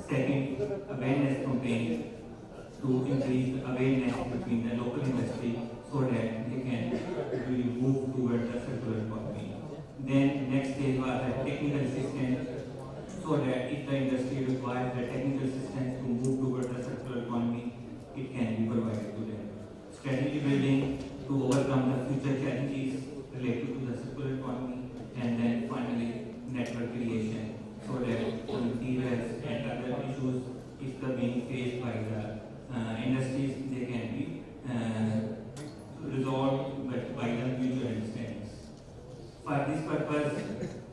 Second, awareness campaign to increase the awareness between the local industry so that they can really move towards the circular economy. Then next stage was the technical assistance, so that if the industry requires the technical assistance to move towards the circular economy, it can be provided to them. Strategy building to overcome the future challenges related to the circular economy, and then finally network creation, so that the materials and other issues, if they're being faced by the industries, they can be resolved by the mutual understandings. For this purpose,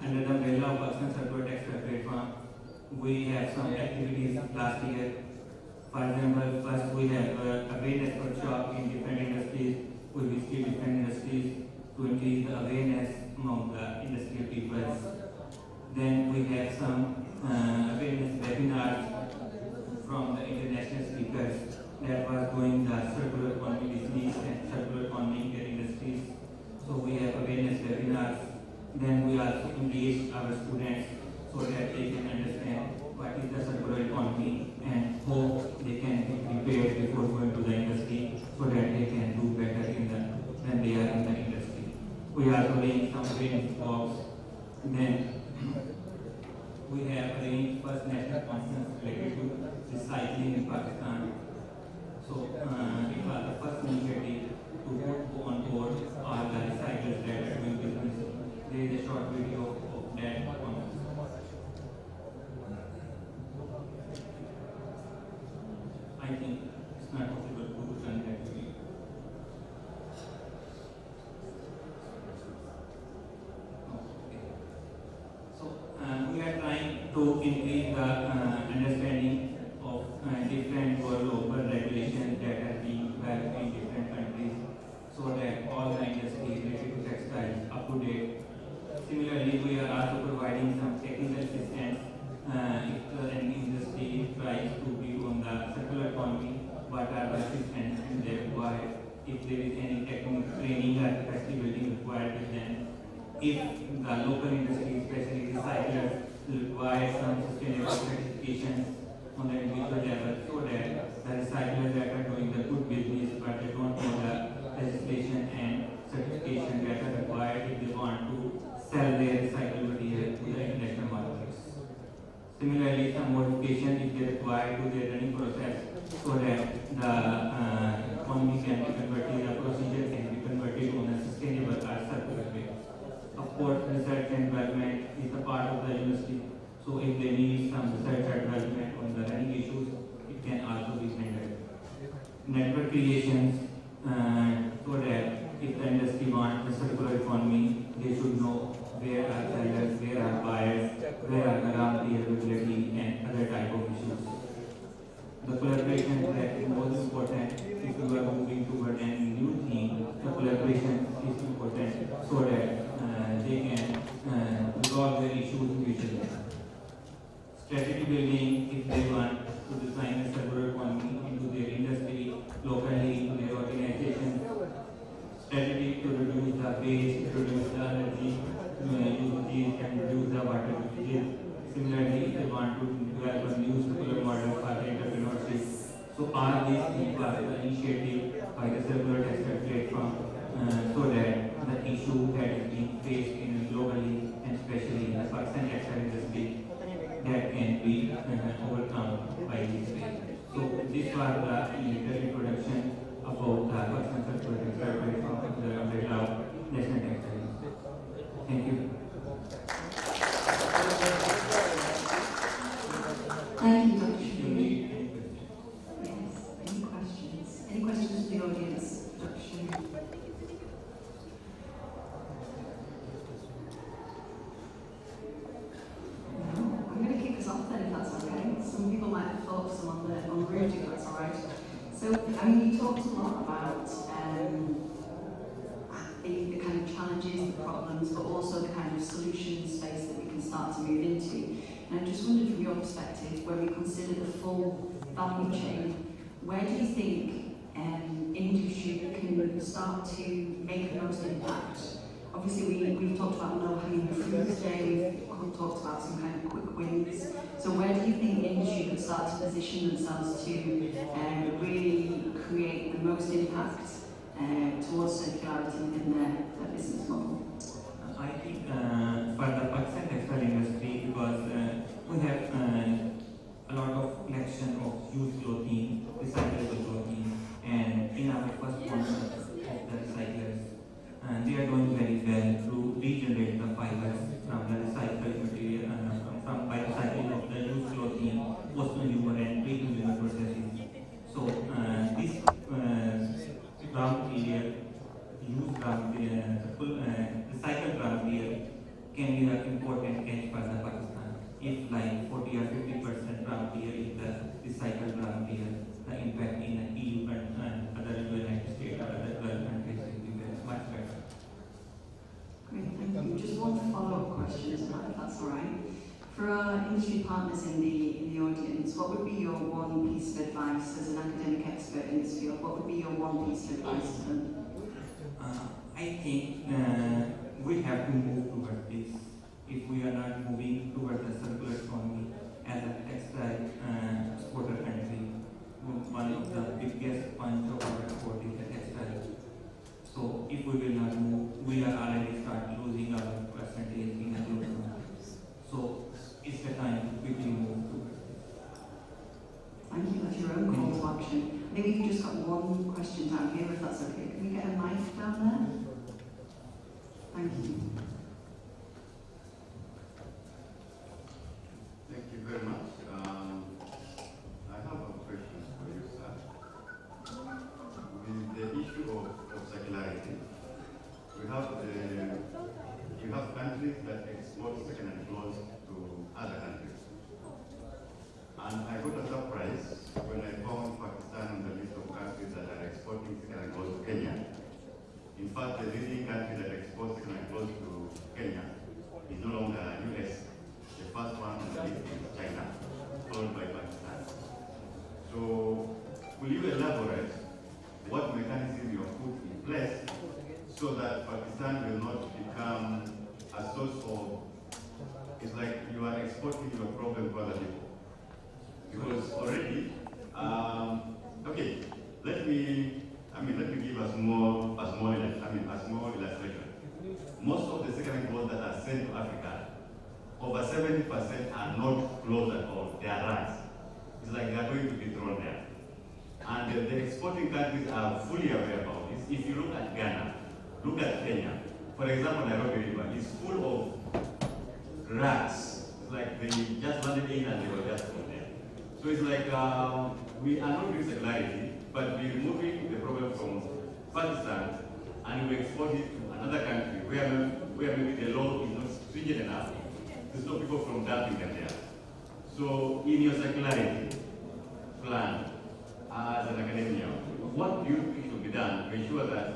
under the umbrella of Pakistan Circular Textile Platform, we have some activities last year. For example, first we have awareness workshop in different industries. We visit different industries to increase the awareness among the industrial people. Then we have some awareness webinars from the international speakers that was doing the circular economy business and circular economy in their industries. So we have awareness webinars. Then we also engage our students so that they can understand what is the circular economy and how they can be prepared before going to the industry so that they can do better when they are in the industry. We are doing some awareness talks. Then we have arranged first national conference related to recycling in Pakistan. So it was the first initiative to go on board all the recyclers that are doing business. There is a short video of that conference. I think it's not possible to run that video. We are trying to increase the understanding of different global regulations that are being developed in different countries, so that all the industry related to textiles up to date. Similarly, we are also providing some technical assistance if any industry tries to be on the circular economy, what are the assistance they require, if there is any technical training or capacity building required with them. If the local industry, especially recyclers, require some sustainable certifications on the individual level, so that the recyclers that are doing the good business but they don't know the legislation and certification that are required if they want to sell their recycled material to the international markets. Similarly, some modification if they require to their running process, so that the economy can be converted, the procedure can be converted on a sustainable or circular way. Of course, research and development is a part of the university, so if they need some research and development on the running issues, it can also be handled. Network creations, so that if the industry wants the circular economy, they should know where are sellers, where are buyers, where are the raw material availability and other type of issues. The collaboration that is most important if you are moving toward any new theme. The collaboration is important so that they can resolve their issues mutually. Strategy building, if they want to design a circular economy into their industry, locally, into their organization. Strategy to reduce the waste, reduce the energy usages, and reduce the water usage. Similarly, if they want to develop a new circular model for entrepreneurship. So all these things are the initiative by the Circular Textile Platform, so that the issue that is being faced in globally and especially in the Pakistan textile industry, that can be overcome by this way. So this was the little introduction about the Pakistan Circular Textile Platform of the umbrella of National Textiles. Thank you. Thank you, Dr. Shri. Yes, any questions? Any questions from the audience, Dr. Shri? No, I'm going to kick us off then, if that's okay. Some people might have thought of some on the route, if that's all right. So, I mean, you talked a lot about the kind of challenges, the problems, but also the kind of solution space that we can start to move into. And I just wondered from your perspective, when we consider the full value chain, where do you think industry can start to make the most impact? Obviously, we've talked about low-hanging fruit today, we've talked about some kind of quick wins. So where do you think industry could start to position themselves to really create the most impact towards circularity within their business model? I think for the Pakistan textile industry, because we have a lot of collection of used clothing, recyclable clothing, and in our first one of the recyclers, they are doing very well to regenerate the fibers from the recycled material, from by recycling of the used clothing, post-consumer and pre-consumer processes. So this raw material, used raw material, recycled raw material can be an important catch for the Pakistan. If like 40 or 50% raw material is the recycled raw material, the impact in the EU and other United States or other 12 countries will be much better. Great, thank you. Just one follow-up question to that, if that's all right. For our industry partners in the audience, what would be your one piece of advice as an academic expert in this field? What would be your one piece of advice to them? I think we have to move towards this. If we are not moving towards the circular economy as a textile exporter country, one of the biggest punch of our export is the textile. So if we will not move, we are already start losing our percentage in the global market. So it's the time to quickly move towards this. Thank you. That's your own call to action. I think we've just got one question down here, if that's okay. Can we get a mic down there? Thank you. Thank you very much. I have a question for you, sir. With the issue of circularity, you have countries that export second-hand clothes to other countries. And I got a surprise when I found Pakistan on the list of countries that are exporting second-hand clothes to Kenya. In fact, the leading country that exports second-hand clothes to Kenya is no longer US. The first one on the list is China, followed by Pakistan. So, will you elaborate what mechanism you have put in place so that Pakistan will not become a source of, it's like you are exporting your problem to other people? Because already, okay, let me give a small illustration. Most of the second-hand clothes that are sent to Africa, over 70% are not clothes at all, they are rags. It's like they are going to be thrown there. And the exporting countries are fully aware about this. If you look at Ghana, look at Kenya. For example, Nairobi River is full of rags. It's like they just landed in and they were just thrown there. So it's like we are not doing circularity, but we're moving the problem from Pakistan and we export it to another country where maybe the law is not stringent enough to stop people from dumping them there. So in your circularity plan as an academia, what do you think should be done to ensure that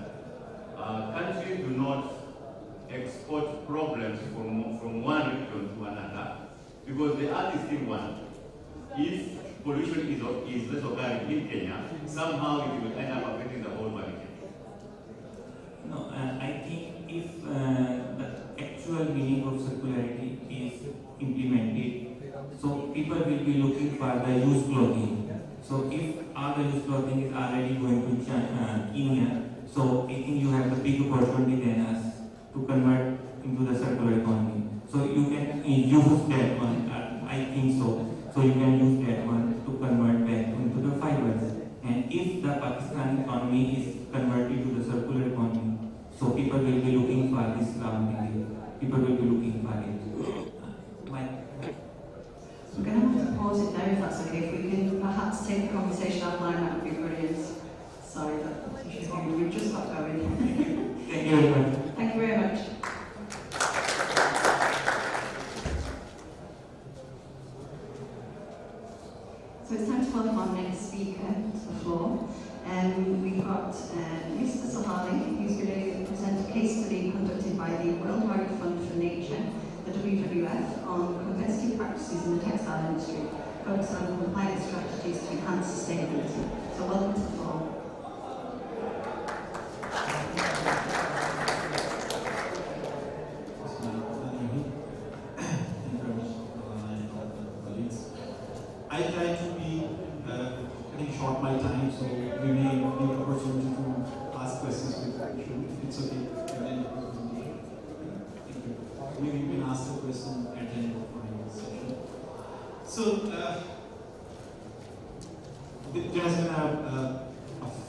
countries do not export problems from one region to another? Because the earth is still one. If pollution is less organic in Kenya, somehow it will end up affecting the whole value chain. No, I think if the actual meaning of circularity is implemented, so people will be looking for the used clothing. So if all the used clothing is already going to Kenya, so I think you have the big opportunity than us to convert into the circular economy. So you can use that one, I think so. So you can use that one to convert back into the fibers. And if the Pakistan economy is converted to the circular economy, so people will be looking for this raw material. People will be looking for it. We're going to have to pause it there if that's okay. If we can perhaps take the conversation offline, that would be brilliant. Sorry, but we've just got going. Thank you very much. Thank you very much. So it's time to welcome our next speaker to the floor. We've got Mr. Sahali, who's going to present a case study conducted by the Worldwide Fund for Nature, the WWF, on competitive practices in the textile industry, focused on compliance strategies to enhance sustainability. So welcome to the floor. I try to it's okay. And then thank you. Maybe you can ask the question at the end of my session. So there has been a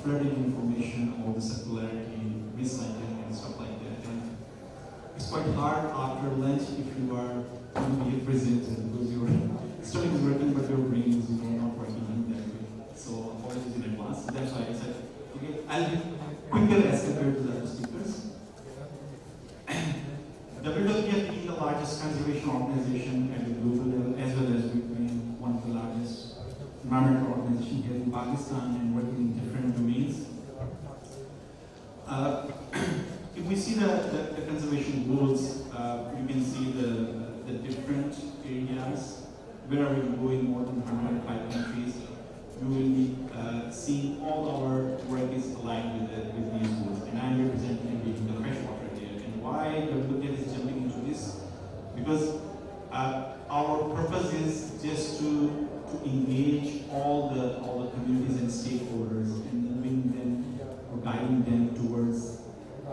flooding information about the circularity, recycling, and stuff like that. And it's quite hard after lunch if you are going to be present because your stomach is working but your brain is not working in that way. So apologies in advance. So that's why I said, okay, I'll be quicker as compared to the other speakers. WWF being the largest conservation organization at the global level, as well as being one of the largest environmental organizations here in Pakistan and working in different domains. If we see the conservation goals, you can see the different areas. Where are we going? More than 105 countries. You will be seeing all our work is aligned with these goals. And I'm representing and being the freshwater here. And why WWF is jumping into this? Because our purpose is just to engage all the communities and stakeholders and moving them or guiding them towards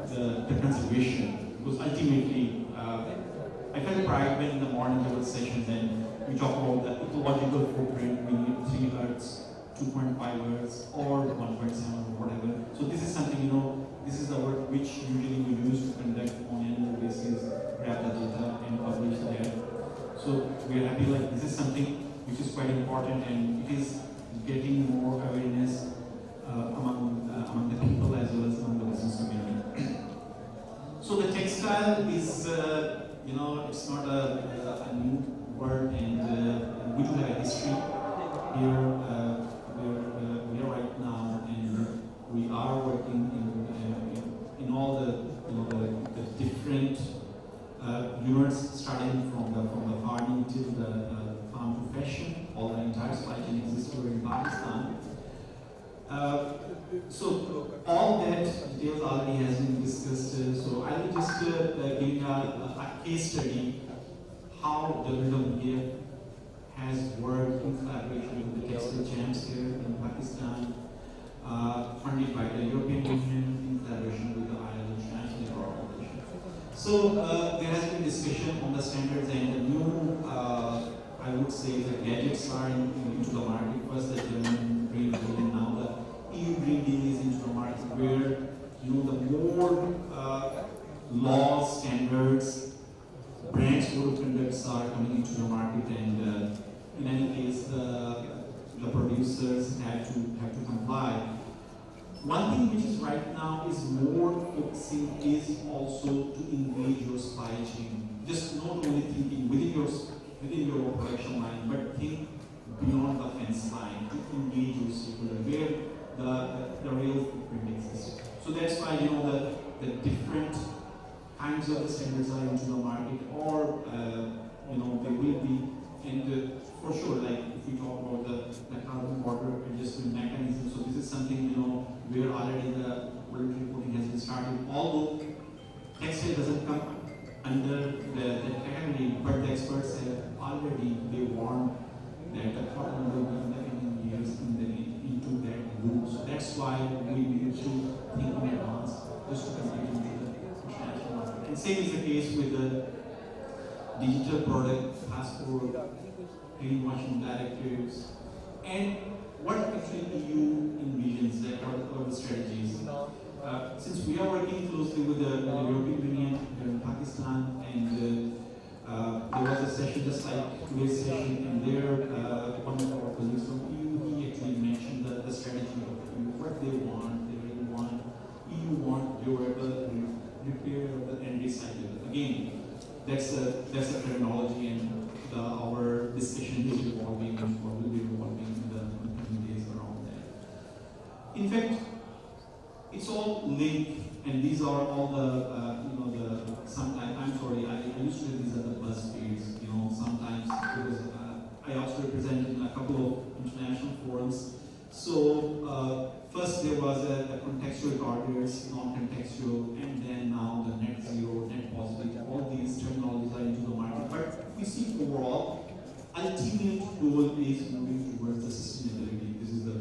the conservation. Because ultimately, I felt pride when in the morning there were sessions and we talk about the ecological footprint. We need 3 Earths, 2.5 Earths, or 1.7 or whatever. So this is something, this is the work which usually we use to conduct on an annual basis, grab the data and publish there. So we're happy this is something which is quite important and it is getting more awareness among the people as well as among the business community. So the textile is, it's not a new word, and we do have a history here where we are right now, and we are working in all the different units, starting from the farming till the farm to fashion. All the entire supply chain exists here in Pakistan. So all that details already has been discussed. So I will just give a case study how WWF has worked in collaboration with the Textile Champs here in Pakistan, funded by the European Union in collaboration with the Ireland International Organization. So there has been discussion on the standards and the new, I would say, the gadgets are into the market. First the German Green Deal and now the EU Green Deal is into the market where the more laws, standards, brands code of conducts are coming into the market, and in any case the producers have to comply. One thing which is right now is more focusing is also to engage your supply chain. Just not only thinking within your production line, but think beyond the fence line to engage your stakeholder where the real footprint exists. So that's why the different kinds of the standards are into the market, or they will be, and for sure, if we talk about the carbon border adjustment mechanism, so this is something where already the voluntary reporting has been started. Although textile doesn't come under the category, but the experts have already warned that the carbon will be in the coming years into that group. So that's why we need to think in advance just to compete into the international market. And same is the case with the digital product passport, greenwashing directives, and what actually EU envisions, what are the strategies. Since we are working closely with the European Union in Pakistan, and there was a session just like today's session, and there one of our colleagues from EU, he actually mentioned the strategy of EU, what they want, they really want. EU want durable repair and recycle. Again, that's a terminology, and our discussion is evolving and will be evolving in the coming days around that. In fact, it's all linked, and these are all I'm sorry, I used to say these are the BuzzFeeds, sometimes because I also represented in a couple of international forums. So first there was the contextual targets, non-contextual, and then now the net zero, net positive, all these terminologies are into the market. But we see overall, ultimate goal is moving towards the sustainability. This is the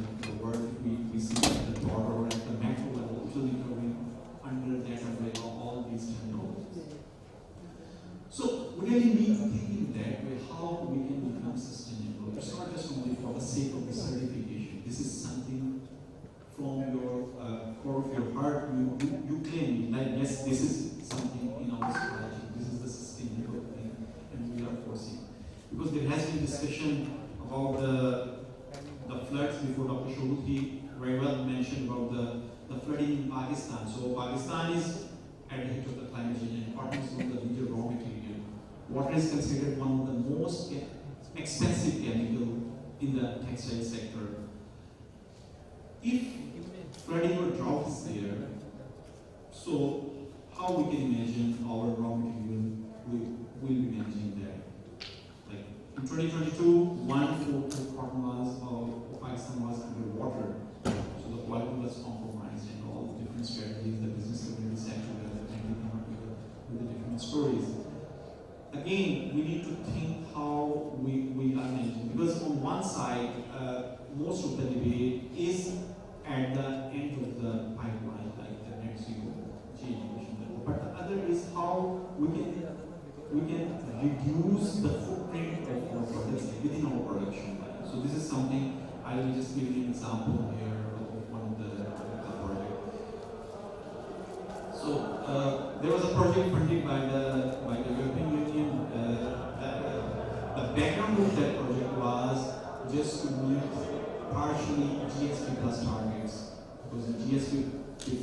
word we see at the broader or at the macro level, usually covering under that umbrella sake of the certification. This is something from your core of your heart. You claim that yes, this is something in our society. This is the sustainable thing, and we are forcing. Because there has been discussion about the floods before. Dr. Shoguti very well mentioned about the flooding in Pakistan. So Pakistan is at the height of the climate change, and importance of the major raw material. Water is considered one of the most expensive chemical in the textile sector. If flooding or drought is there, so how we can imagine our raw material will be managing that? Like in 2022, 1/4 of cotton of Pakistan was underwater, so the quality was compromised, and all the different strategies the business community sat together and we come up with the different stories. Again, we need to think how we are managing, because on one side, most of the debate is at the end of the pipeline, like the net zero change emission level. But the other is how we can reduce the footprint of our products within our production line. So this is something I will just give you an example here of one of the project. So there was a project funded by the European Union. The background of that project was just to meet partially GSP plus targets, because in GSP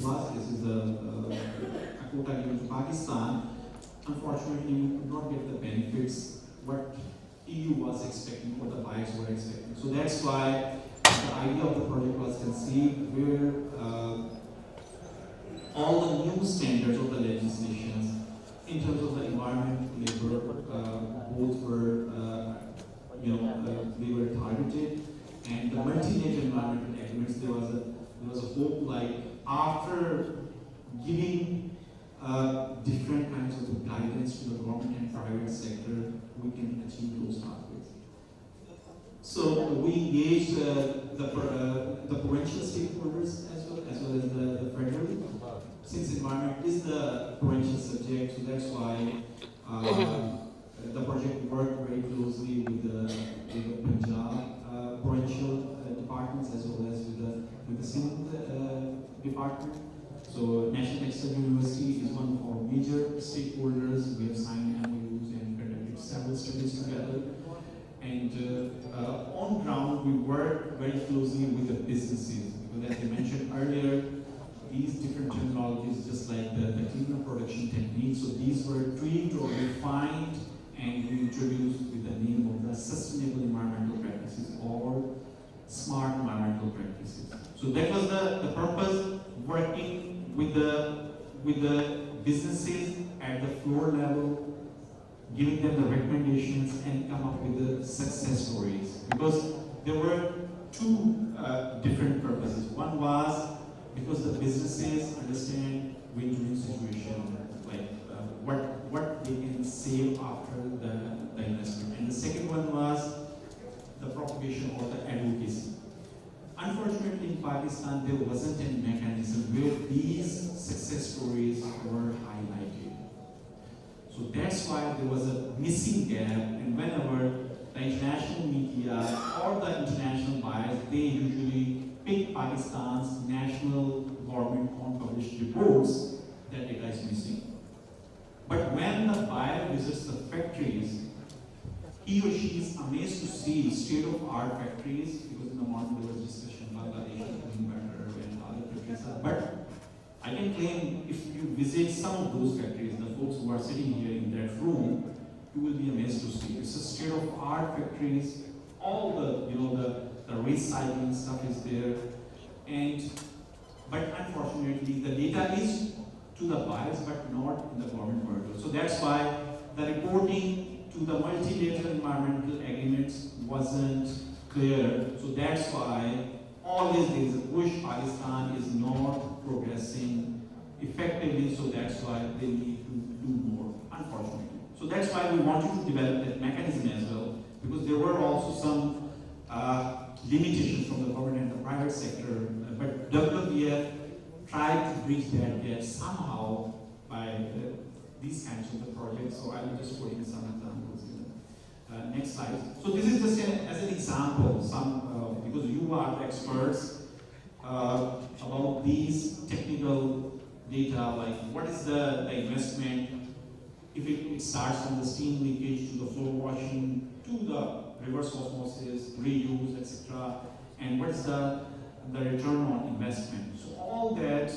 plus, this is a quota given to Pakistan. Unfortunately, we could not get the benefits what EU was expecting, what the buyers were expecting. So that's why the idea of the project was conceived, where all the new standards of the legislations in terms of the environment, labor, both were, they were targeted. And the multi-layered environmental agreements, there was a hope, like after giving different kinds of guidance to the government and private sector, we can achieve those targets. So we engaged the provincial stakeholders as well as the federal, since environment is the provincial subject. So that's why the project worked very closely with the Punjab provincial departments as well as with the Sindh department. So National Textile University is one of our major stakeholders. We have signed MOUs and conducted several studies together. And on ground, we work very closely with the businesses, because as I mentioned earlier, these different technologies, just like the cleaner production techniques, so these were tweaked or refined and we introduced with the name of the sustainable environmental practices or smart environmental practices. So that was the purpose, working with the businesses at the floor level, giving them the recommendations and come up with the success stories. Because there were two different purposes. One was because the businesses understand win-win situation, like what they can save after the investment. And the second one was the propagation or the advocacy. Unfortunately, in Pakistan, there wasn't any mechanism where these success stories were highlighted. So that's why there was a missing gap, and whenever the international media or the international buyers, they usually pick Pakistan's national government unpublished reports, that data is missing. But when the buyer visits the factories, he or she is amazed to see state-of-art factories, because in the morning there was discussion Bangladesh is doing better and other countries are. But I can claim, if you visit some of those factories, the folks who are sitting here in that room, you will be amazed to see. It's a state-of-art factories. All the recycling stuff is there, but unfortunately the data is to the buyers, but not in the government portal. So that's why the reporting to the multi-layered environmental agreements wasn't clear. So that's why always there is a push. Pakistan is not progressing effectively, so that's why they need to do more, unfortunately. So that's why we wanted to develop that mechanism as well, because there were also some limitations from the government and the private sector, but WWF tried to bridge that gap somehow by these kinds of the projects. So I will just put in some examples. next slide. So this is just as an example, because you are the experts about these technical data, like what is the investment, if it starts from the steam leakage to the floor washing to the reverse osmosis, reuse, etc. And what is the return on investment. So all that,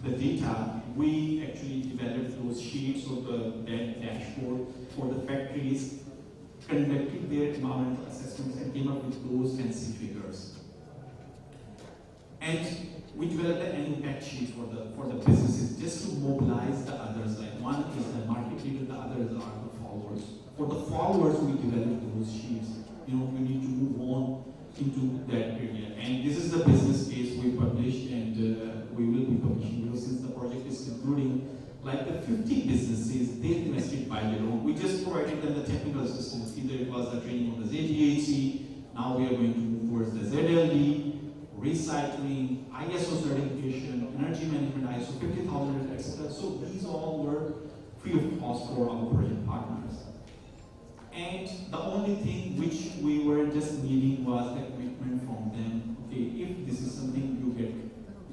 the data, we actually developed those sheets of that dashboard for the factories, conducted their environmental assessments and came up with those fancy figures. And we developed an impact sheet for the businesses just to mobilize the others. Like one is the market leader, the others are the followers. For the followers, we developed those sheets. You know, we need to move on into that area. And this is the business case we published, and we will be publishing, because since the project is concluding, like the 50 businesses, they invested by their own. We just provided them the technical assistance. Either it was the training on the ZDHC, now we are going to move towards the ZLD, recycling, ISO certification, energy management, ISO 50000, etc. So these all were free of cost for our project partners. And the only thing which we were just needing was the commitment from them. Okay, if this is something you get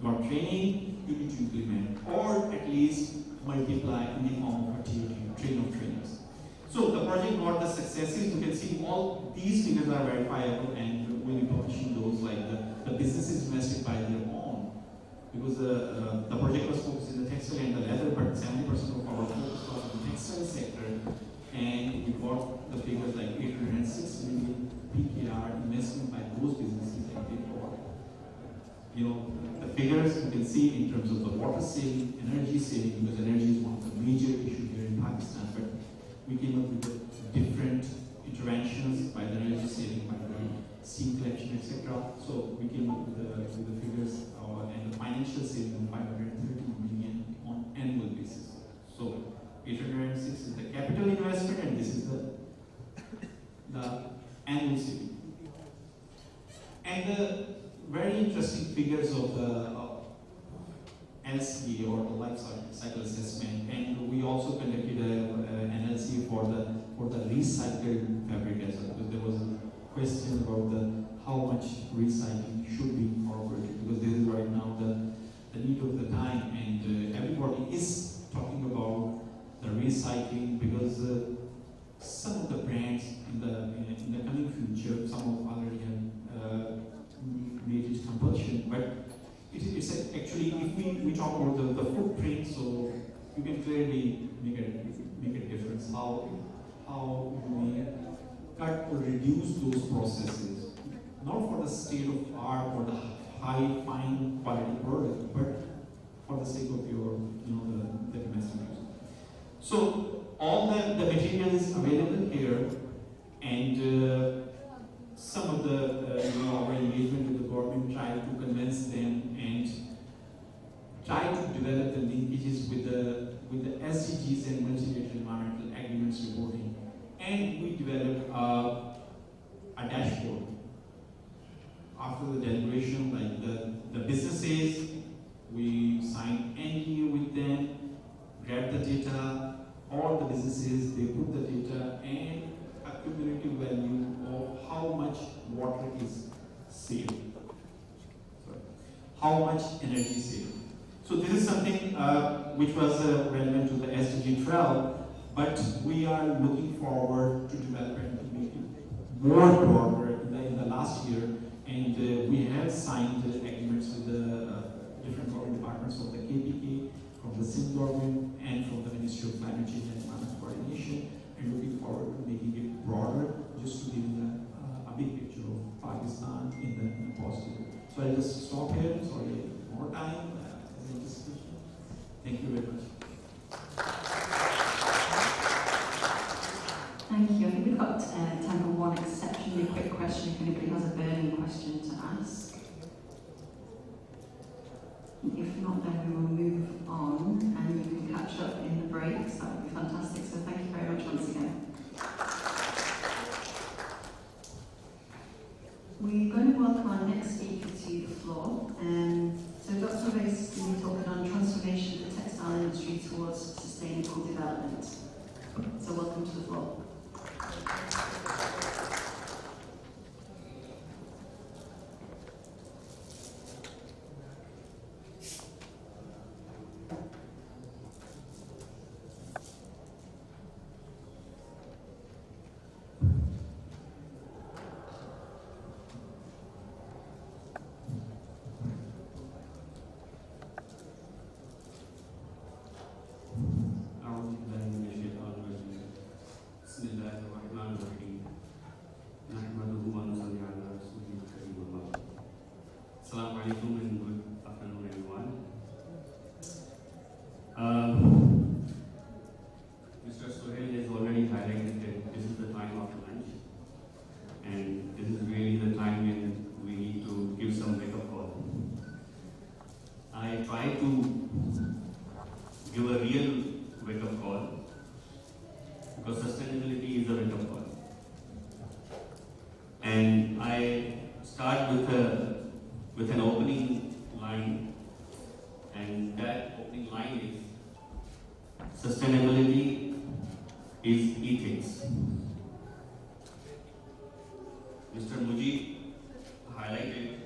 your training, you need to implement, or at least multiply in the form of a train of trainers. So the project got the successes. You can see all these figures are verifiable, and we'll be publishing those, like the businesses invested by their own. Because the project was focused in the textile and the leather, but 70% of our focus was in the textile sector. And we got the figures like 806 million PKR investment by those businesses, and they got, you know, the figures you can see in terms of the water saving, energy saving, because energy is one of the major issues here in Pakistan. But we came up with different interventions by the energy saving, by the steam collection, etc. So we came up with the figures and the financial saving of 530 million on annual basis. So 806 is the capital investment, and this is the annual saving. And the very interesting figures of the LCA, or the life cycle assessment, and we also conducted an LCA for the recycled fabric as well, because there was a question about how much recycling should be incorporated, because this is right now the need of the time, and everybody is talking about the recycling, because some of the brands in the coming future, some of already have made it compulsion, but it's actually, if we talk about the footprint, so you can clearly make a difference how we cut or reduce those processes, not for the state of art or the high fine quality product, but for the sake of your, you know, the domestic use. So all the material is available here, and some of the our engagement with the government tried to convince them and try to develop the linkages with the SDGs and multilateral environmental agreements reporting, and we developed a dashboard. After the deliberation, like the businesses, we signed NDA with them, grabbed the data, all the businesses, they put the data and a cumulative value of how much water is saved, how much energy saved. So this is something which was relevant to the SDG 12, but we are looking forward to develop and to make it more broader in the last year, and we have signed agreements with the different government departments of the KPK, from the Sindh government, and from the Ministry of Climate Change and Environment Coordination, and looking forward to making it broader, just to give a big picture of Pakistan in the positive. So I'll just stop here. Sorry, more time. Thank you very much. Thank you. I think we've got time for one exceptionally quick question if anybody has a burning question to ask. If not, then we will move on and you can catch up in the breaks. That would be fantastic. So thank you very much once again. We're going to welcome our next speaker to the floor. So Dr. Ray is going to be talking on transformation of the textile industry towards sustainable development. So welcome to the floor. Bismillahirrahmanirrahim. Nahmaduhu wa nusalli ala rasulil karim wa ba'd. Assalamu alaikum and good afternoon, everyone. Mr. Sohail has already highlighted that this is the time of lunch, and this is really the time when we need to give some wake-up call. I try to give a real wake-up call because sustainability is a wake-up call. And I start with an opening line, and that opening line is sustainability is ethics. Mr. Mujib highlighted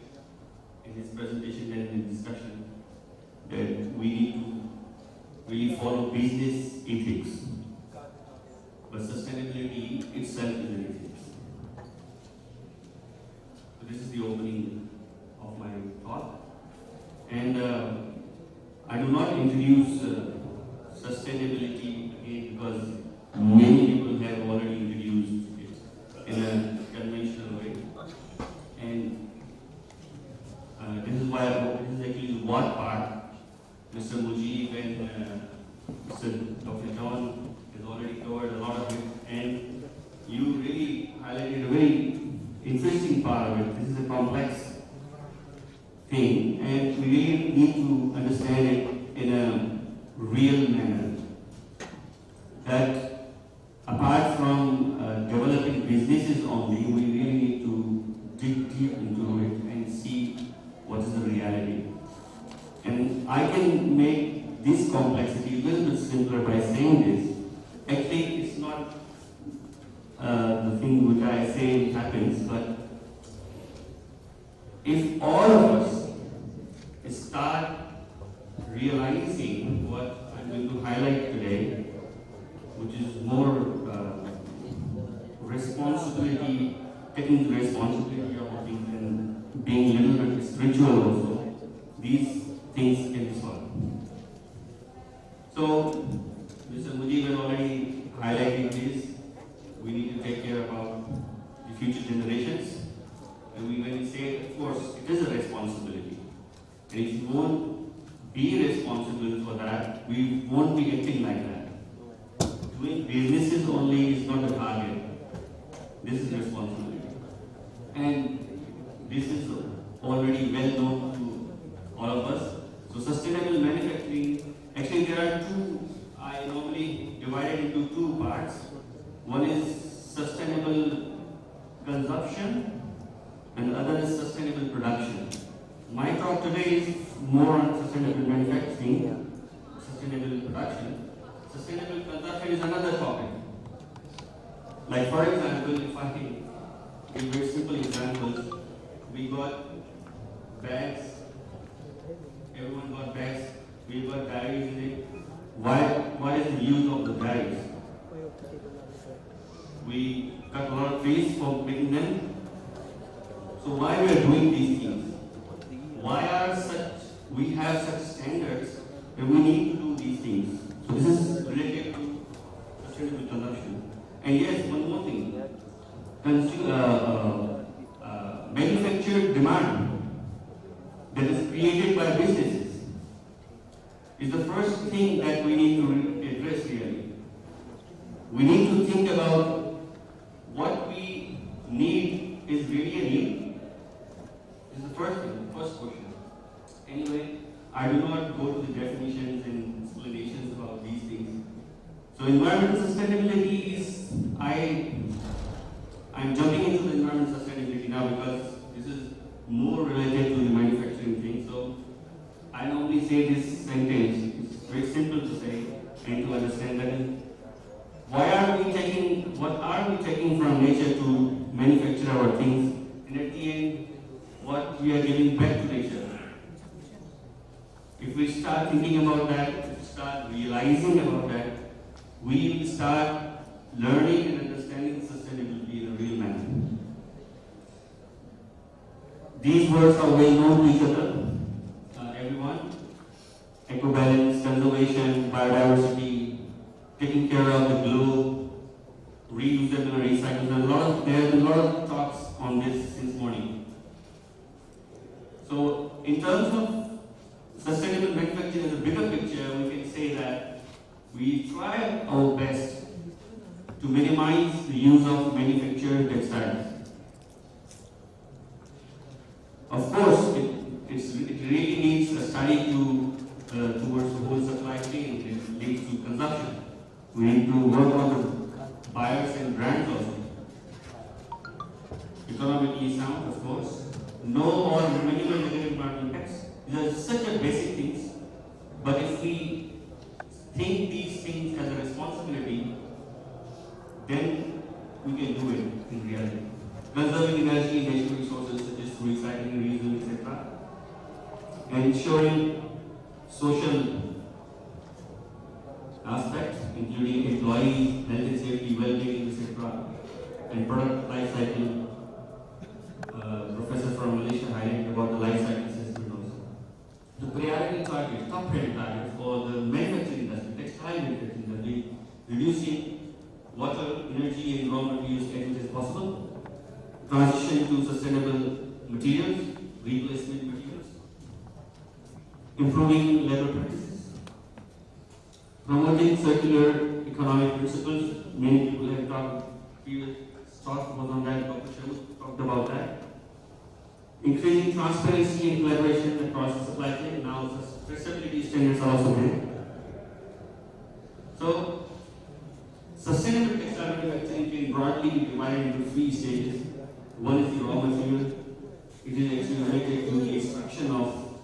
in his presentation and in his discussion that we need to really follow business ethics, but sustainability itself is an ethics. So this is the opening of my talk, and I do not introduce sustainability again because many people have already introduced it in a conventional way, and this is why this is actually what part Mr. Mujib and Mr. Dr. John has already covered a lot of it, and you really highlighted a very interesting part of it. This is a complex thing, and we really need to understand it in a real manner. That apart from developing businesses only, we really need to dig deep into it and see what is the reality. And I can make this complexity a little bit simpler by saying this. Actually, it's not the thing which I say happens, but if all of us start realizing what I'm going to highlight today, which is more responsibility, taking the responsibility of things and being a little bit spiritual also, these things can be solved. So, Mr. Mujib has already highlighted this. We need to take care about the future generations. And when we say, of course, it is a responsibility. And if you won't be responsible for that, we won't be acting like that. Doing businesses only is not a target. This is responsibility. And this is already well known to all of us. So sustainable manufacturing, actually there are two, I normally divide it into two parts. One is sustainable consumption and the other is sustainable production. My talk today is more on sustainable manufacturing, sustainable production. Sustainable consumption is another topic. Like for example, if I give very simple examples, we got bags, everyone got bags, we got diaries in it. Why is the use of the diaries? We cut a lot of trees for making them. So why we are doing these things? Why are we have such standards that we need to do these things? So this is related to sustainable consumption. And yes, one more thing. Manufactured demand that is created by businesses is the first thing that we need to address really. We need to think about what we need is really a need. This is the first thing, first question. Anyway, I do not go to the definitions and explanations about these things. So environmental sustainability is, I'm jumping into the environmental sustainability now because this is more related to the manufacturing thing. So I normally say this sentence, it's very simple to say and to understand that what are we taking from nature to manufacture our things, and at the end, what we are giving back to nature. If we start thinking about that, if we start realizing about that, we will start learning and understanding sustainability in a real manner. These words are well known to each other, everyone. Eco-balance, conservation, biodiversity, taking care of the globe, reuse reusable and recyclable. And there have been a lot of talks on this since morning. So in terms of sustainable manufacturing as a bigger picture, we can say that we try our best to minimize the use of manufactured textiles. Of course, it really needs a study towards the whole supply chain. It leads to consumption. We need to work on the buyers and brands also. Economically sound, of course. No or minimal negative environmental impacts. These are such a basic things. But if we think these things as a responsibility, then we can do it in reality. Conserving energy, natural resources such as recycling, reusing, etc. Ensuring social aspects, including employees, health and safety, well-being, etc. And product life cycle. Professor from Malaysia highlighted about the life cycle assessment also. The priority target, top priority target for the manufacturing industry, textile manufacturing industry, reducing water, energy, and raw materials as much as possible. Transition to sustainable materials, replacement materials. Improving labor practices. Promoting circular economic principles. Many people have talked, previous talk was on that, Dr. Sharma talked about that. Increasing transparency and collaboration across the supply chain. Now traceability standards are also there. So, sustainable textile manufacturing can broadly be divided into 3 stages. One is the raw material. It is actually related to the extraction of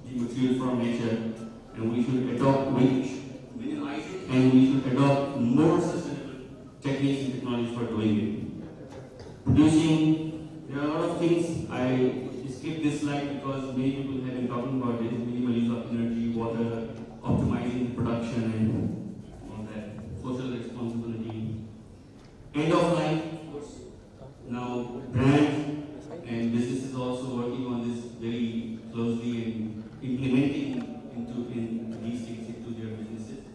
the material from nature, and we should adopt minimize it, and we should adopt more sustainable techniques and technologies for doing it. Producing, there are a lot of things. I skip this slide because many people have been talking about this: minimal use of energy, water, optimizing production, and all that. Social responsibility. End of life, of course. Now, brands and businesses also working on this very closely and implementing these things into their businesses.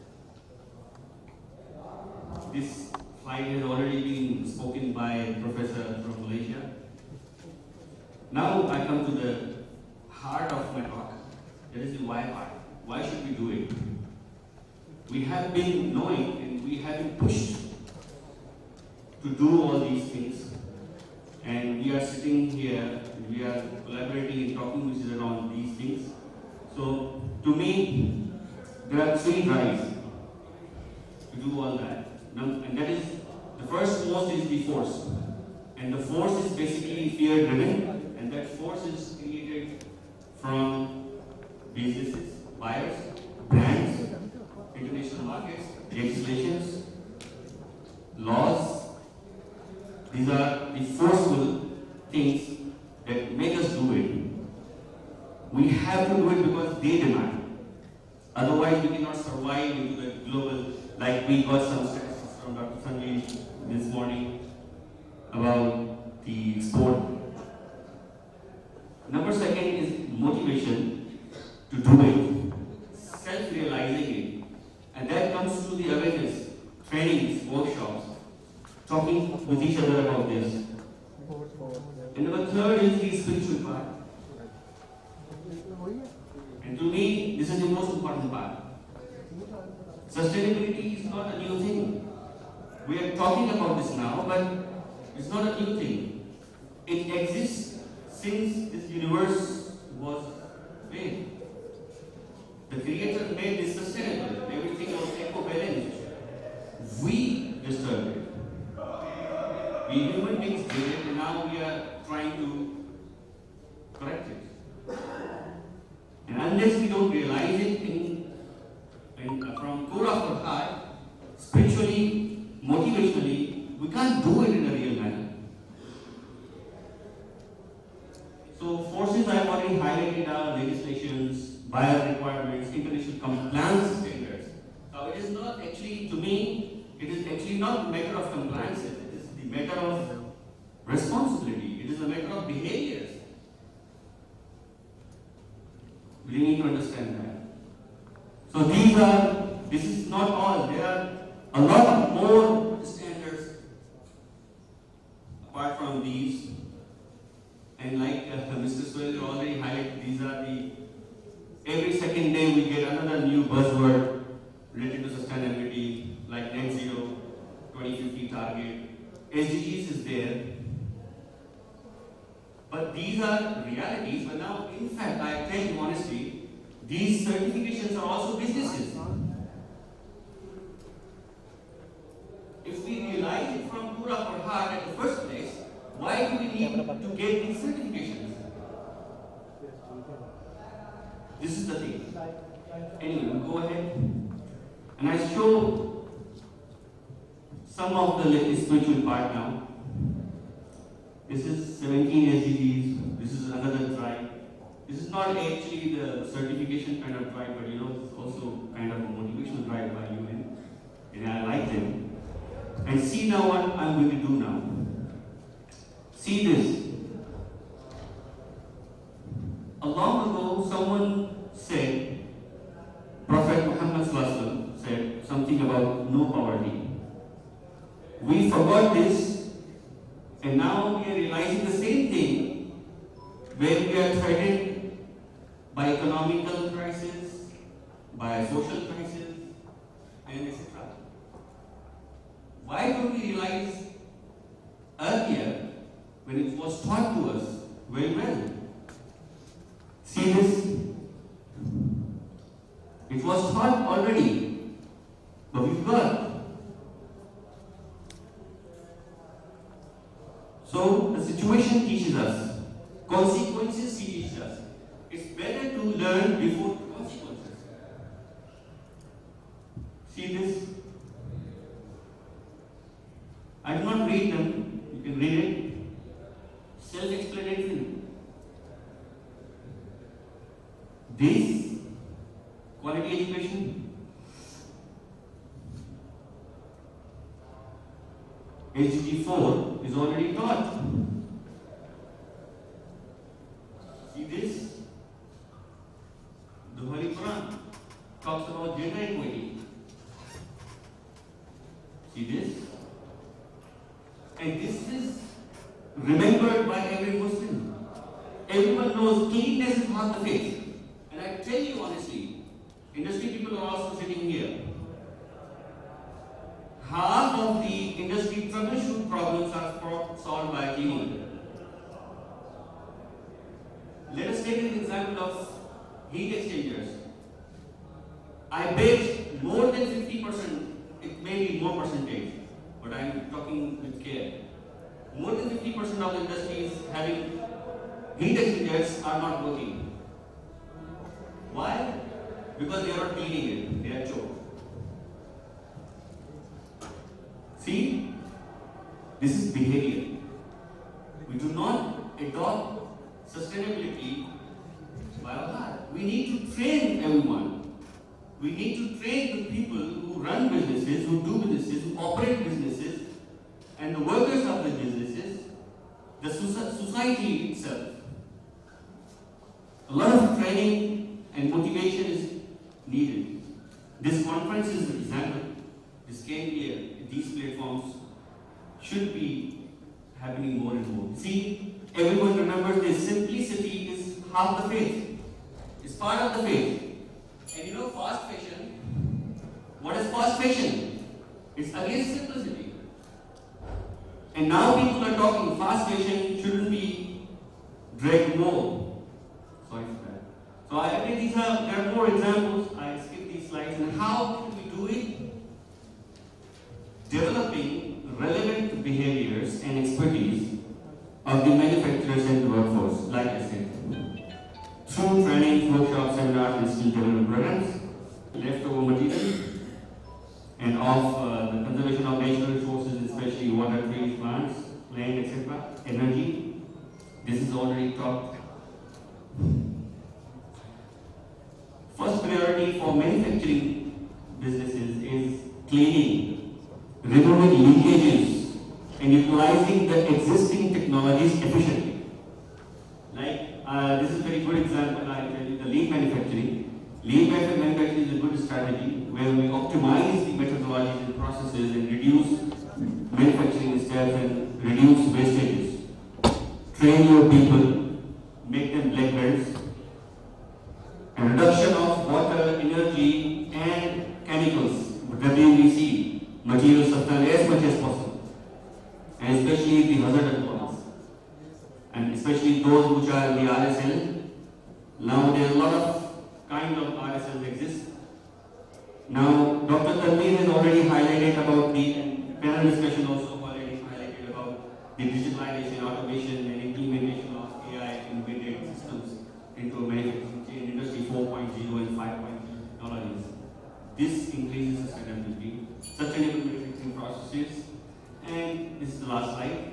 This slide has already been spoken by a professor from Malaysia. Now I come to the heart of my talk. That is the why part. Why should we do it? We have been knowing and we have been pushed to do all these things. And we are sitting here, we are collaborating and talking with each other on these things. So, to me, there are 3 drives to do all that. And that is, the first most is the force. And the force is basically fear-driven, and that force is created from businesses, buyers, brands, international markets, legislations, laws. These are the forceful things that make us do it. We have to do it because they demand. Otherwise, we cannot survive into the global, like we got some stats from Dr. Sanjay this morning about the export. Number 2 is motivation to do it, self-realizing it. And that comes through the awareness, trainings, workshops, talking with each other about this. And number 3 is the spiritual part. And to me, this is the most important part. Sustainability is not a new thing. We are talking about this now, but it's not a new thing. It exists since this universe was made. The Creator made this sustainable. Everything was eco-balanced. We disturbed it. We human beings did it, and now we are trying to correct it. And unless we don't realize it from core of our heart, spiritually, motivationally, we can't do it in a real manner. So forces I have already highlighted are legislations, buyer requirements, international compliance standards. Now it is not actually, to me, it is actually not a matter of compliance, it is the matter of responsibility, it is a matter of behaviors. We need to understand that. So this is not all, there are a lot more standards apart from these, and like Mr. Swell already highlighted, these are the, every second day we get another new buzzword related to sustainability, like net zero, 2050 target, SDGs is there. But these are realities, but now, in fact, I tell you honestly, these certifications are also businesses. If we realize it from pura or heart at the first place, why do we need to get these certifications? This is the thing. Anyway, we'll go ahead and I show some of the spiritual part now. This is 17 SDGs. This is another drive. This is not actually the certification kind of drive, but it's also kind of a motivational drive by UN, and I like them. And see now what I'm going to do now. See this. Long ago, someone said, Prophet Muhammad said something about no poverty. We forgot this, and now we are realizing the same thing when we are threatened by economical crisis, by social crisis, and etc. Why don't we realize earlier when it was taught to us very well? See this? It was taught already, but we forgot. So the situation teaches us, consequences teaches us. It's better to learn before consequences. See this? I do not read them, you can read it. Self-explanatory. This quality education, HG 4 is already taught. See this? The Holy Quran talks about gender equality. See this? And this is remembered by every Muslim. Everyone knows cleanliness is half the faith. And I tell you honestly, industry people are also sitting here. Half of the industry troubleshoot problems are solved by cleaning. Let us take an example of heat exchangers. I bet more than 50%, it may be more percentage, but I am talking with care. More than 50% of the industries having heat exchangers are not working. Why? Because they are not cleaning it, they are choked. See, this is behavior. We do not adopt sustainability by our heart. We need to train everyone. We need to train the people who run businesses, who do businesses, who operate businesses, and the workers of the businesses, the society itself. A lot of training and motivation is needed. This conference is an example. This can be these platforms should be happening more and more. See, everyone remembers this. Simplicity is half the faith. It's part of the faith. And fast fashion. What is fast fashion? It's against simplicity. And now people are talking fast fashion shouldn't be dragged more. Sorry for that. So I think there are more examples. I skip these slides. And how can we do it? Developing relevant behaviors and expertise of the manufacturers and the workforce, like I said. Through training, workshops, seminars, and skill development programs, leftover material, and of the conservation of natural resources, especially water, trees, plants, land, etc., energy. This is already taught. First priority for manufacturing businesses is cleaning, removing leakages, and utilizing the existing technologies efficiently. Like this is a very good example. I tell you the lean manufacturing. Lean manufacturing is a good strategy where we optimize the methodologies and processes and reduce manufacturing steps and reduce wastages, train your people, make them black belts, and reduction of water, energy, and chemicals, WBC, material substance as much as possible, and especially the hazardous ones, and especially those which are in the RSL. Now there are a lot of kind of RSLs exist. Now Dr. Tanveer has already highlighted about the panel discussion also already highlighted about the digitalization, automation, and implementation of AI integrated systems into a manufacturing chain industry 4.0 and 5.0 technologies. This increases sustainability, sustainable manufacturing processes, and this is the last slide.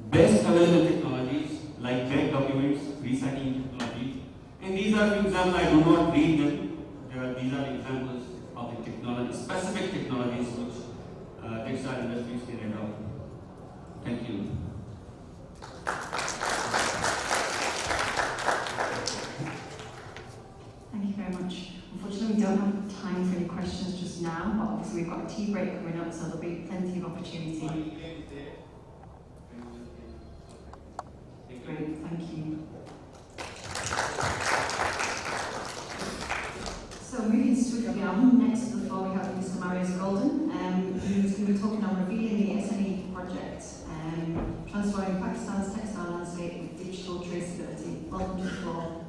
Best available technologies like bank documents, recycling technology, and these are examples. I do not read them. These are examples of the technology, specific technologies which textile industries can adopt. Thank you. Thank you very much. Unfortunately, we don't have time for any questions just now, but obviously we've got a tea break coming up, so there'll be plenty of opportunity. Great, thank you. So moving swiftly on, next to the floor we have Mr. Marius Golden. He's going to be talking on revealing the SME project, transforming Pakistan's textile landscape with digital traceability. Welcome to the floor.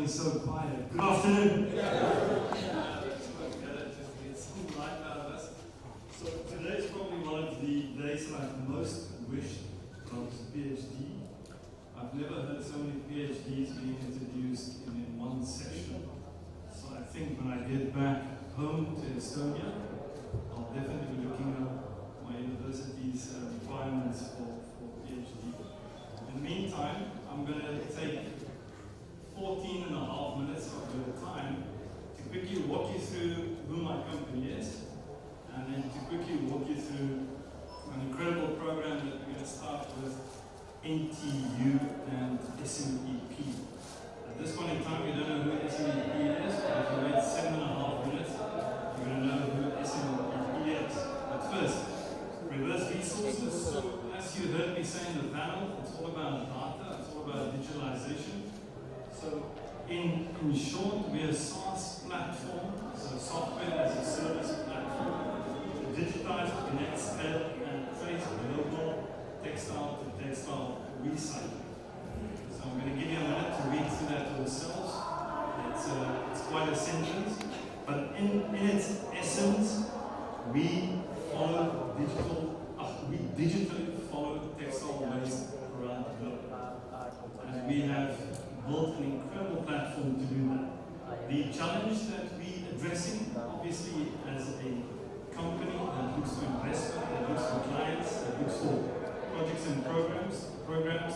So quiet. Good afternoon. So today is probably one of the days that I've most wished I was a PhD. I've never heard so many PhDs being introduced in one session. So I think when I get back home to Estonia, I'll definitely be looking at my university's requirements for PhD. In the meantime, I'm going to take 14 and a half minutes of your time to quickly walk you through who my company is, and then to quickly walk you through an incredible program that we're going to start with NTU and SMEP. At this point in time, we don't know who SMEP is, but if you wait 7.5 minutes, you're going to know who SMEP is. But first, reverse resources. So as you heard me say in the panel, it's all about data, it's all about digitalization. So, in short, we're a SaaS platform, so software as a service platform, to digitize, connect, scale, and trace global textile recycling. So I'm going to give you a minute to read through that yourselves. It's quite a sentence, but in its essence, we follow we digitally follow textile waste around the globe, and we have built an incredible platform to do that. The challenge that we're addressing, obviously, as a company that looks for investment, that looks for clients, that looks for projects and programs,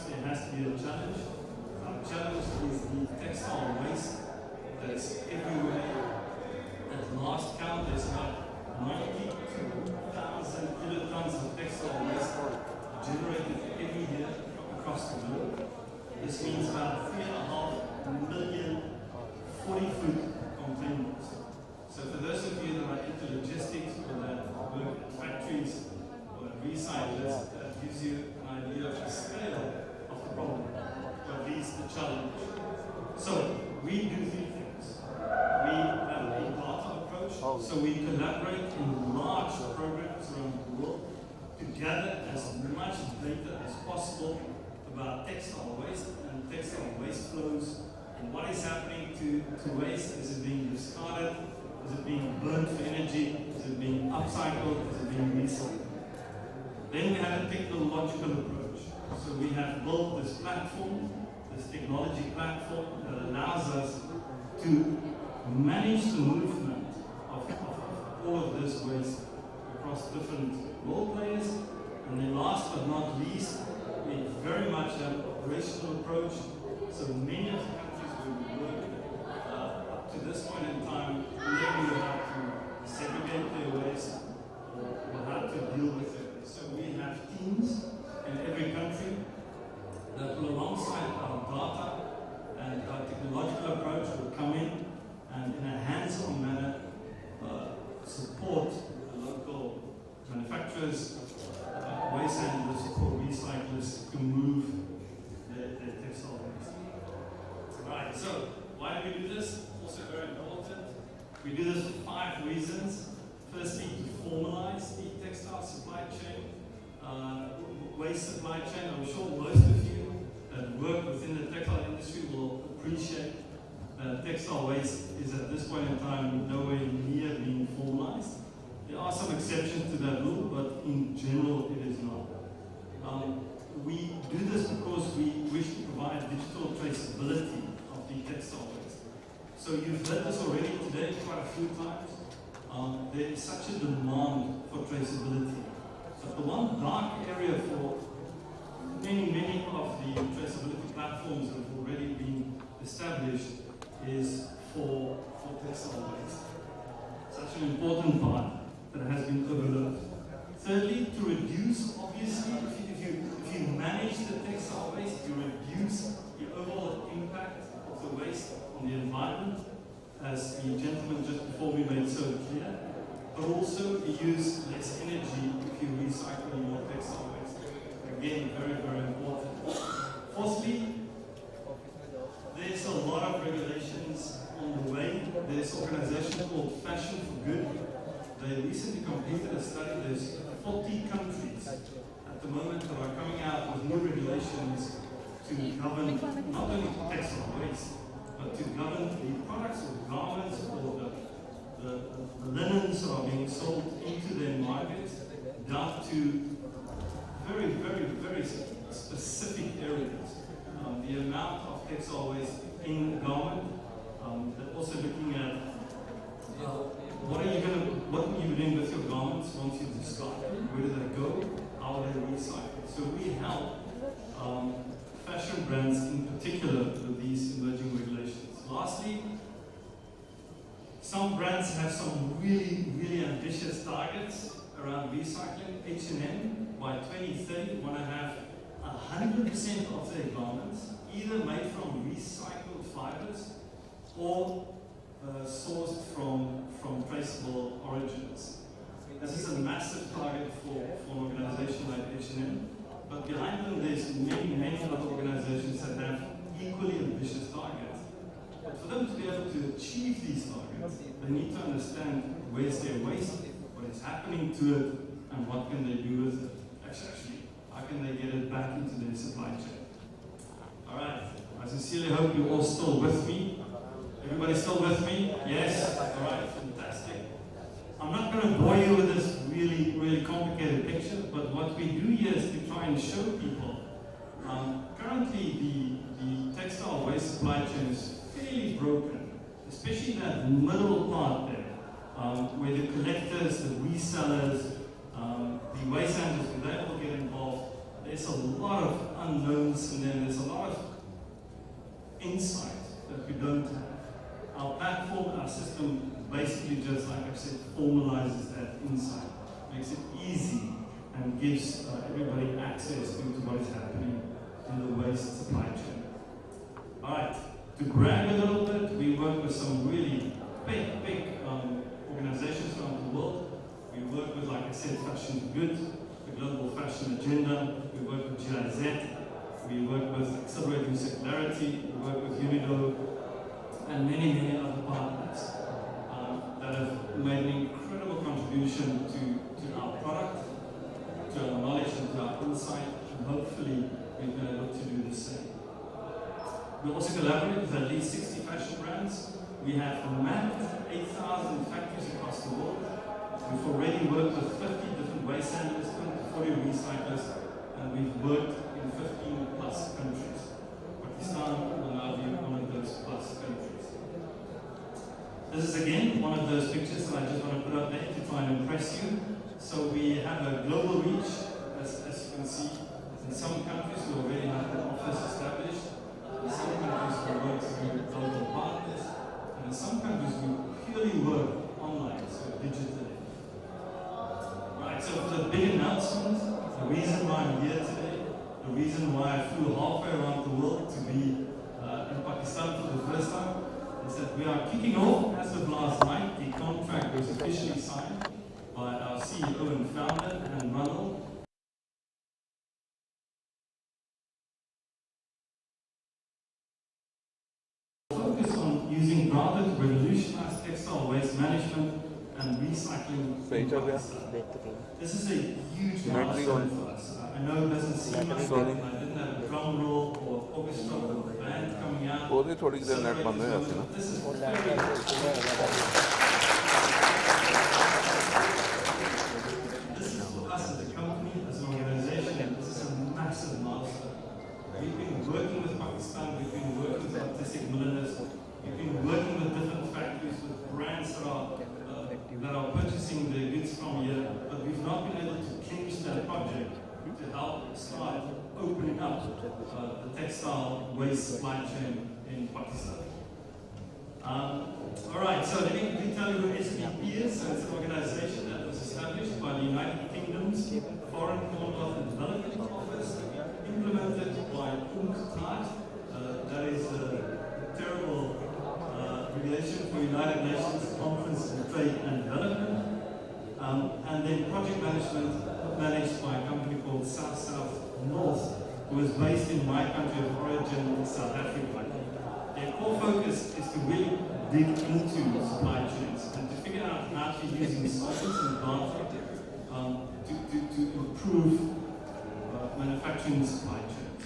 there has to be a challenge. Our challenge is the textile waste that's everywhere. At last count, there's about 92,000 kilotons of textile waste generated every year across the globe. This means about 3.5 million 40-foot containers. So for those of you that are into logistics or that work at factories or at recyclers, that gives you an idea of the scale of the problem, or at least the challenge. So we do 3 things. We have a data approach, so we collaborate in large programs around the world to gather as much data as possible about textile waste and textile waste flows, and what is happening to waste. Is it being discarded? Is it being burned for energy? Is it being upcycled? Is it being recycled? Then we have a technological approach. So we have built this platform, this technology platform that allows us to manage the movement of all of this waste across different role players. And then last but not least, we very much have an operational approach. So many of the countries where we work up to this point in time never knew how to segregate their waste, manufacturers, waste handlers, or recyclers to move their textile waste. Right, so why do we do this? Also very important. We do this for 5 reasons. Firstly, to formalize the textile supply chain, waste supply chain. I'm sure most of you that work within the textile industry will appreciate that textile waste is at this point in time nowhere near being formalized. There are some exceptions to that rule, but in general it is not. We do this because we wish to provide digital traceability of the textile waste. So you've heard this already today quite a few times. There is such a demand for traceability. But the one dark area for many of the traceability platforms that have already been established is for textile waste. Such an important part that has been overlooked. Thirdly, to reduce, obviously, if you manage the textile waste, you reduce the overall impact of the waste on the environment, as the gentleman just before me made so clear. But also, you use less energy if you recycle more textile waste. Again, very important. Fourthly, there's a lot of regulations on the way. There's an organization called Fashion for Good. They recently completed a study. There's 40 countries at the moment that are coming out with new regulations to govern not only textile waste, but to govern the products or garments or the linens that are being sold into their market down to very specific areas. The amount of textile waste in the garment, but also looking at what are you doing with your garments once you discard them? Where do they go? How are they recycled? So we help fashion brands in particular with these emerging regulations. Lastly, some brands have some really ambitious targets around recycling. H&M by 2030 want to have 100% of their garments either made from recycled fibers or sourced from traceable origins. This is a massive target for an organization like H&M, but behind them there's many other organizations that have equally ambitious targets. But for them to be able to achieve these targets, they need to understand where's their waste, what is happening to it, and what can they do with it. Actually, how can they get it back into their supply chain? All right, I sincerely hope you're all still with me. Everybody still with me? Yes? All right, fantastic. I'm not going to bore you with this really complicated picture, but what we do here is to try and show people. Currently, the textile waste supply chain is fairly broken, especially that middle part there, where the collectors, the resellers, the waste handlers, when they all get involved, there's a lot of unknowns, and then there's a lot of insight that we don't have. Our platform, our system, basically just, like I've said, formalizes that insight, makes it easy, and gives everybody access into what is happening in the waste supply chain. All right, to brag a little bit, we work with some really big organizations around the world. We work with, like I said, Fashion for Good, the Global Fashion Agenda. We work with GIZ. We work with Accelerating Circularity. We work with Unido, and many other partners that have made an incredible contribution to our product, to our knowledge, and to our insight, and hopefully we've been able to do the same. We also collaborate with at least 60 fashion brands. We have mapped 8,000 factories across the world. We've already worked with 50 different waste handlers, 40 recyclers, and we've worked in 15 plus countries. Pakistan will now be one of those plus countries. This is again one of those pictures that I just want to put up there to try and impress you. So we have a global reach, as you can see. In some countries we already have an office established. In some countries we work through global partners. And in some countries we purely work online, so digitally. Right, so for the big announcement, the reason why I'm here today, the reason why I flew halfway around the world to be in Pakistan for the first time, is that we are kicking off, as of last night, the contract was officially signed by our CEO and founder, and and recycling in Pakistan. This is a huge milestone for us. I know it doesn't seem like it. I didn't have a drum roll or orchestra or band coming out. This is for us as a company, as an organization, this is a massive milestone. We've been working with Pakistan, we've been working with artistic milliners, we've been working with different factories, with brands that are purchasing their goods from here, but we've not been able to clinch that project to help start opening up the textile waste supply chain in Pakistan. Alright, so let me tell you who SBP is. So it's an organization that was established by the United Kingdom's Foreign Commonwealth and Development Office, implemented by UNCTAD. That is a terrible regulation for United Nations Conference on Trade and Development. And then project management managed by a company called South North, who is based in my country of origin, South Africa. Their core focus is to really dig into supply chains and to figure out how to use insolvency and data to improve manufacturing supply chains.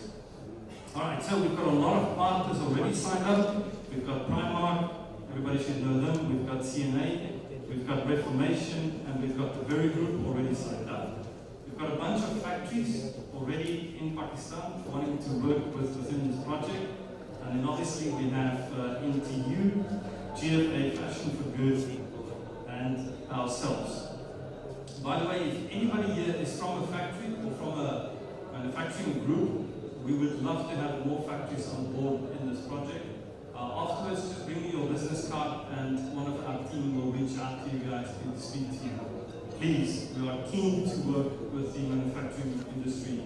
Alright, so we've got a lot of partners already signed up. We've got Primark, everybody should know them. We've got CNA, we've got Reformation, and we've got the Very Group already signed up. We've got a bunch of factories already in Pakistan wanting to work within this project. And then obviously we have NTU, GFA Fashion for Good, and ourselves. By the way, if anybody here is from a factory or from a manufacturing group, we would love to have more factories on board in this project. Afterwards, just bring me your business card and one of our team will reach out to you guys to speak to you. Please, we are keen to work with the manufacturing industry,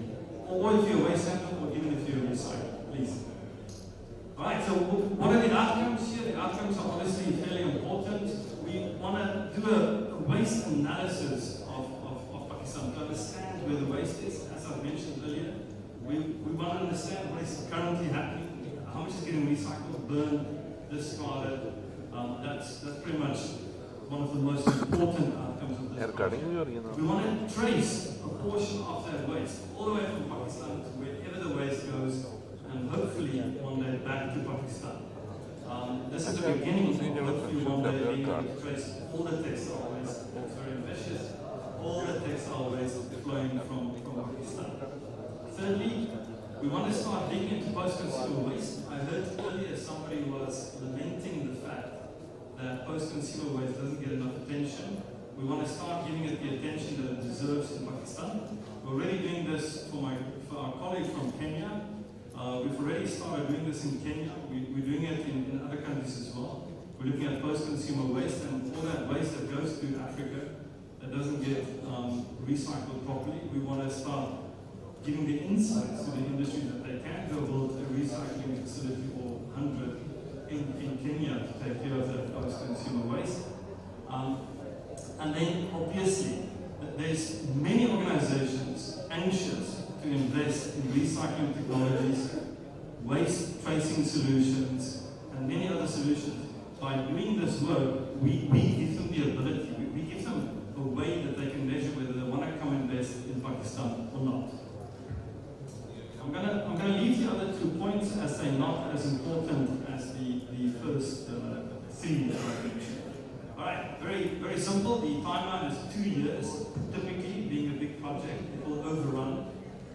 or if you're a waste handler, or even if you're a recycler, please. Alright, so what are the outcomes here? The outcomes are obviously fairly important. We want to do a waste analysis of Pakistan to understand where the waste is. As I've mentioned earlier, we want to understand what is currently happening, how much is getting recycled, burned, discarded. That's pretty much one of the most important outcomes of this project. We want to trace a portion of that waste all the way from Pakistan to wherever the waste goes, and hopefully one day back to Pakistan. This is the beginning of hopefully one day being able to trace all the textile waste. It's very ambitious. All the textile waste flowing from Pakistan. Thirdly, we want to start digging into post-consumer waste. I heard earlier somebody was lamenting the fact that post-consumer waste doesn't get enough attention. We want to start giving it the attention that it deserves in Pakistan. We're already doing this for our colleague from Kenya. We've already started doing this in Kenya. We're doing it in other countries as well. We're looking at post-consumer waste and all that waste that goes to Africa that doesn't get recycled properly. We want to start giving the insights to the industry that they can go build a recycling facility or 100 in Kenya to take care of that post-consumer waste. And then obviously, there's many organizations anxious to invest in recycling technologies, waste tracing solutions, and many other solutions. By doing this work, we give them the ability, we give them a way that they can measure whether they want to come invest in Pakistan or not. I'm gonna leave the other 2 points as they're not as important as the first 3 that I mentioned. Alright, very simple. The timeline is 2 years. Typically, being a big project, it will overrun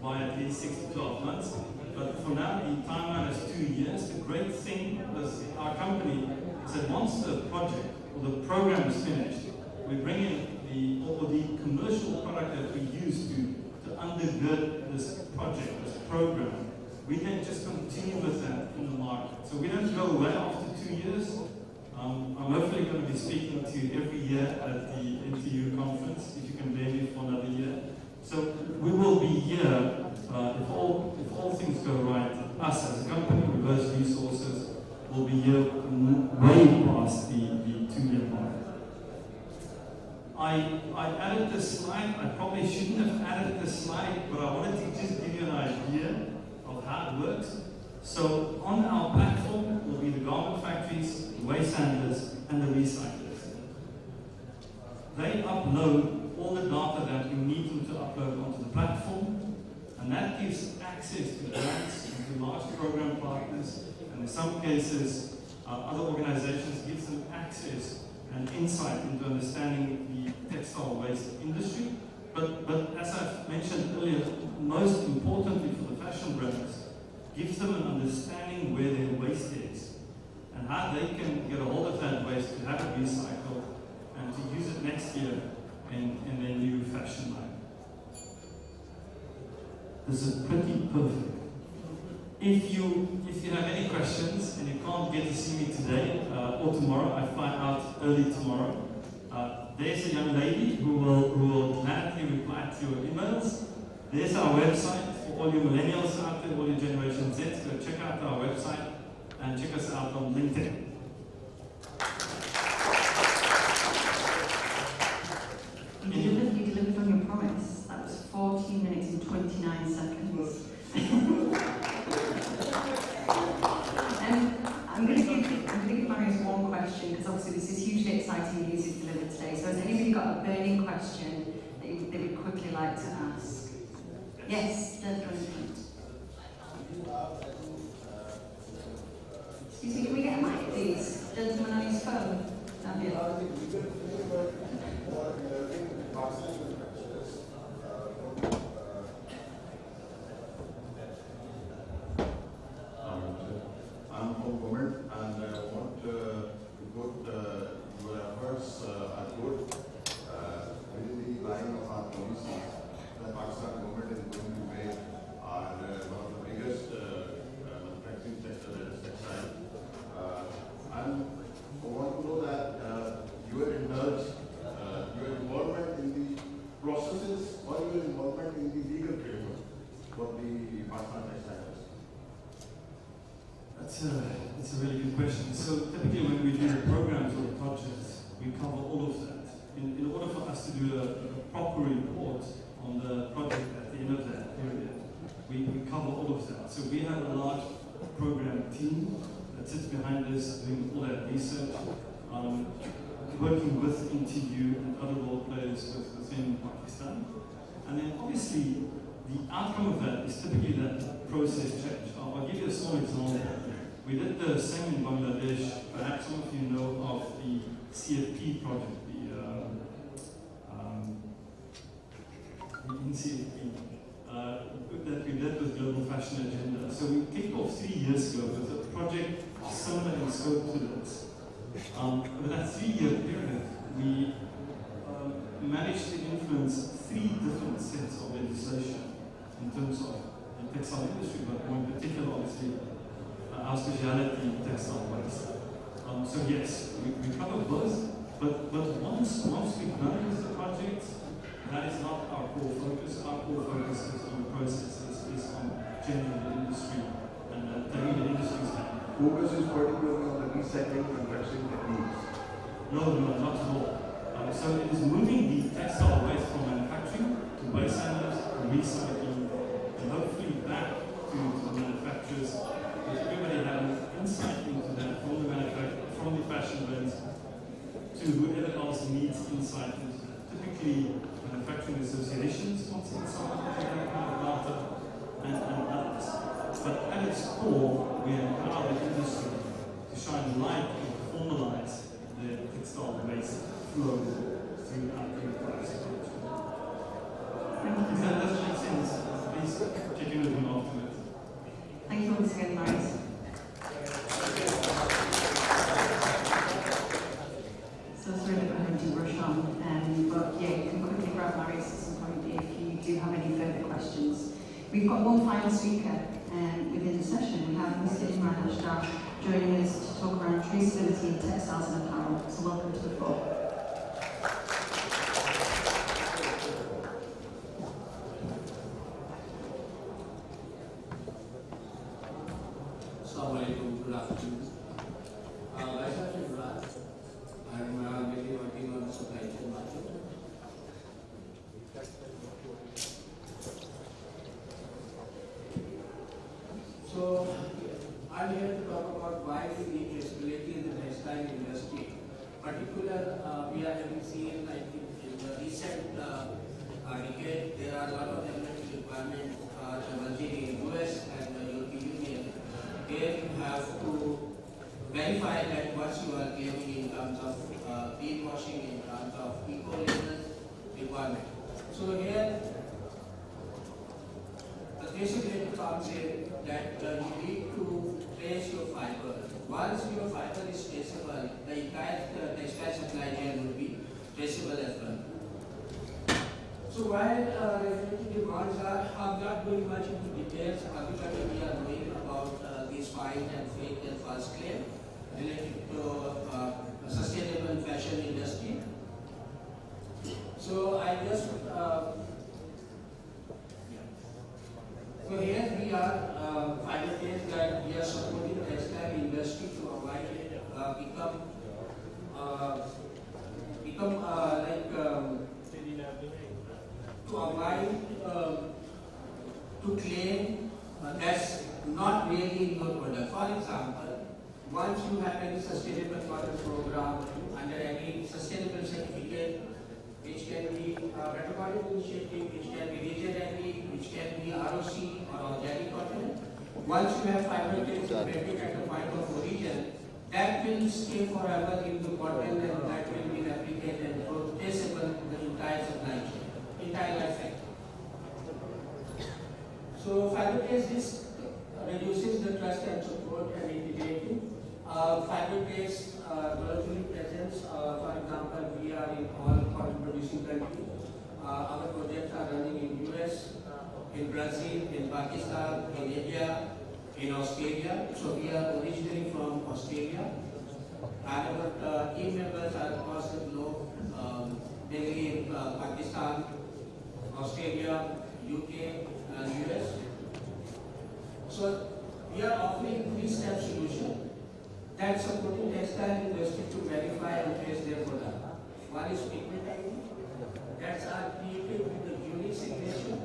by at least 6 to 12 months. But for now, the timeline is 2 years. The great thing with our company is that once the project or the program is finished, we bring in the commercial product that we use to undergird this project, this program. We can just continue with that in the market. So we don't go away after 2 years. I'm hopefully going to be speaking to you every year at the NTU conference, if you can bear me for another year. So we will be here, if all things go right, us as a company, Reverse Resources, will be here way past the 2-year mark. I added this slide. I probably shouldn't have added this slide, but I wanted to just give you an idea of how it works. So on our platform will be the garment factories, the waste handlers, and the recyclers. they upload all the data that you need them to upload onto the platform, and that gives access to grants and to large program partners, and in some cases, other organizations gives them access and insight into understanding the textile waste industry. But as I've mentioned earlier, most importantly for the fashion brands, gives them an understanding where their waste is and how they can get a hold of that waste to have it recycled and to use it next year in their new fashion line. This is pretty perfect. If you have any questions and you can't get to see me today or tomorrow, I fly out early tomorrow. There's a young lady who will gladly reply to your emails. There's our website for all you millennials out there, all your Generation Z. Go check out our website and check us out on LinkedIn. You delivered on your promise. That was 14 minutes and 29 seconds. I'm going to give Marius one question, because obviously this is hugely exciting news you've delivered today. So has anybody got a burning question that they would quickly like to ask? Yes, gentleman. Excuse me, can we get a mic, please? Gentleman on his phone. Down here. I'm from government, and I want to put your efforts are good within the line of our policies. The Pakistan government is going to make one of the biggest manufacturing sector, that is textile. And I want to know that your involvement in the processes or your involvement in the legal framework for the Pakistan textiles. That's a really good question. So typically when we do the programs or the projects, we cover all of that. In order for us to do a proper report on the project at the end of that period, we cover all of that. So we have a large program team that sits behind us doing all that research, working with NTU and other role players within Pakistan. And then obviously the outcome of that is typically that process change. I'll give you a small example. We did the same in Bangladesh. Perhaps some of you know of the CFP project, the CFP, that we did with Global Fashion Agenda. So we kicked off 3 years ago with a project similar in scope to this. Over that 3-year period, we managed to influence 3 different sets of legislation in terms of the textile industry, but more in particular, obviously, our speciality textile waste. So yes, we cover both, but once we've done with the project, that is not our core focus. Our core focus is on processes, is on changing the industry and taking the industry's hand. Focus is particularly on the recycling manufacturing techniques. No, not at all. So it is moving the textile waste from manufacturing to waste handlers, to recycling, and hopefully back to the manufacturers. Because everybody has insight into that from the manufacturer, from the fashion brands, to whoever else needs insight into that. Typically, manufacturing associations want insight into that kind of data, and others. But at its core, we empower the industry to shine light and formalize the textile waste flow throughout the enterprise. If that doesn't make sense, please check in with me afterwards. Thank you once again, Marius. So sorry that we're having to rush on, but yeah, you can quickly grab Marius at some point if you do have any further questions. We've got one final speaker within the session. We have Mr. Imran Ashdar joining us to talk around traceability in textiles and apparel. So welcome to the floor. Good afternoon. Myself is Raj. I'm mainly working on the supply chain market. So, I'm here to talk about why we need traceability in the textile industry. Particular So while regulatory demands are, I'm not going much into details, everybody we are knowing about these fine and fake and false claim related to sustainable fashion industry. So I just, so here we are, final case that we are supporting the textile industry to avoid to avoid to claim that's not really in your product. For example, once you have any sustainable product program under any sustainable certificate, which can be metabolic initiative, which can be region agri, which can be ROC or organic cotton. Once you have fiber tails embedded at the point of origin, that will stay forever in the cotton and that will be replicated and traceable in the entire supply chain, entire life cycle. So fiber tails this reduces the trust and support and integrity. Fiber tails globally presence, for example, we are in all cotton producing countries. Our projects are running in US, in Brazil, in Pakistan, in India, in Australia. So we are originally from Australia. And our team members are across the globe, mainly in Pakistan, Australia, UK, and US. So we are offering three-step solution that supporting textile industry to verify and trace their product. One is pigment ID, that's created with the unique signature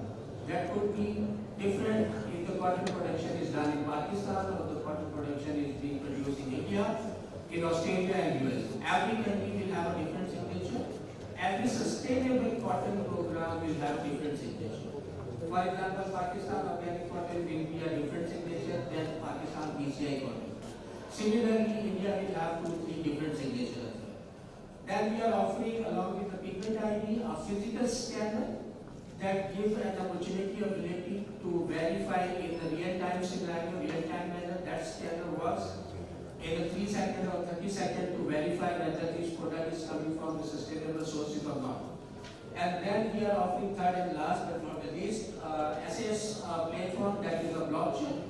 that could be different if the cotton production is done in Pakistan or the cotton production is being produced in India, in Australia and US. Every country will have a different signature. Every sustainable cotton program will have different signature. For example, Pakistan organic cotton will be a different signature than Pakistan BCI cotton. Similarly, India will have 2-3 different signatures. Then we are offering, along with the pigment ID, a physical scanner that gives an opportunity of ability to verify in the real-time scenario, real-time manner. That scanner works in a 3-second or 30-second to verify whether this product is coming from the sustainable sources or not. And then we are offering third and last but not the least, SAS platform that is a blockchain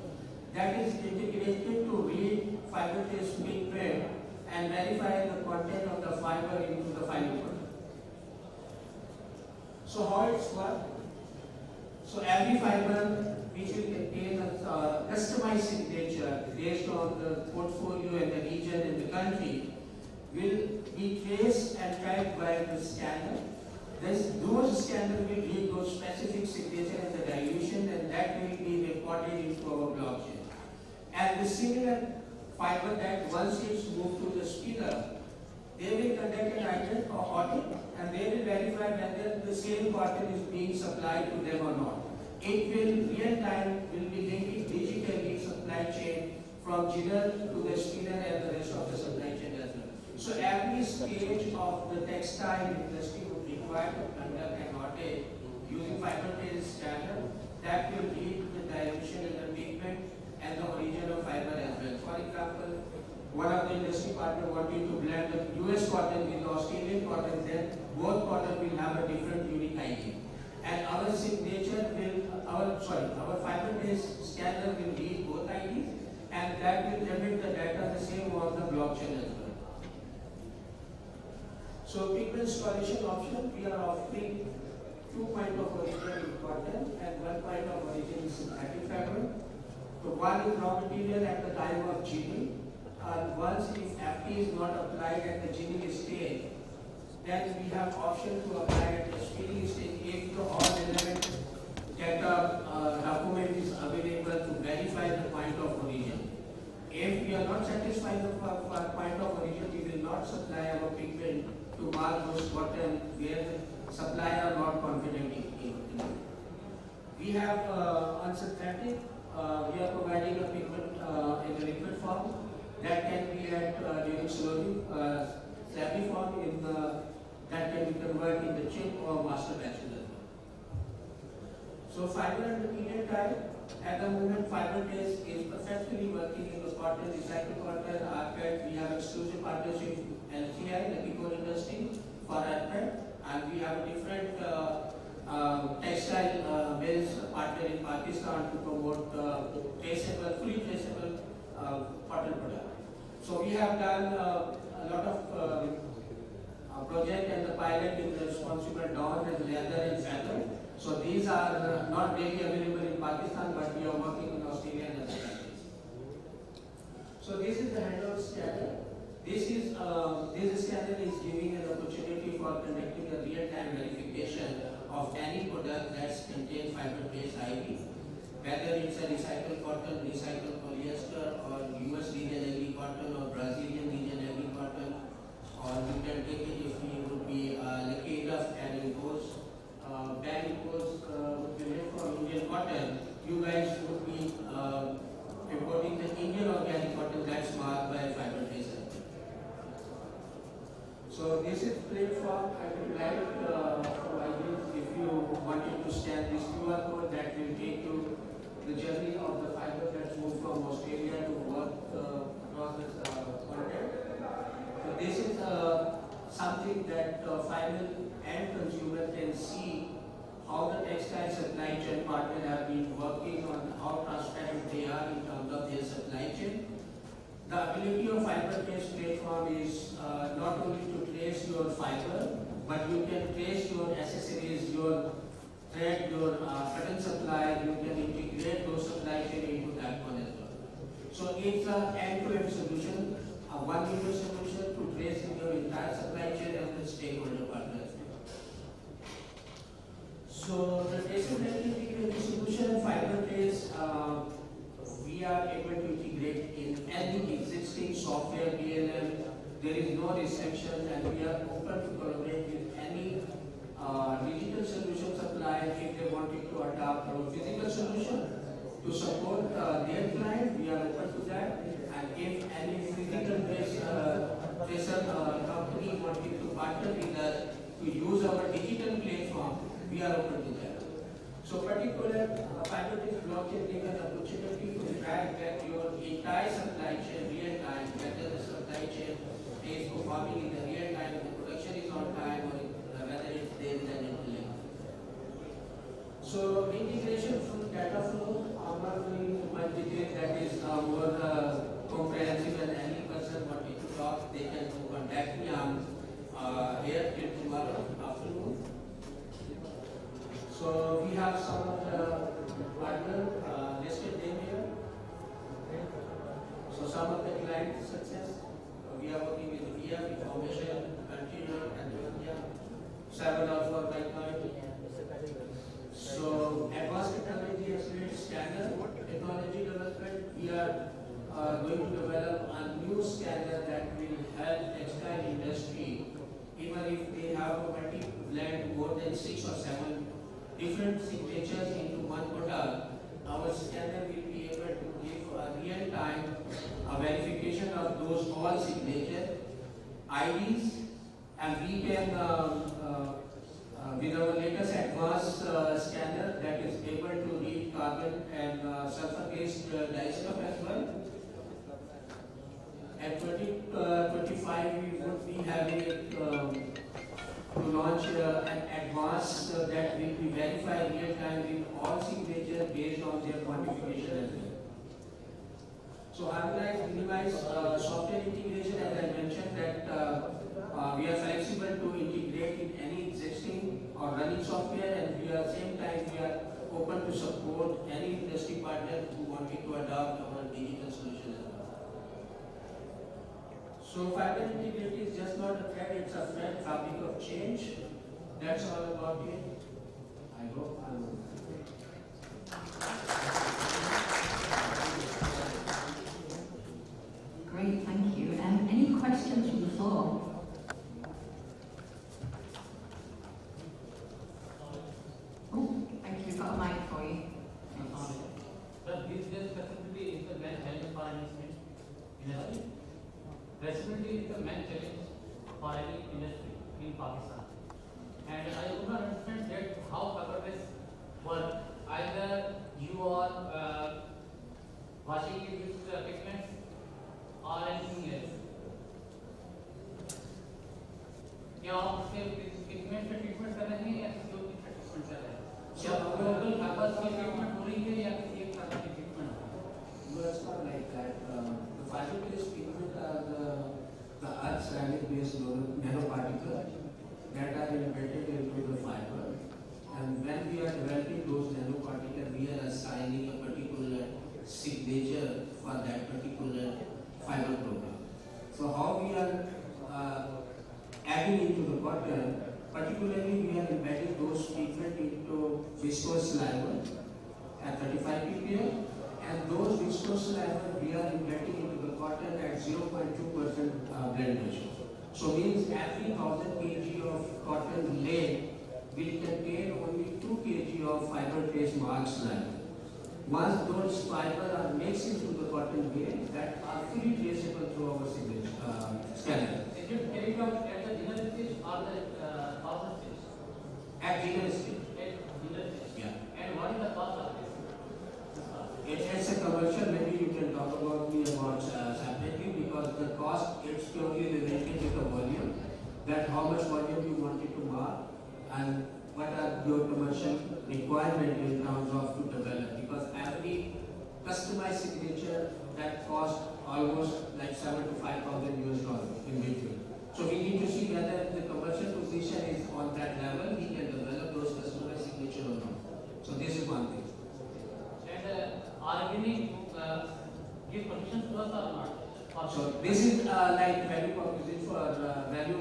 that is integrated to read fiber tails print and verify the content of the fiber into the final product. So how it's work? So every fiber which will contain a customized signature based on the portfolio and the region and the country will be traced and tracked by the scanner. Those scanners will read those specific signature and the dilution, and that will be recorded into our blockchain. And the similar fiber that once it's moved to the spinner, they will conduct an audit and they will verify whether the same cotton is being supplied to them or not. It will real time will be linked digitally supply chain from ginner to the spinner and the rest of the supply chain as well. So every stage of the textile industry would require to conduct an audit using fiber tails scanner that will read the dilution and the pigment and the origin of fiber as well. For example, one of the industry partners wanted to blend the US cotton with the Australian cotton, then both cotton will have a different unique ID. And our signature will, our fiber tails scanner will read both IDs, and that will emit the data the same on the blockchain as well. So pigment installation option, we are offering 2 point of origin in cotton and 1 point of origin in synthetic fiber. So one is raw material at the time of ginning, and once if FT is not applied at the ginning stage, then we have option to apply at the spinning stage if the all relevant data document is available to verify the point of origin. If we are not satisfied with our point of origin, we will not supply our pigment to mark those cotton where the supplier are not confident in. We have on synthetic, we are providing a pigment in a liquid form that can be at during slowing, slabby form in the, that can be converted in the chip or master batches as well. So fiber and material type, at the moment fiber tails is perfectly working in the cotton, recycled cotton, rPET. We have exclusive partnership with LCI, the Pico industry, for rPET, and we have a different Pakistan to promote traceable, fully traceable cotton product. So we have done a lot of project and the pilot is responsible Dawn and Leather and Feather. So these are not really available in Pakistan, but we are working in Australia and other countries. So this is the handle scanner. This scanner is giving an opportunity for conducting a real-time verification of any product that contains fiber-based IV, whether it's a recycled cotton, recycled polyester, or US region agri cotton, or Brazilian region agri cotton, or you can take it if you would be lucky enough and impose, ban impose would be made from Indian cotton. You guys would be importing the Indian organic cotton that's marked by fiber tracer. So this is platform. I would like if you wanted to scan this QR code, that will take you the journey of the fiber that's moved from Australia to work across the continent. So this is something that final end consumer can see how the textile supply chain partner have been working on, how transparent they are in terms of their supply chain. The ability of fiber-based platform is not only to trace your fiber, but you can trace your accessories, your thread, your cotton supply. You can integrate those supply chain into that one as well. So it's an end-to-end solution, a one-window solution to trace in your entire supply chain and the stakeholder partners. So the traceability integrated solution and fiber trace, we are able to integrate in any existing software PLM. There is no restriction, and we are open to collaborate with any digital solution supplier if they wanted to adopt our physical solution to support their client. We are open to that, and if any physical tracer company wanted to partner with us to use our digital platform, we are open to that. So particular fiber-based blockchain gives an opportunity to track that your entire supply chain real time, whether the supply chain is performing in the real time, the production is on time, or whether it's there is an delay. So integration from data flow, I'm not going into much detail. That is more comprehensive, and any person wanting to talk, they can contact me. I'm here till tomorrow afternoon. So we have some of the partners listed in here. So some of the client success, we are working with VF, Information, Continuum, and India. Seven or four by client. So advanced technology accelerated scanner technology development. We are going to develop a new scanner that will help textile industry, even if they have a multi-blend more than 6 or 7 different signatures into one product. Our scanner will be able to give a real-time verification of those all signature IDs, and we can with our latest advanced scanner that is able to read carbon and sulfur-based dye stuff as well. At 2025, we would be having it to launch an advanced that will be verified real time with all signatures based on their quantification as well. So harmonize, minimize software integration, as I mentioned that we are flexible to integrate in any existing or running software, and we are same time we are open to support any industry partner who wanted to adopt our digital solution as well. So fiber integrity is just not a thread, it's a fabric of change. That's all about it. I hope Great, thank you. Any questions from the floor? Oh, thank you. We've got a mic for you. This specifically is the main challenge for any industry. Traceability is the main challenge for any industry in Pakistan. And I would not understand that how fiber-based work. Either you are washing it with pigments or anything else. क्या आप उससे pigment से treatment कर रहे हैं या किसी और चीज से ट्रीटमेंट कर रहे हैं? क्या लोकल फाइबर से ट्रीटमेंट हो रही है या 0.2% blend ratio. So means every 1000 kg of cotton laid will contain only 2 kg of fiber-based mark slab. Once those fibers are mixed into the cotton bale, that are fully traceable through our scanner. Is it carried out at the dinner stage or the powder stage? At dinner stage. At dinner stage. Yeah. And what is the cost of this? It's a commercial, maybe you can talk about me about separately, because the cost it's purely related to the volume, that how much volume you wanted to mark and what are your commercial requirement in terms of to develop, because every customized signature that costs almost like 7 to 5,000 US dollars in between. So we need to see whether the commercial position is on that level, we can develop those customized signature or not. So this is one thing. And organic give permission to us or not? So this is like value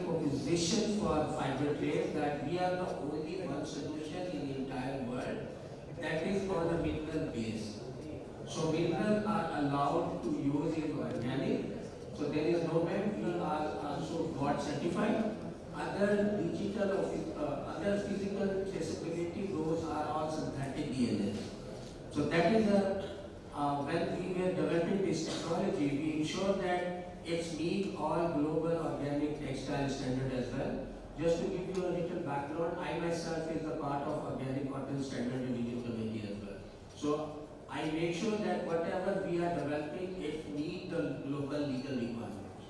proposition for fiber trade, that we are the only one solution in the entire world that is on a mineral base. So minerals are allowed to use in organic. So there is no way we are also God certified. Other digital other physical traceability, those are all synthetic DNA. So that is when we were developing this technology, we ensure that it's meet all global organic textile standard as well. Just to give you a little background, I myself is a part of Organic Cotton Standard Revision Committee as well. So I make sure that whatever we are developing, it meet the local legal requirements.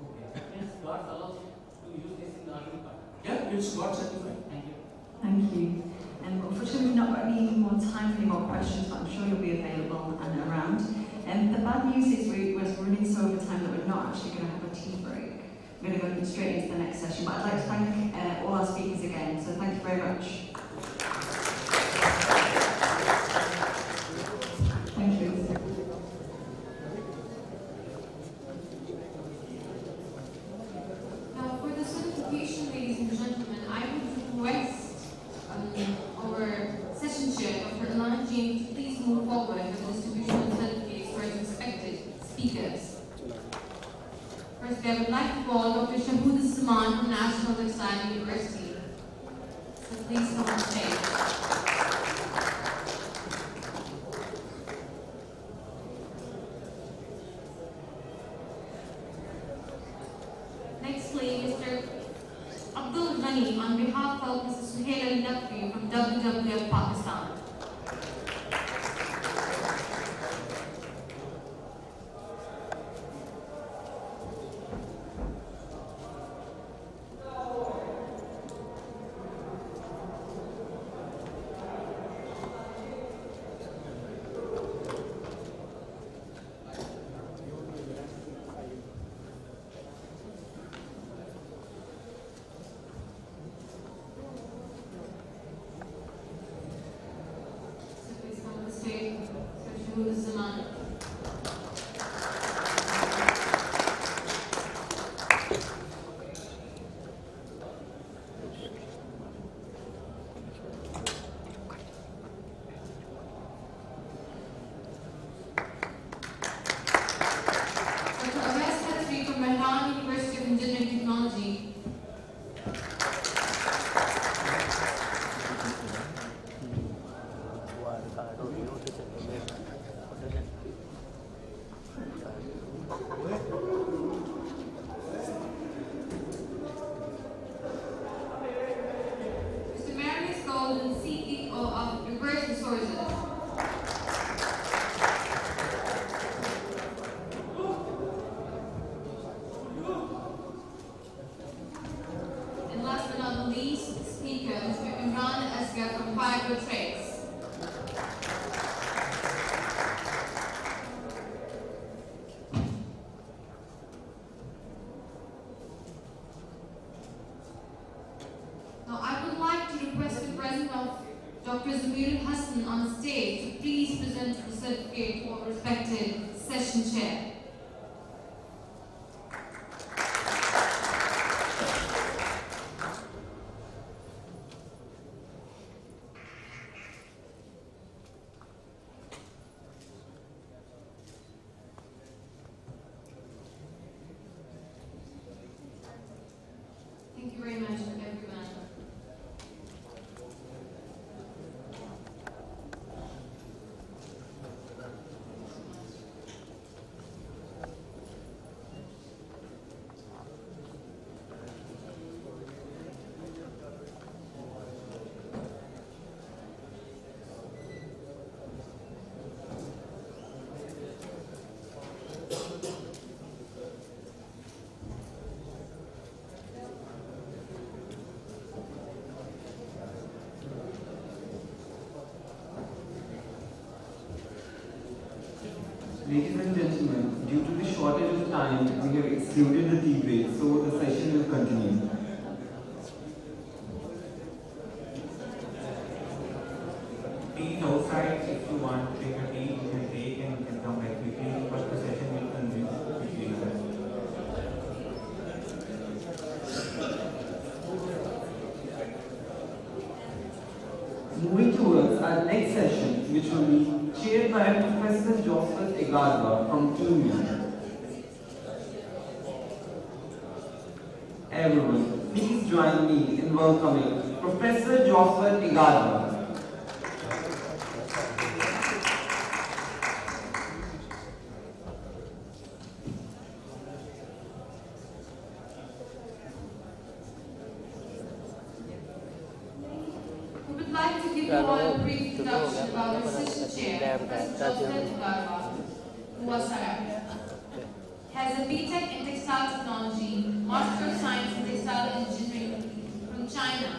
Okay. Means God allows to use this in the organic part. Yeah, it's God certified. Thank you. Thank you. Unfortunately, we've not got any more time for any more questions, but I'm sure you'll be available and around. The bad news is we're running so over time that we're not actually going to have a tea break. We're going to go straight into the next session, but I'd like to thank all our speakers again, so thank you very much. Thank you. Now, for the certification, ladies and gentlemen, I would request our session chair, Dr. Alana Jain, to please move forward with the distribution of certificates for his respected speakers. First, I would like to call Dr. Shahud Saman from National Textile University. So please come on stage. Nextly, Mr. Abdul Ghani on behalf of Mr. Suhail Ali Naqvi from WWF Pakistan. Ladies and gentlemen, due to the shortage of time, we have excluded the tea break, so the session will continue. Tea outside, if you want to take a tea, you can take and you can come back quickly, but the session will continue quickly. Moving towards our next session, which will be chaired by Professor Joseph Egarwa from Kenya. Everyone, please join me in welcoming Professor Joseph Egarwa. We would like to give you all a brief introduction about our assistant chair, Professor Joseph Egarwa, who was has a BTech in Textile Technology, Master of Science in Textile Engineering from China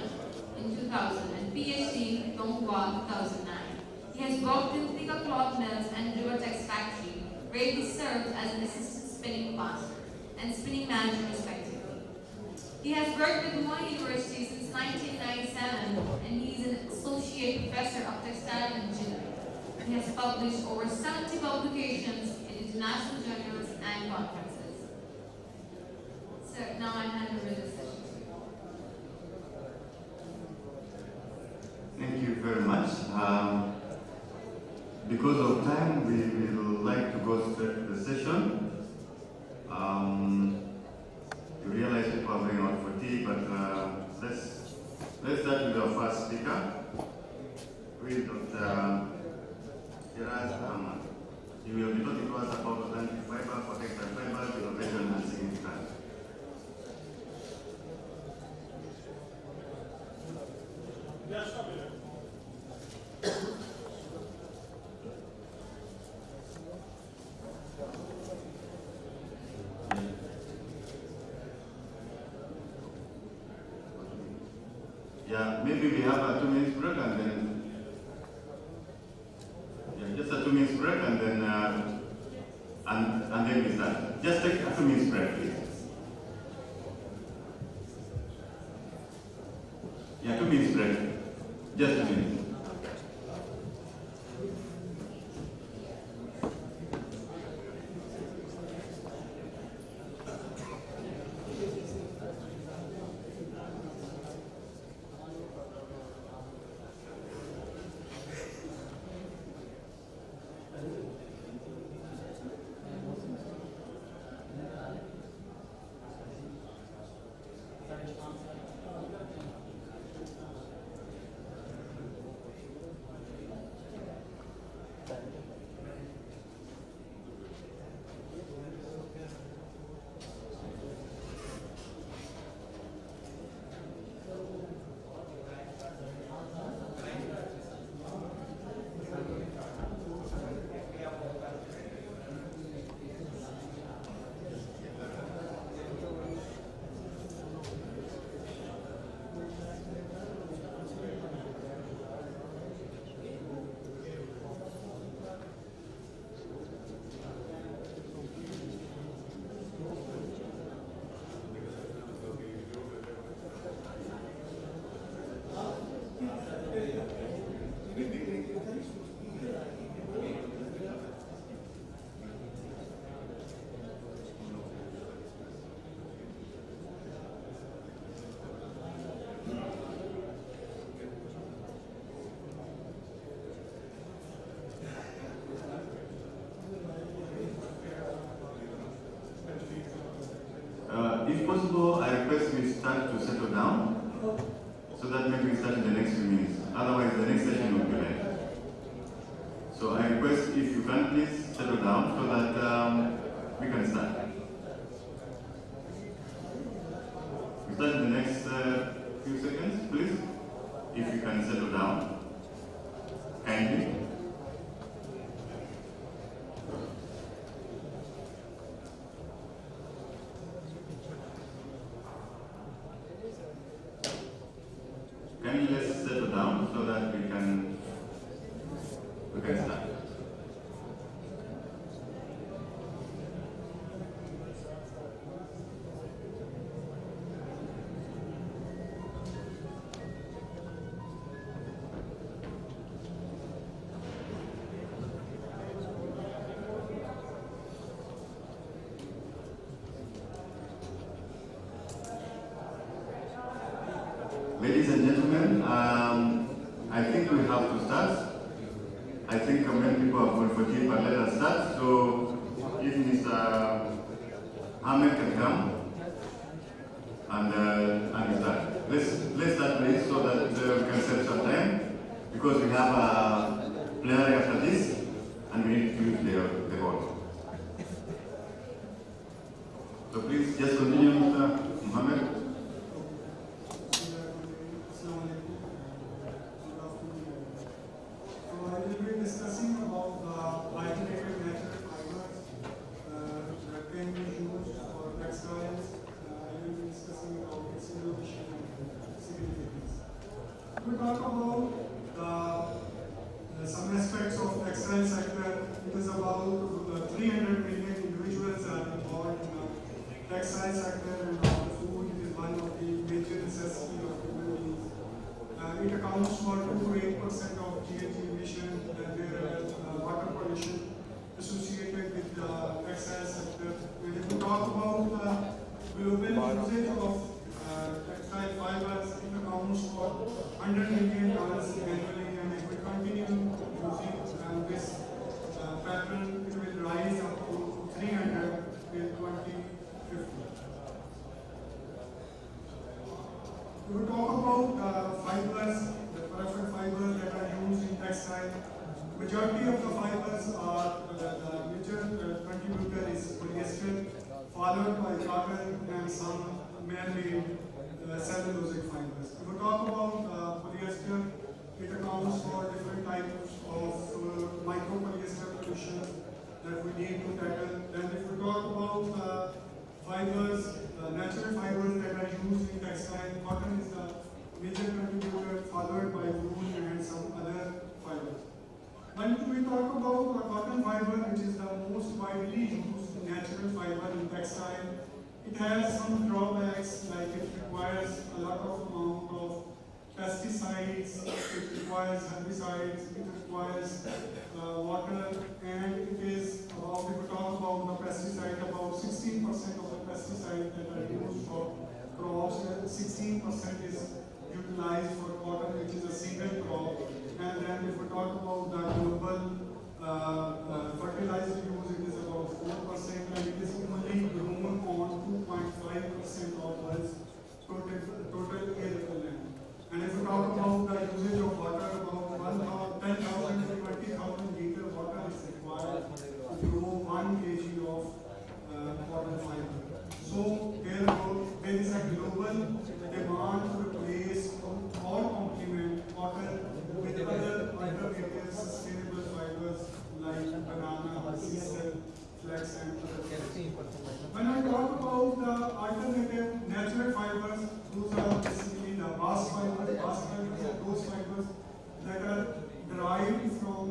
in 2000, and PhD in Donghua 2009. He has worked in thicker cloth mills and Rivertex factory, where he served as an assistant spinning master and spinning manager respectively. He has worked with Moi University since 1997, and he is an associate professor of textile engineering. He has published over 70 publications in international journals and conferences. So now I hand over the session to you. Thank you very much. Because of time, we would like to go straight to the session. You realize people are going out for tea, but let's start with our first speaker, who is Dr. Gerard Ahmad. He will be talking to us about organic fiber for textile fibers, innovation and significance. Yeah, maybe we have a 2 minutes break and then, just a 2 minutes break and then, and then we start. Just take a 2 minutes break, please. Yeah, 2 minutes break. Just 2 minutes. If possible, I request we start to settle down so that maybe we start in the next few minutes. Otherwise, the next session will be late. So I request if you can please settle down so that we can start. We start in the next few seconds, please. If you can settle down, kindly. Can you just settle down so that we can start? I think we have to start. I think many people are going for it, but let us start. So if Mr. Ahmed can come and start. Let's start please so that we can save some time because we have a plenary after this and we need to use the hall. So please just continue, Mr. Mohammed. I will be discussing about the alternative natural fibers that can be used for textiles. I will be discussing about its innovation and significance. We talk about some aspects of textile sector. It is about 300 million individuals are involved in the textile sector, and food is one of the major necessities of human beings. It accounts for 2 to 8% of GHG emission, and there is water pollution associated with the textile sector. And if we talk about global usage of textile fibers, it accounts for $100 million annually, and if we continue using this pattern, it will rise up to 300 in 2050. We talk about fibers, the preferred fibers that are used in textile. Majority of the fibers are the major contributor is polyester, followed by cotton and some man-made cellulosic fibers. If we talk about polyester, it accounts for different types of micropolyester pollution that we need to tackle. And if we talk about fibers, natural fibers that are used in textile, cotton is the major contributor, followed by wool and some other fibers. When we talk about the cotton fiber, which is the most widely used natural fiber in textile, it has some drawbacks, like it requires a lot of amount of pesticides, it requires herbicides, it requires water, and it is about, if we talk about the pesticide, about 16% of the pesticides that are used for crops, 16% is utilized for cotton, which is a single crop. And then if we talk about the global fertilizer use, it is about 4%, and it is only grown on 2.5% of Earth's total arable land. And if we talk about the usage of water, about 10,000 to 20,000 liters water is required to grow 1 kg of cotton fiber. So there is a global demand to replace or complement cotton with other alternative sustainable fibers like banana, sisal, flax, and other. When I talk about the alternative natural fibers, those are basically the bast fibers. Bast fibers are those fibers that are derived from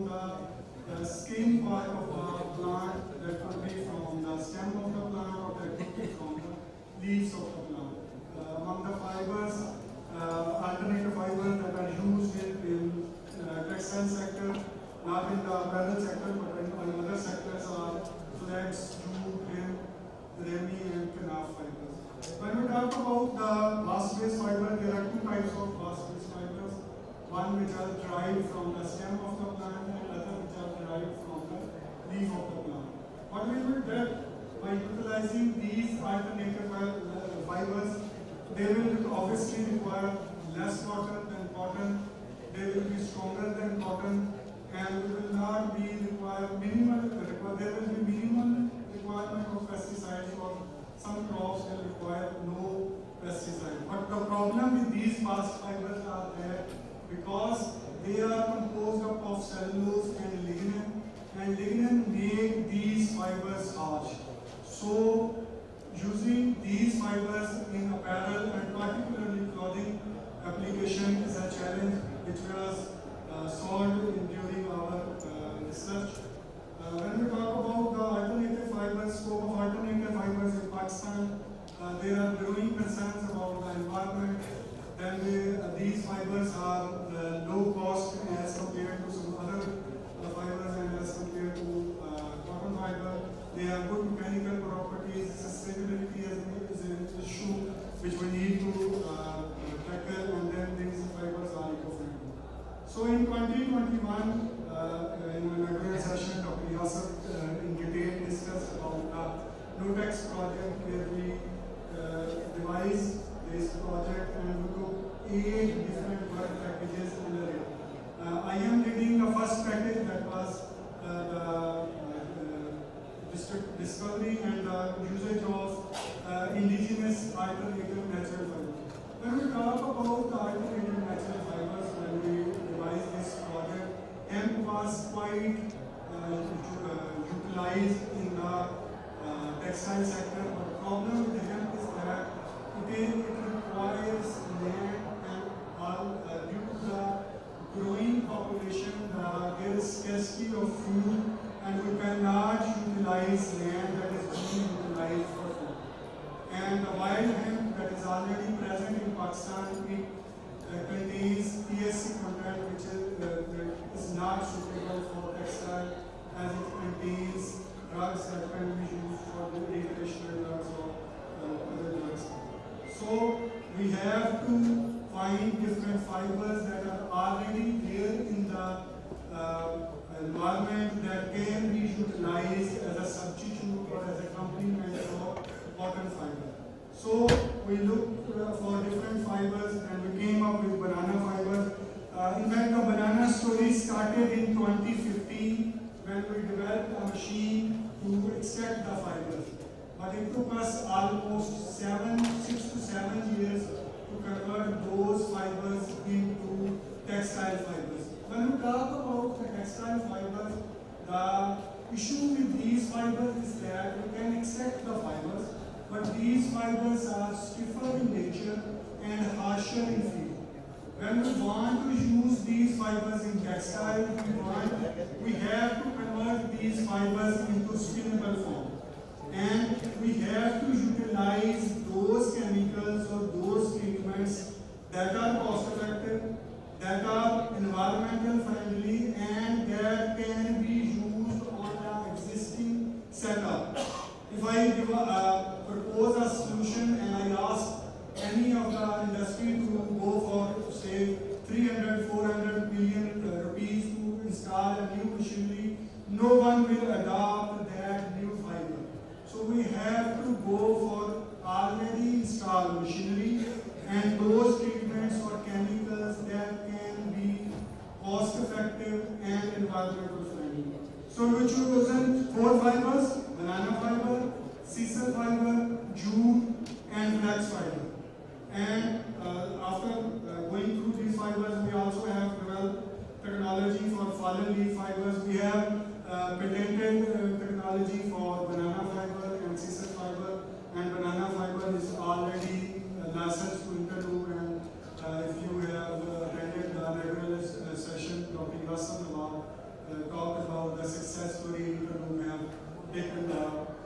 the skin part of the plant, that could be from the stem of the plant or that could be from the leaves of the plant. Among the fibers, alternative fibers that are used in textile sector, not in the apparel sector, but in other sectors are flax, jute, hemp, remi, and canaf fibers. When we talk about the bast-based fiber, there are 2 types of bast-based fibers. One which are derived from the stem of the plant, and other which are derived from the leaf of the plant. What we will do by utilizing these alternative fibers, they will obviously require less water than cotton, they will be stronger than cotton, and will not be there will be minimal requirement of pesticides, or some crops will require no pesticide. But the problem with these bast fibers are there because they are composed of cellulose and lignin make these fibers harsh. So using these fibers in apparel and particularly clothing application is a challenge which was solved during our research. When we talk about the alternative fibers, scope of alternative fibers in Pakistan, there are growing concerns about the environment. Then these fibers are low cost as compared to some other fibers and as compared to cotton fiber. They have good mechanical properties. Sustainability is an issue which we need to tackle, and then these fibers are So in 2021, in an inaugural session, Dr. Yasser in detail discussed about the NOTEX project, where we devised this project and we took 8 different work packages under it. I am leading the first package, that was the discovery and the usage of indigenous alternative natural fibers. When we talk about the alternative natural fibers, when we devised this project, hemp was quite utilized in the textile sector. But the problem with the hemp is that it requires land, and due to the growing population, there is scarcity of food, and we cannot utilize land that is being utilized for food. And the wild hemp that is already present in Pakistan, it contains THC content, which is not suitable for textile, as it contains drugs that can be used for the recreational drugs or other drugs. So we have to find different fibers that are already there in the environment that can be utilized as a substitute or as a complement for cotton fiber. So we looked for different fibers and we came up with banana fiber. In fact, the banana story started in 2015 when we developed a machine to extract the fibers. But it took us almost 6 to 7 years to convert those fibers into textile fibers. When we talk about the textile fibers, the issue with these fibers is that we can extract the fibers, but these fibers are stiffer in nature and harsher in feel. When we want to use these fibers in textile, we have to convert these fibers into spinnable form. And we have to utilize those chemicals or those treatments that are cost effective, that are environmental friendly, and that can be used on the existing setup. If I propose a solution and I ask any of the industry to go for, say, 300, 400 billion rupees to install a new machinery, no one will adopt that new fiber. So we have to go for already installed machinery and those treatments or chemicals that can be cost effective and environmental friendly. So we chosen 4 fibers: banana fiber, sisal fiber, jute, and flax fiber. And after going through these fibers, we also have developed technology for fallen leaf fibers. We have patented technology for banana fiber and sisal fiber, and banana fiber is already licensed to Interloop. And if you have attended the regular session, Dr. Yasser talked about the success story Interloop have taken the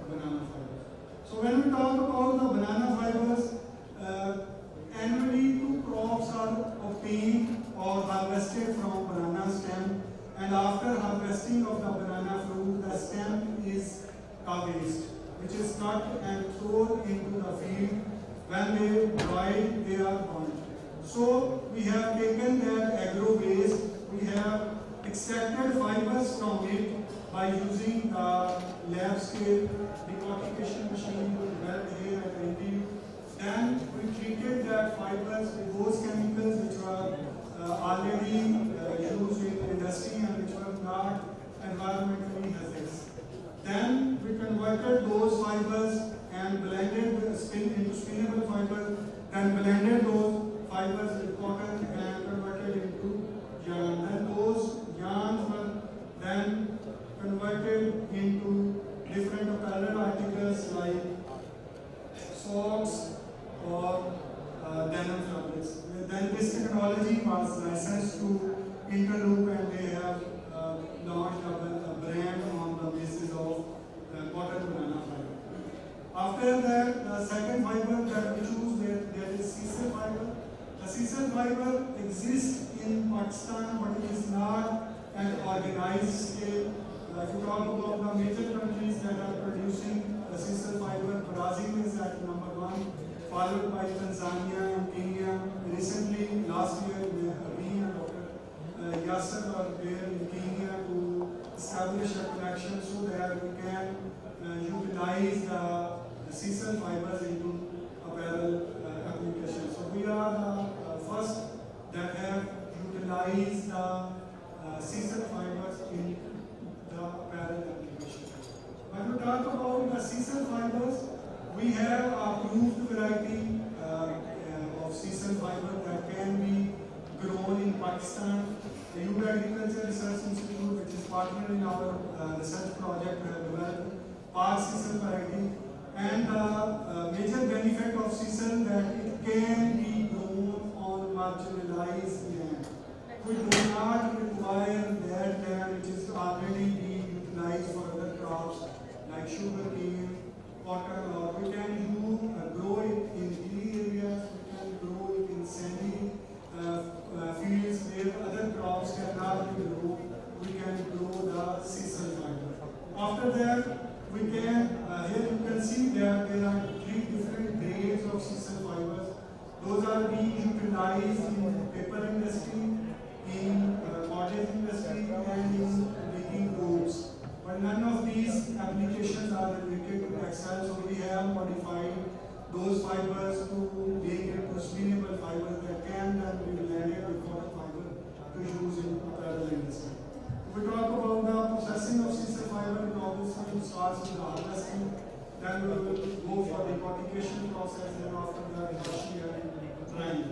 banana fibers. So when we talk about the banana fibers, annually 2 crops are obtained or harvested from banana stem, and after harvesting of the banana fruit, the stem is waste, which is cut and thrown into the field. When they dry, they are burnt. So we have taken that agro waste, we have extracted fibers from it by using the lab scale decortication machine developed here at NTU. Then we treated that fibers with those chemicals which were already used in industry and which were not environmentally hazardous. Then we converted those fibers and blended into spinnable fibers, then blended those fibers with cotton and converted into yarn. Then those yarns were then converted into different apparel articles like socks or denim fabrics. Then this technology was licensed to Interloop, and they have launched a brand on the basis of cotton banana fiber. After that, the second fiber that we choose, there is sisal fiber. The sisal fiber exists in Pakistan, but it is not an organized scale. If you talk about the major countries that are producing the sisal fiber, Brazil is at number 1, followed by Tanzania and Kenya. Recently, last year, we and Dr. establish a connection so that we can utilize the sisal fibers into apparel application. So we are the first that have utilized the sisal fibers in the apparel application. When we talk about the sisal fibers, we have approved variety of sisal fiber that can be grown in Pakistan. The UB Agriculture Research Institute, which is partnered in our research project, have developed Park sisal variety. And the major benefit of sisal that it can be grown on marginalized land. We do not require that land which is already being utilized for other crops like sugar cane, cotton, or we can grow it in hilly areas, we can grow it in sandy fields where other crops cannot be grown. We can grow the sisal fiber. After that, we can, here you can see that there are 3 different grades of sisal fibers. Those are being utilized in paper industry, in cottage industry, and in making ropes. But none of these applications are related to textiles, so we have modified those fibers to make it sustainable fibers that can then be blended with cotton fiber to use in apparel industry. We talk about the processing of sisal fiber, and obviously it starts with the harvesting, then we will go for the cortication process, and after that washing and drying.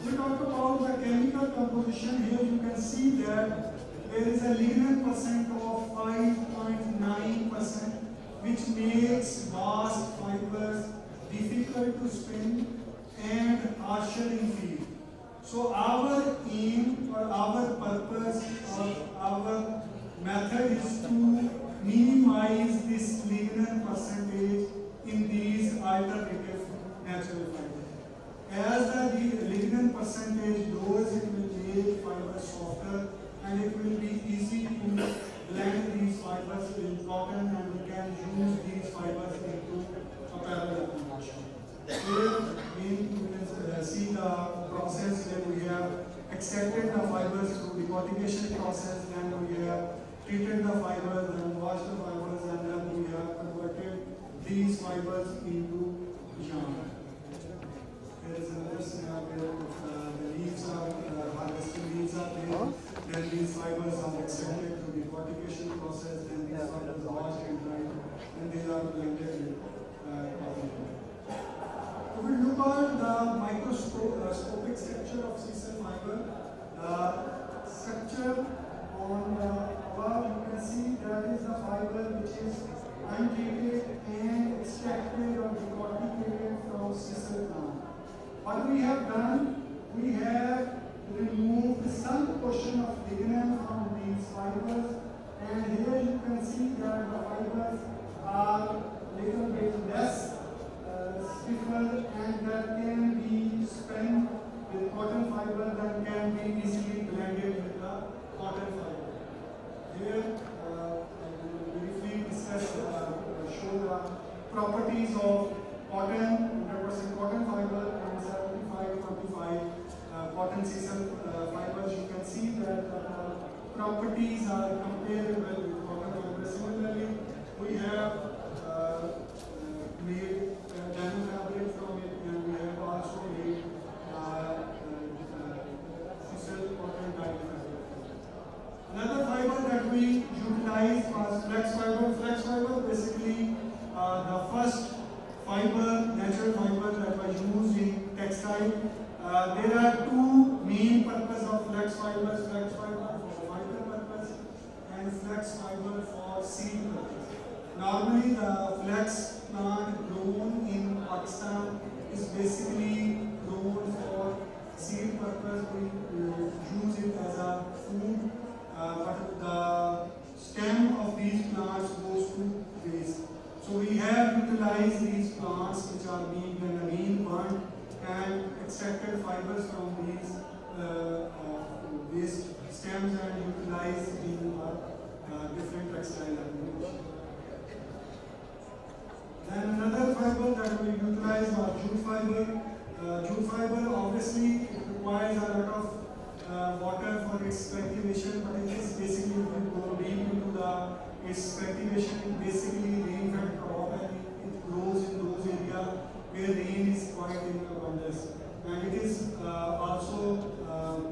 We talk about the chemical composition. Here you can see that there is a lignin percent of 5.9%, which makes vast fibers difficult to spin and harsher in field. So our aim or our purpose or our method is to minimize this lignin percentage in these alternative natural fibers. As the lignin percentage lowers, it will make fibers softer, and it will be easy to blend these fibers in cotton, and we can use these fibers into apparel application. Here we can see the process where we have extracted the fibers through the cortication process, then we have treated the fibers and washed the fibers, and then we have converted these fibers into yarn. There is another scenario where the leaves are harvested, leaves are there, then these fibers are extracted through the cortication process, then these fibers are washed and dried, and they are blended with cotton. If we look at the microscopic structure of sisal fiber, structure on the above, you can see that is the fiber which is untreated and extracted or decorticated from sisal plant. What we have done, we have removed some portion of lignin from these fibers, and here you can see that the fibers are little bit less stiffer, and that can be spent with cotton fiber that can be easily blended with the cotton fiber. Here, I will briefly discuss, show the properties of cotton, 100% cotton fiber, and 75-25 cotton sisal fibers. You can see that the properties are comparable with cotton fiber. Similarly, we have made denim fabric from it, and we have also made sisal cotton dye fabric. Another fiber that we utilized was flax fiber. Flax fiber basically the first fiber, natural fiber that was used in textile. There are 2 main purposes of flax fibers: flax fiber for fiber purpose and flax fiber for seed purpose. Normally, the flax plant grown in Pakistan is basically grown for seed purpose. We use it as a food, but the stem of these plants goes to waste. So we have utilized these plants which are being again burnt and extracted fibers from these waste stems and utilized in different textile applications. Then another fiber that we utilize was jute fiber. Jute fiber obviously it requires a lot of water for its cultivation, but it is basically if you go deep into its cultivation basically rain-fed crop, and it grows in those areas where rain is quite in abundance. And it is also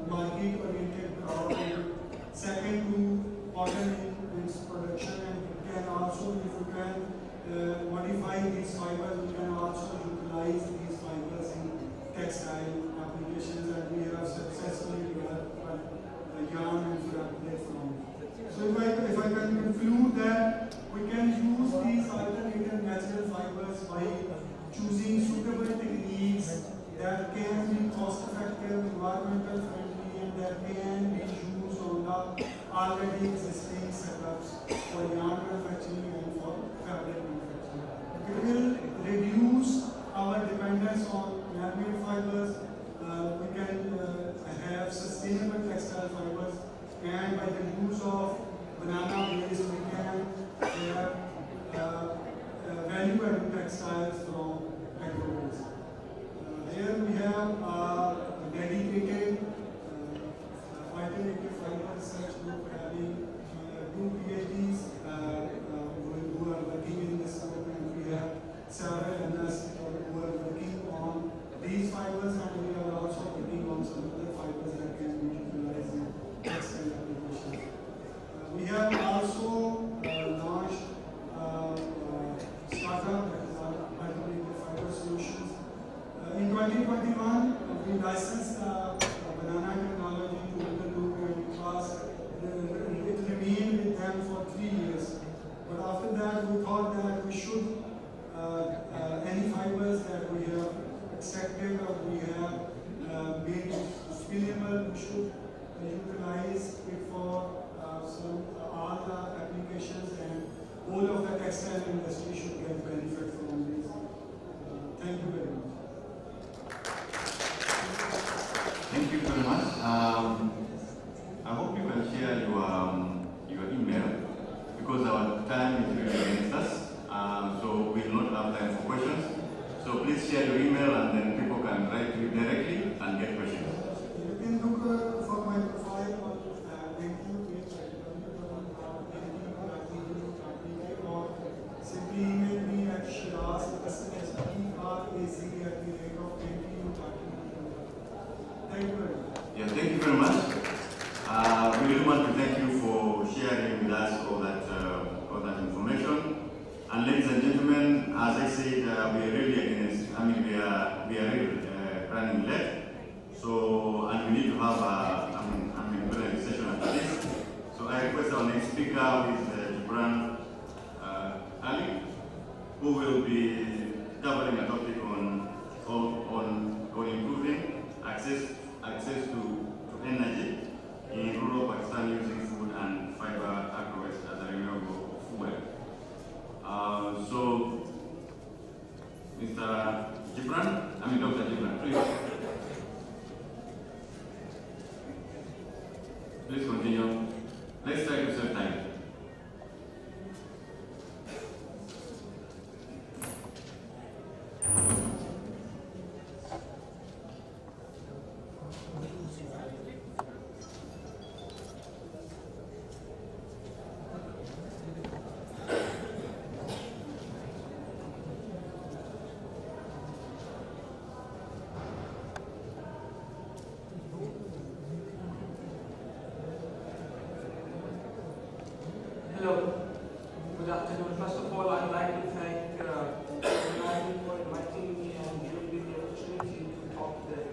market-oriented crop, and second to cotton in its production, and it can also, if you can modify these fibers, you can also utilize these fibers in textile applications, and we have successfully developed yarn and fabric from it. So if I can conclude that we can use these alternative natural fibers by choosing suitable techniques that can be cost effective, environmental friendly, and that can be used on the already existing setups for yarn manufacturing and for fabric manufacturing. It will reduce our dependence on man-made fibers. We can have sustainable textile fibers, and by the use of banana waste we can have value-added textiles from agro waste. Here we have dedicated alternative fiber research group having two PhDs who are working in this group, and we have several others who are working on these fibers, and we are also working on some other fibers that can be utilized in textile applications. We have also launched startup that is our alternative fiber solutions. In 2021, we licensed banana technology to Interloop, and it remained with them for 3 years. But after that, we thought that we should, any fibers that we have extracted or we have made scalable, we should utilize it for all the applications, and all of the textile industry should get benefit from this. Thank you very much. Thank you very much. I hope you can share your email, because our time is really against us. So we will not have time for questions. So please share your email, and then people can write to you directly and get questions. You can look for my profile on LinkedIn page, or simply email me at shiraz@tntu.com. Thank you very much. Yeah, thank you very much. We really want to thank you for sharing with us all that information. And ladies and gentlemen, as I said, we are really against. We are really running late. So, and we need to have a session after this. So I request our next speaker, who is Gibran Ali, who will be covering a topic on improving access to energy in rural Pakistan using food and fiber agro waste as a renewable fuel. So, Dr. Gibran, please continue. Let's try to save time. Hello, good afternoon. First of all, I'd like to thank United for inviting me and giving me the opportunity to talk today.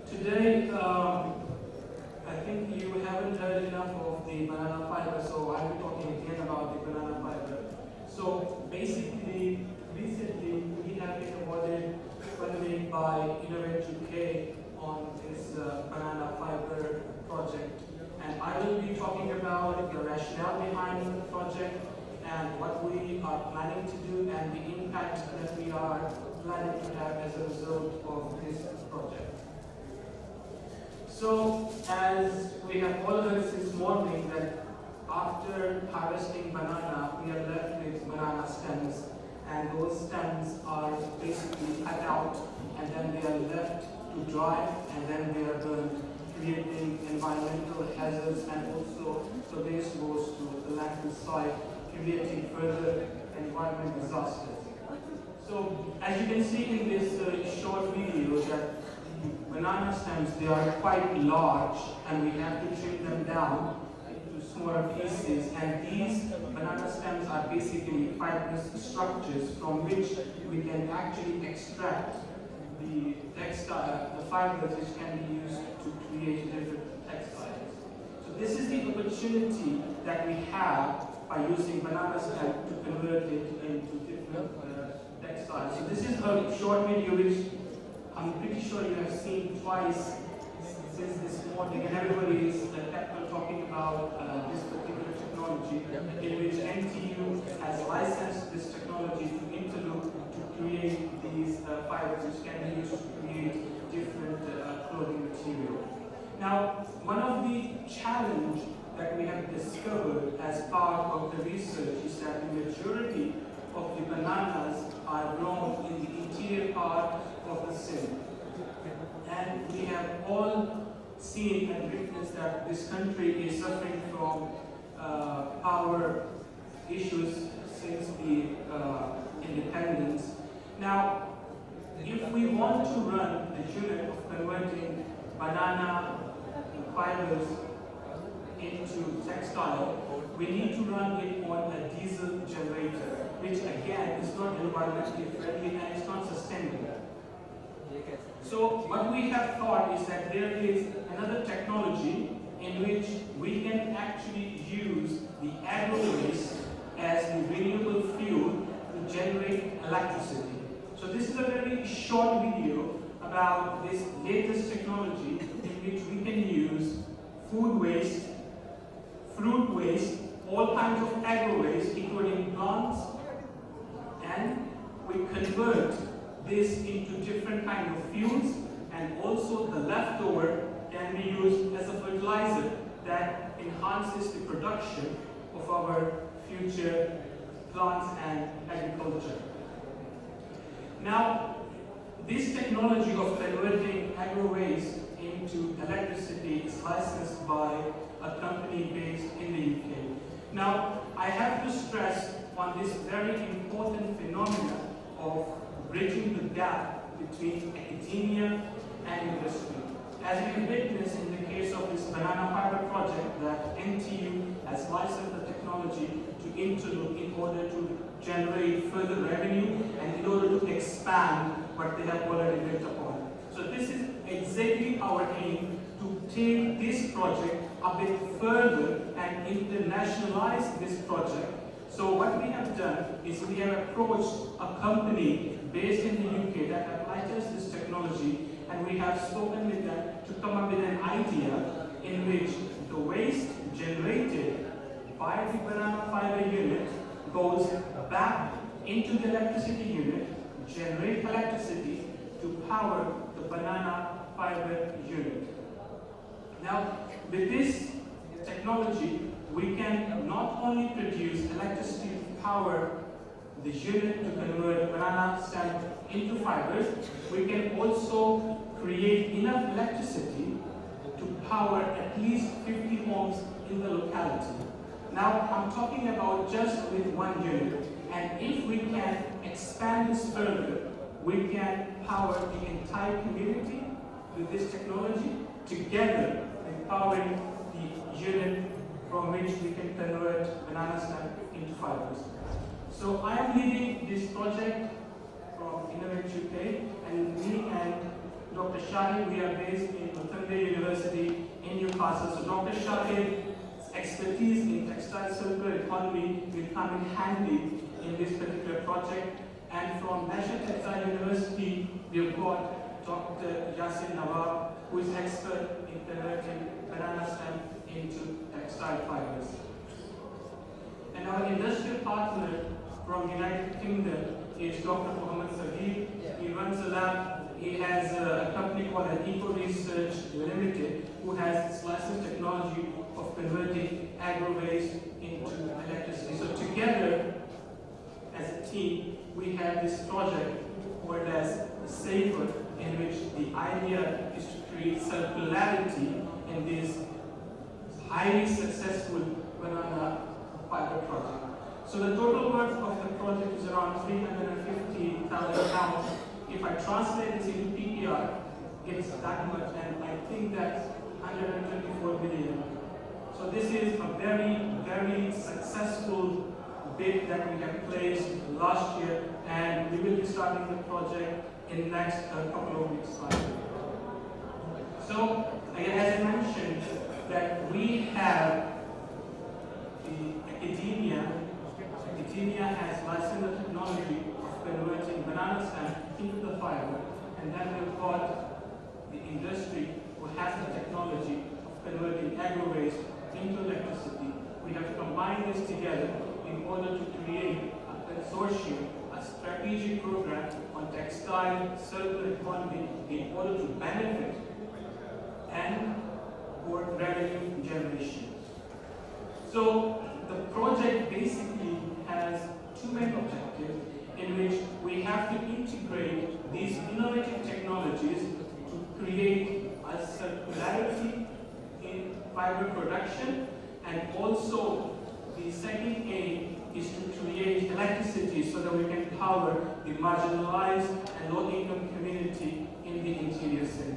Today, I think you haven't heard enough of the banana fiber, so I'll be talking again about the banana fiber. So basically, recently we have been awarded funding by Innovate UK on this banana fiber project. And I will be talking about the rationale behind the project and what we are planning to do and the impact that we are planning to have as a result of this project. So, as we have all heard since morning, that after harvesting banana, we are left with banana stems, and those stems are basically cut out, and then they are left to dry, and then they are burned. creating environmental hazards, and also the waste goes to the landfill site, creating further environmental disasters. So, as you can see in this short video, that the banana stems, they are quite large, and we have to trim them down into smaller pieces, and these banana stems are basically fibrous structures from which we can actually extract the textile, the fibers which can be used to create different textiles. So this is the opportunity that we have by using banana stem to convert it into different textiles. So this is a short video which I'm pretty sure you have seen twice since this morning, and everybody is talking about this particular technology, in which NTU has licensed this technology to Interloop to create these fibers which can be used to create different clothing material. Now, one of the challenges that we have discovered as part of the research is that the majority of the bananas are grown in the interior part of the city. And we have all seen and witnessed that this country is suffering from power issues since the independence. Now, if we want to run the unit of converting banana fibers into textile, we need to run it on a diesel generator, which again is not environmentally friendly and it's not sustainable. So what we have thought is that there is another technology in which we can actually use the agro waste as the renewable fuel to generate electricity. So this is a very short video about this latest technology in which we can use food waste, fruit waste, all kinds of agro waste, including plants, and we convert this into different kinds of fuels, and also the leftover can be used as a fertilizer that enhances the production of our future plants and agriculture. Now, this technology of converting agro waste into electricity is licensed by a company based in the UK. Now, I have to stress on this very important phenomenon of bridging the gap between academia and industry. As we witnessed in the case of this banana fiber project, that NTU has licensed the technology to Interloop in order to generate further revenue and in order to expand what they have already built upon. So this is exactly our aim, to take this project a bit further and internationalize this project. So what we have done is we have approached a company based in the UK that have licensed this technology, and we have spoken with them to come up with an idea in which the waste generated by the banana fiber unit goes back into the electricity unit, generate electricity to power the banana fiber unit. Now, with this technology, we can not only produce electricity to power the unit to convert banana stem into fibers, we can also create enough electricity to power at least 50 homes in the locality. Now, I'm talking about just with one unit, and if we can expand this further, we can power the entire community with this technology, together with powering the unit from which we can convert banana stem into fibers. So I am leading this project from Innovate UK, and me and Dr. Shahid, we are based in Northumbria University in Newcastle. So Dr. Shahid's expertise in textile circular economy will come in handy in this particular project. And from National Textile University, we have got Dr. Yasin Nawab, who is expert in converting banana stem into textile fibers. And our industrial partner from United Kingdom is Dr. Mohammed Sagir. He runs a lab. He has a company called Eco Research Limited, who has this licensed technology of converting agro waste into electricity. So together, as a team, we have this project called as Safer, in which the idea is to create circularity in this highly successful banana fiber project. So the total worth of the project is around 350,000 pounds. If I translate this into PPR, it's that much, and I think that's 124 million. So this is a very, very successful bid that we have placed last year, and we will be starting the project in the next couple of weeks' time. So, again, as I mentioned, that we have the academia has licensed the technology of converting banana stem into the fiber, and then we've got the industry who has the technology of converting agro waste into electricity. We have combined this together in order to create a consortium, a strategic program on textile circular economy in order to benefit and for revenue generation. So the project basically has two main objectives in which we have to integrate these innovative technologies to create a circularity in fiber production, and also the second aim is to create electricity so that we can power the marginalized and low-income community in the interior city.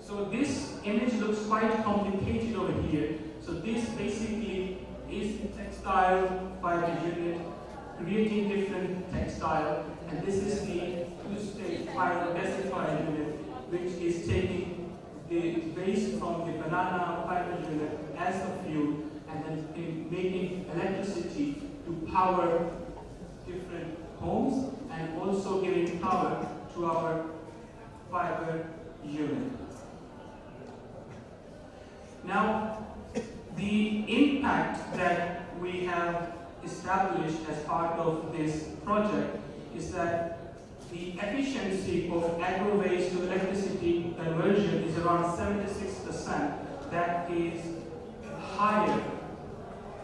So this image looks quite complicated over here. So this basically is the textile fiber unit creating different textile, and this is the two-stage fiber gasifier unit, which is taking the waste from the banana fiber unit as the fuel and then making electricity to power different homes and also giving power to our fiber unit. Now, the impact that we have established as part of this project is that the efficiency of agro waste to electricity conversion is around 76%. That is higher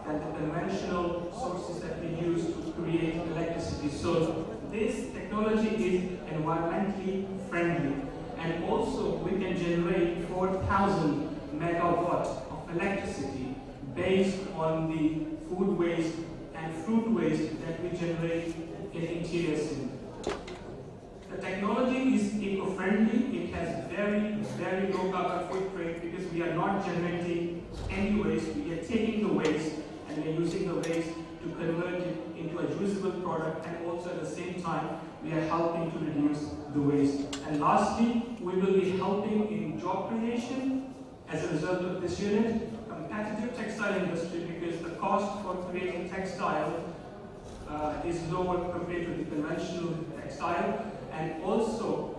than the conventional sources that we use to create electricity. So this technology is environmentally friendly, and also we can generate 4,000 megawatts of electricity based on the food waste and fruit waste that we generate in interior city. The technology is eco-friendly. It has very, very low carbon footprint because we are not generating any waste. We are taking the waste and we are using the waste to convert it into a usable product, and also at the same time we are helping to reduce the waste. And lastly, we will be helping in job creation as a result of this unit, competitive textile industry, because the cost for creating textile is lower compared to the conventional textile. And also,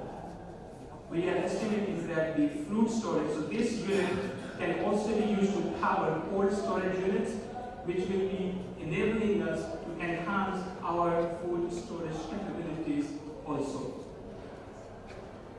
we are estimating that the fruit storage, so this unit can also be used to power cold storage units, which will be enabling us to enhance our food storage capabilities also.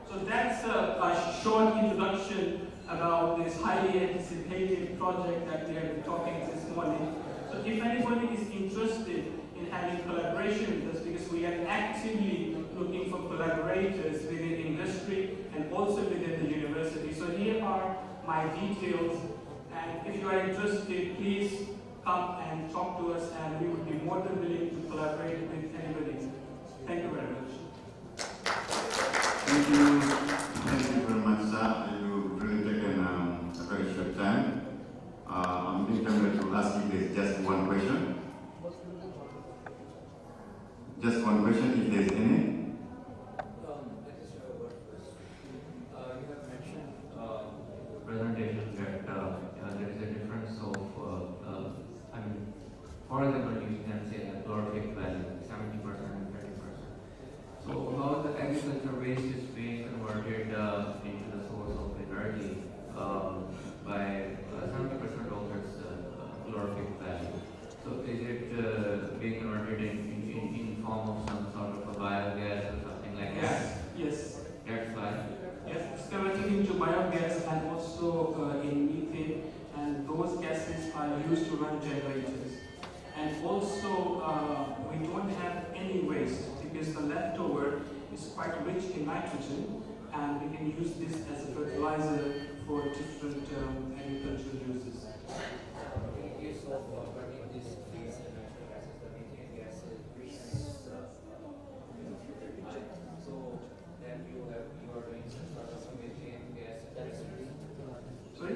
So that's a short introduction about this highly anticipated project that we have been talking this morning. So if anybody is interested in having collaboration with us, because we are actively looking for collaborators within industry and also within the university. So here are my details, and if you are interested, please come and talk to us, and we would be more than willing to collaborate with anybody. Thank you very much. Thank you very much, sir. You've really taken a very short time. I'm going to ask you there's just one question. Just one question, if there's any. You have mentioned presentation that there is a difference of, I mean, for example, you can say the calorific value, 70% and 30%. So how the agriculture waste is being converted into the source of energy by 70% of its calorific value. So is it being converted in form of some sort of a biogas or something like that? Yes. That's fine. Yes, it's converting into biogas and also in methane, and those gases are used to run generators. And also, we don't have any waste because the leftover is quite rich in nitrogen, and we can use this as a fertilizer for different agricultural uses. In case of burning these trees and natural gases, the methane gas is so then you are doing some sort of methane gas electricity. Sorry?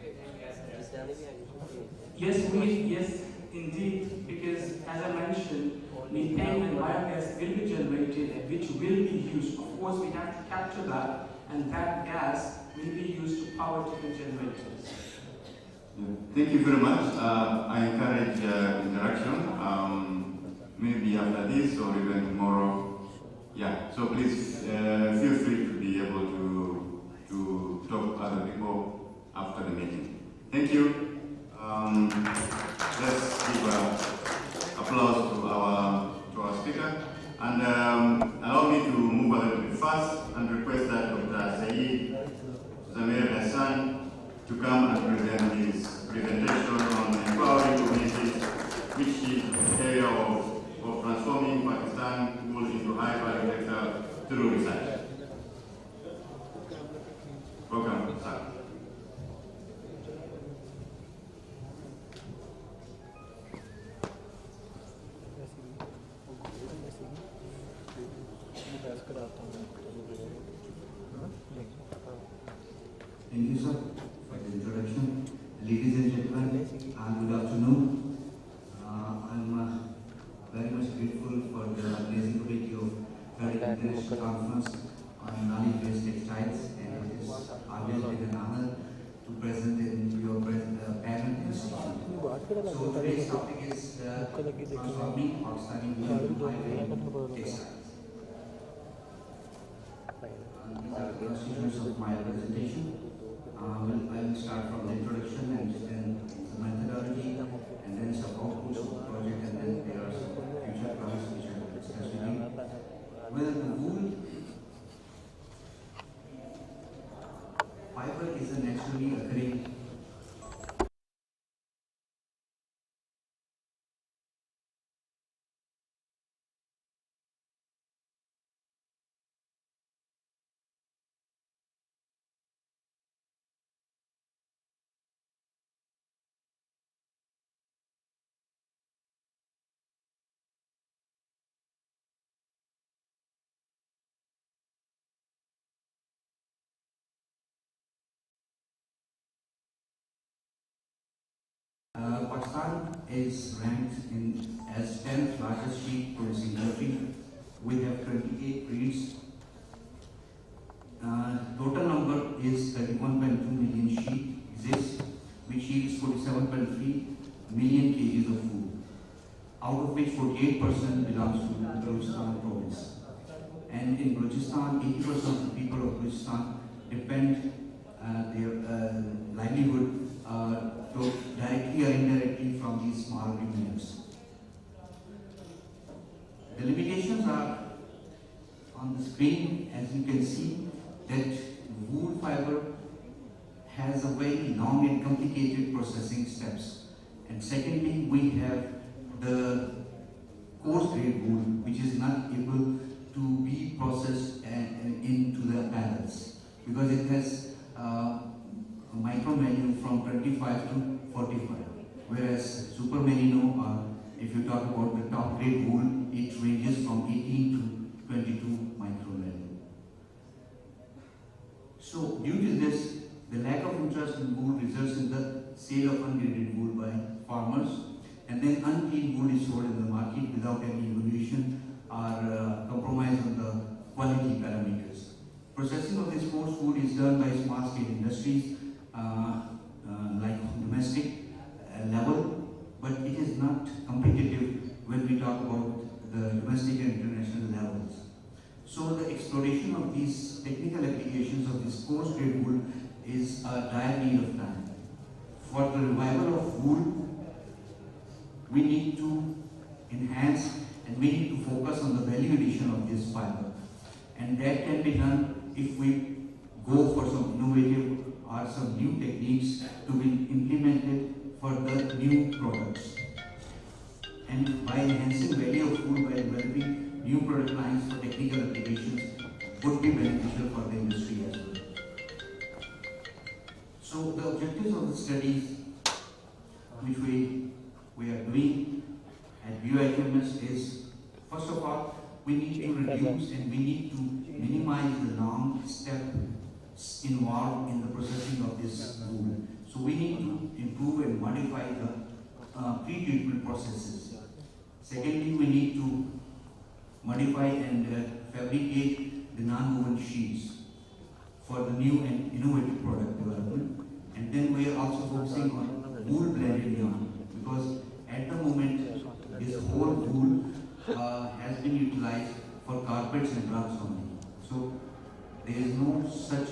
Methane gas electricity. Yes, indeed, because as I mentioned, methane and biogas will be generated, which will be used. Of course, we have to capture that, and that gas will be used to power different generators. Thank you very much. I encourage interaction, maybe after this or even tomorrow. Yeah, so please feel free to be able to talk to other people after the meeting. Thank you. Let's give applause to our speaker. And allow me to move a little bit fast and request that Dr. Saeed Zamir Hassan to come and present his presentation on empowering communities, which is the area of transforming Pakistan wool into high-value textile through research. Welcome, sir. Thank you, sir, for the introduction. Ladies and gentlemen, good afternoon. I'm very much grateful for the amazing committee of very international conference on knowledge-based textiles, and it is always been an honor to present in your panel institute. So today's topic is transforming Pakistani wool into high-value textiles. These are the constituents of my presentation. I will start from the introduction and then the methodology, and then some outputs of the project, and then there are some future plans which I will discuss with you. Well, the wool fiber is a naturally occurring Pakistan is ranked as 10th largest sheep producing country. We have 28 breeds. Total number is 31.2 million sheep exists, which yields 47.3 million kgs of food, out of which 48% belongs to Balochistan province. And in Balochistan, 80% of the people of Balochistan depend their livelihood directly or indirectly from these small ruminants. The limitations are on the screen. As you can see, that wool fiber has a very long and complicated processing steps. And secondly, we have the coarse grade wool, which is not able to be processed into the balance because it has a micro merino from 25 to 45, whereas super merino, or if you talk about the top grade wool, it ranges from 18 to 22 micro merino. So due to this, the lack of interest in wool results in the sale of ungraded wool by farmers, and then unclean wool is sold in the market without any evaluation or compromise on the quality parameters. Processing of this coarse wool is done by small scale industries like domestic level, but it is not competitive when we talk about the domestic and international levels. So the exploration of these technical applications of this coarse grade wool is a dire need of time. For the revival of wool, we need to enhance and we need to focus on the value addition of this fiber. And that can be done if we go for some innovative or some new techniques to be implemented for the new products. And by enhancing value of food by developing new product lines for technical applications would be beneficial for the industry as well. objectives of the studies which we are doing at BUIQMS is, first of all, we need to reduce and we need to minimize the long steps involved in the processing of this wool. So we need to improve and modify the pre-treatment processes. Secondly, we need to modify and fabricate the non-woven sheets for the new and innovative product development. And then we are also focusing on wool blended yarn, because at the moment this whole wool has been utilized for carpets and rugs only. So there is no such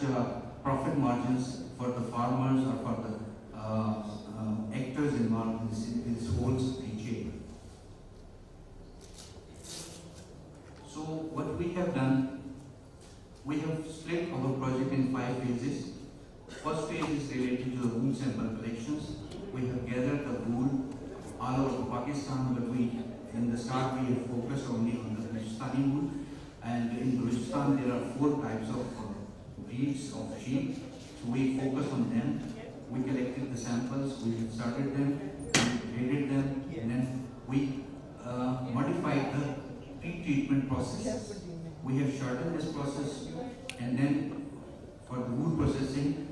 profit margins for the farmers or for the actors involved in this whole chain. So what we have done, we have split our project in 5 phases. First phase is related to the wool sample collections. We have gathered the wool all over Pakistan, but in the start we have focused only on the Balochistan wool. And in Balochistan there are 4 types of breeds of sheep. So we focus on them. We collected the samples, we started them, we graded them, and then we modified the pre-treatment process. We have shortened this process, and then for the wool processing,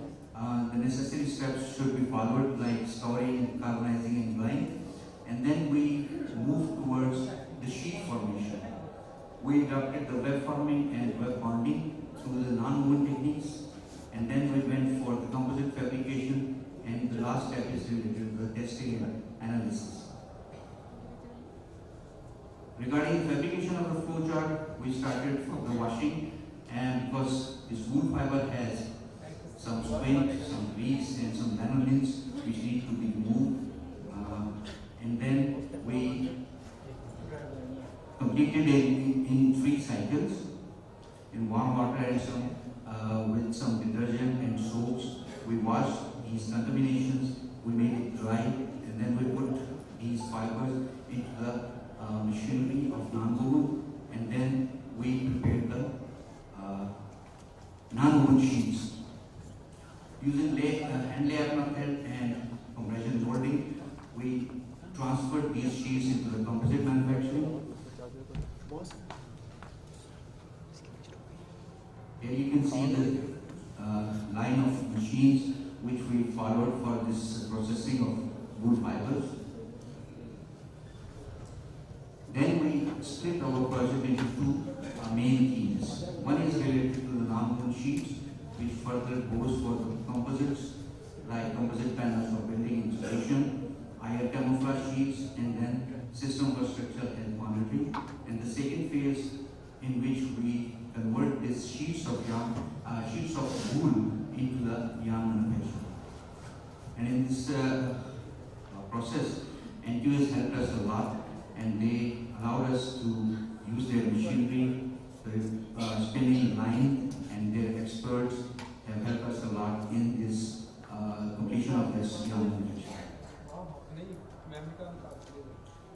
the necessary steps should be followed, like scouring, carbonizing, and drying. And then we move towards the sheet formation. We adopted the web forming and web bonding through the non-woven techniques, and then we went for the composite fabrication, and the last step is related to the testing and analysis. Regarding the fabrication of the flow chart, we started from the washing, and because this wool fiber has some squint, some grease, and some lanolins which need to be removed, and then we completed it in 3 cycles in warm water and with some detergent and soaps. We washed these contaminations, we made it dry, and then we put these fibers into the machinery of non-woven, and then we prepared the non-woven sheets. Using hand layer method and compression molding, we transferred these sheets into the composite manufacturing. Here you can see the line of machines which we followed for this processing of wool fibers. Then we split our project into 2 main themes. One is related to the non-woven sheets, which further goes for the composites, like composite panels for building insulation, iron camouflage sheets, and then system for structural health monitoring. And the second phase, in which we convert these sheets of yarn, sheets of wool into the yarn manufacture. And in this process, NQS helped us a lot, and they allowed us to use their machinery, the spinning line, and their experts have helped us a lot in this completion of this yarn manufacture.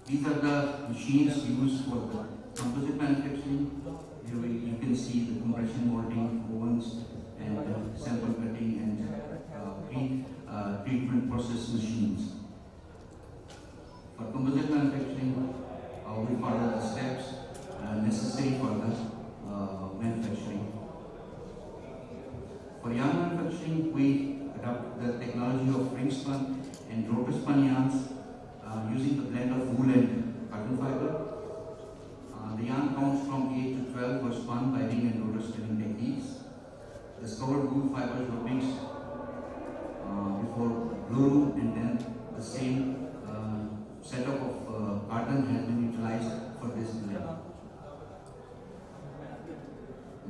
These are the machines used for the composite manufacturing. Here you can see the compression molding, ovens, and sample cutting and pre-treatment process machines. For composite manufacturing, we follow the steps necessary for the manufacturing. For yarn manufacturing, we adopt the technology of ring spun and rotor spun yarns using the blend of wool and cotton fiber. The yarn counts from 8 to 12 were spun by ring and rotor spinning techniques. The scoured wool fibers were mixed before blown, and then the same setup of cotton has been utilized for this blend.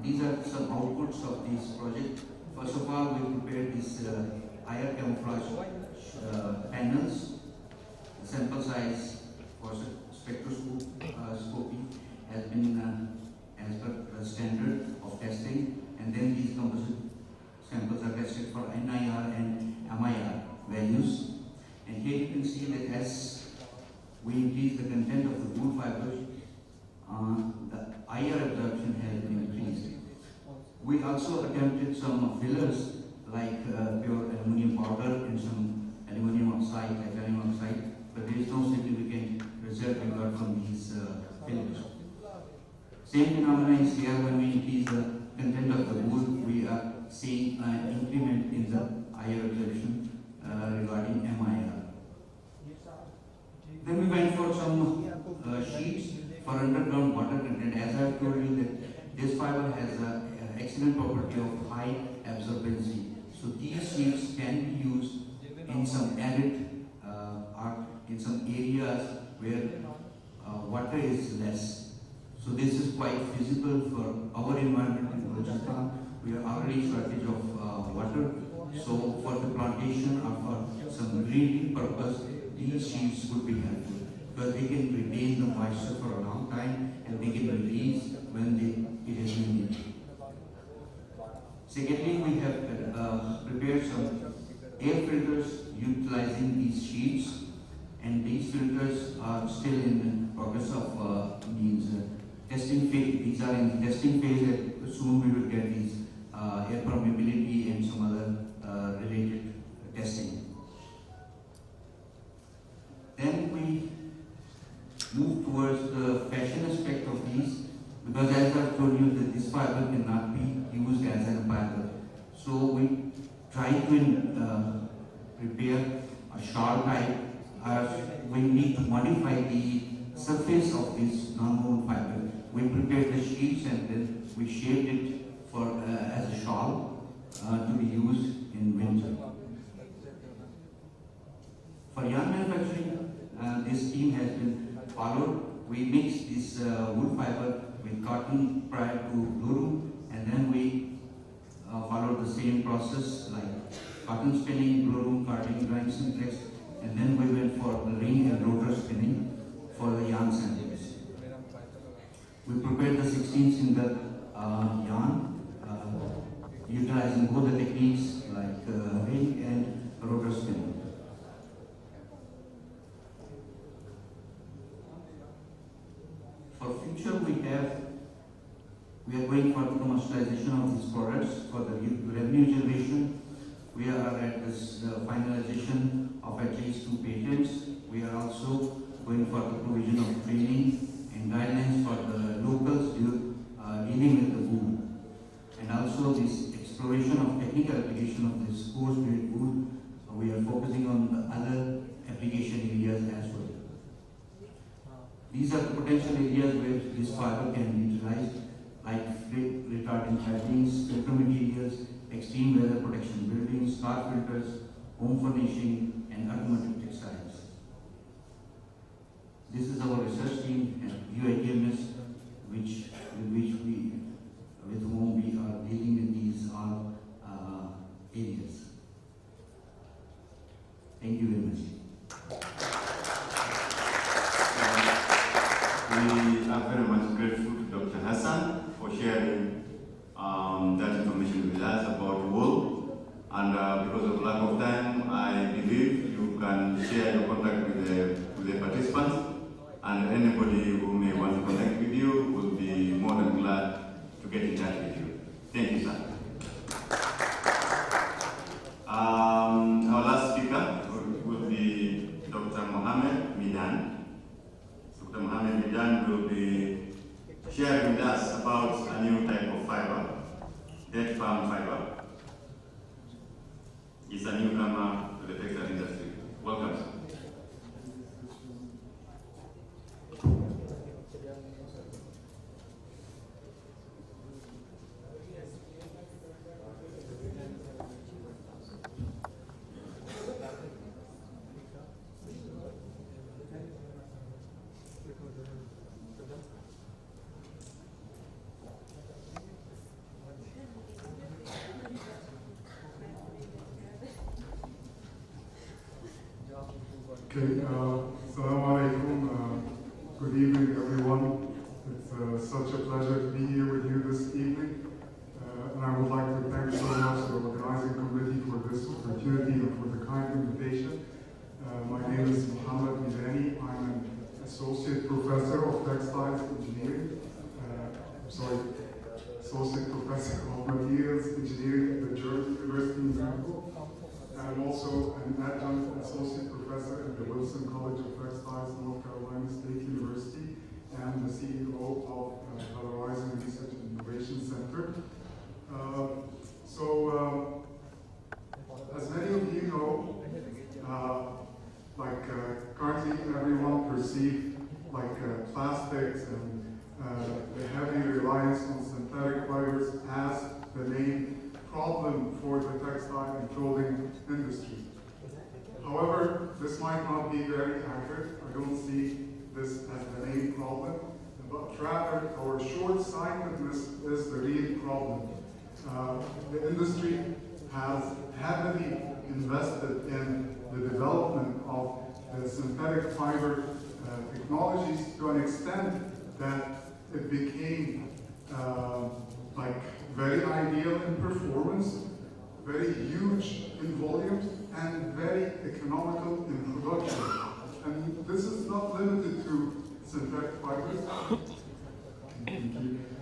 These are some outputs of this project. First of all, we prepared these iron camouflage panels. The sample size for spectroscopy has been as per the standard of testing, and then these composite samples are tested for NIR and MIR values. And here you can see that as we increase the content of the wool fibers, the IR absorption has been increased. We also attempted some fillers like pure aluminum powder and some aluminum oxide, titanium oxide, but there is no significant result we got from these filters. Same phenomenon is here when we increase the content of the wool, we are seeing an increment in the higher resolution regarding MIR. Then we went for some sheets for underground water content. As I have told you that this fiber has an excellent property of high absorbency. So these sheets can be used in some arid in some areas where water is less. So this is quite feasible for our environment in Rajasthan. We are already shortage of water. So for the plantation or for some greening purpose, these sheets would be helpful because they can retain the moisture for a long time and they can release when it is needed. Secondly, we have prepared some air filters utilizing these sheets, and these filters are still in progress of testing phase. These are in the testing phase, and soon we will get these air permeability and some other related testing. Then we move towards the fashion aspect of these, because as I've told you that this fiber cannot be used as a fiber. So we try to prepare a shawl type. We need to modify the surface of this non-woven fiber. We prepared the sheets and then we shaped it for as a shawl to be used in winter. For yarn manufacturing, this scheme has been followed. We mix this wool fiber with cotton prior to blue, and then we followed the same process like cotton spinning, blue room, carding, drying simplex, and then we went for the ring and rotor spinning for the yarn samples. We prepared the 16s in the yarn, utilizing both the techniques like ring and rotor spinning. For future, we are going for the commercialization of these products for the revenue generation. We are at this finalization of at least 2 patents. We are also going for the provision of training and guidelines for the locals dealing with the wool. And also this exploration of technical application of this coarse-grade wool. We are focusing on the other application areas as well. These are the potential areas where this fiber can be utilized, like flip retardant claddings, filter materials, extreme weather protection buildings, scarf filters, home furnishing, and automotive textiles. This is our research team at UITMS, with whom we are dealing with these all areas. Thank you very much. We are very much grateful to Dr. Hassan for sharing that information with us about wool. And because of lack of time, I believe you can share your contact with the participants. And anybody who may want to connect with you will be more than glad to get in touch with you. Thank you, sir. Our last speaker will be Dr. Mohammed Midan. Dr. Mohammed Midan will be sharing with us about a new type of fiber, dead palm fiber. He's a newcomer to the textile industry. Welcome, sir. Okay, Assalamu alaikum. Good evening, everyone. It's such a pleasure to be here with you this evening. And I would like to thank so much the organizing committee for this opportunity and for the kind invitation. My name is Mohammed Midani. I'm an associate professor of textiles engineering. Associate professor of materials engineering at the German University and the CEO of the Horizon Research and Innovation Center. As many of you know, currently everyone perceives plastics and the heavy reliance on synthetic fibers as the main problem for the textile and clothing industry. However, this might not be very accurate. I don't see this as the main problem, but rather our short-sightedness is the real problem. The industry has heavily invested in the development of the synthetic fiber technologies to an extent that it became very ideal in performance, very huge in volumes, and very economical in production. And this is not limited to synthetic fibers.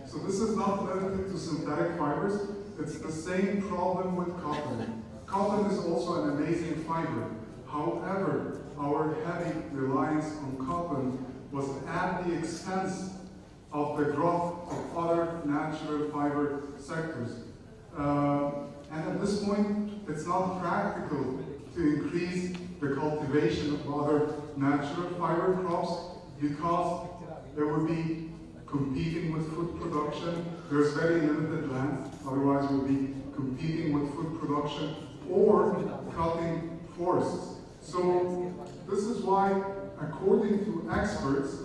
So this is not limited to synthetic fibers. It's the same problem with cotton. Cotton is also an amazing fiber. However, our heavy reliance on cotton was at the expense of the growth of other natural fiber sectors. And at this point, it's not practical to increase the cultivation of other natural fiber crops because it would be competing with food production. There's very limited land, otherwise we'll be competing with food production or cutting forests. So this is why, according to experts,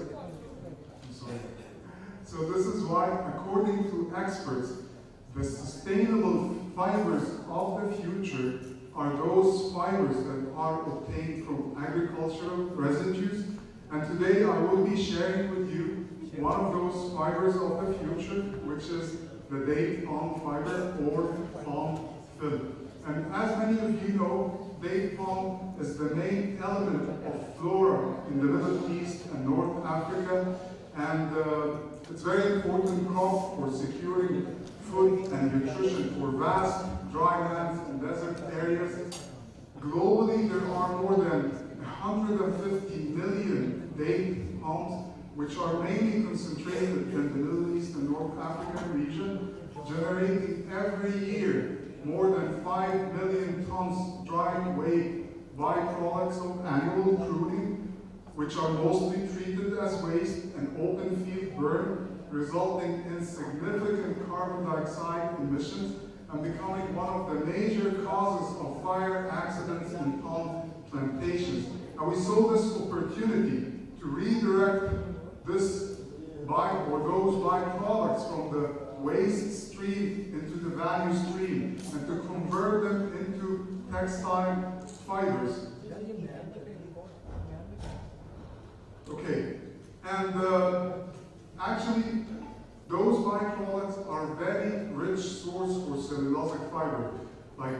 the sustainable fibers of the future are those fibers that are obtained from agricultural residues. And today I will be sharing with you one of those fibers of the future, which is the date palm fiber or palm film. And as many of you know, date palm is the main element of flora in the Middle East and North Africa, and it's a very important crop for securing food and nutrition for vast dry lands and desert areas. Globally, there are more than 150 million date palms, which are mainly concentrated in the Middle East and North African region, generating every year more than 5 million tons dry weight byproducts of annual pruning, which are mostly treated as waste and open field burn, resulting in significant carbon dioxide emissions and becoming one of the major causes of fire accidents in palm plantations. And we saw this opportunity to redirect those byproducts from the waste stream into the value stream and to convert them into textile fibers. Okay, and actually those byproducts are very rich source for cellulosic fiber. Like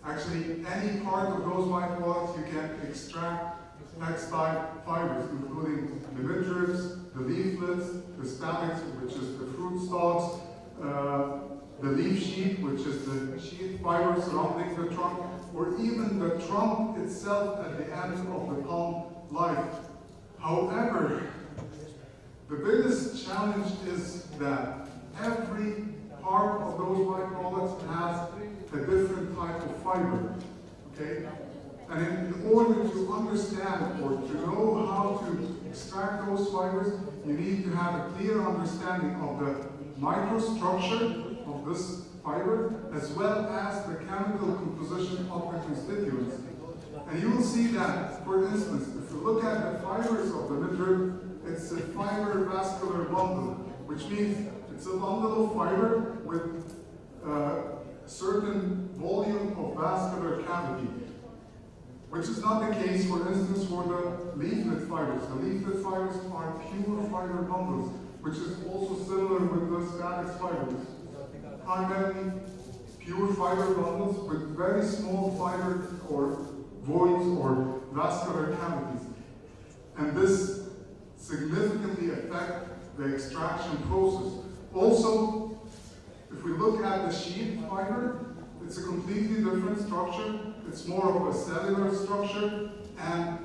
actually any part of those byproducts you can extract textile fibers, including the midribs, the leaflets, the stamens, which is the fruit stalks, the leaf sheath, which is the sheath fiber surrounding the trunk, or even the trunk itself at the end of the palm life. However, the biggest challenge is that every part of those byproducts has a different type of fiber. Okay? And in order to understand or to know how to extract those fibers, you need to have a clear understanding of the microstructure of this fiber, as well as the chemical composition of the constituents. And you will see that, for instance, if you look at the fibers of the midrib, it's a fiber vascular bundle, which means it's a bundle of fiber with a certain volume of vascular cavity, which is not the case, for instance, for the leaflet fibers. The leaflet fibers are pure fiber bundles, which is also similar with the spadix fibers. Primarily pure fiber bundles with very small fiber or voids or vascular cavities. And this significantly affects the extraction process. Also, if we look at the sheath fiber, it's a completely different structure. It's more of a cellular structure, and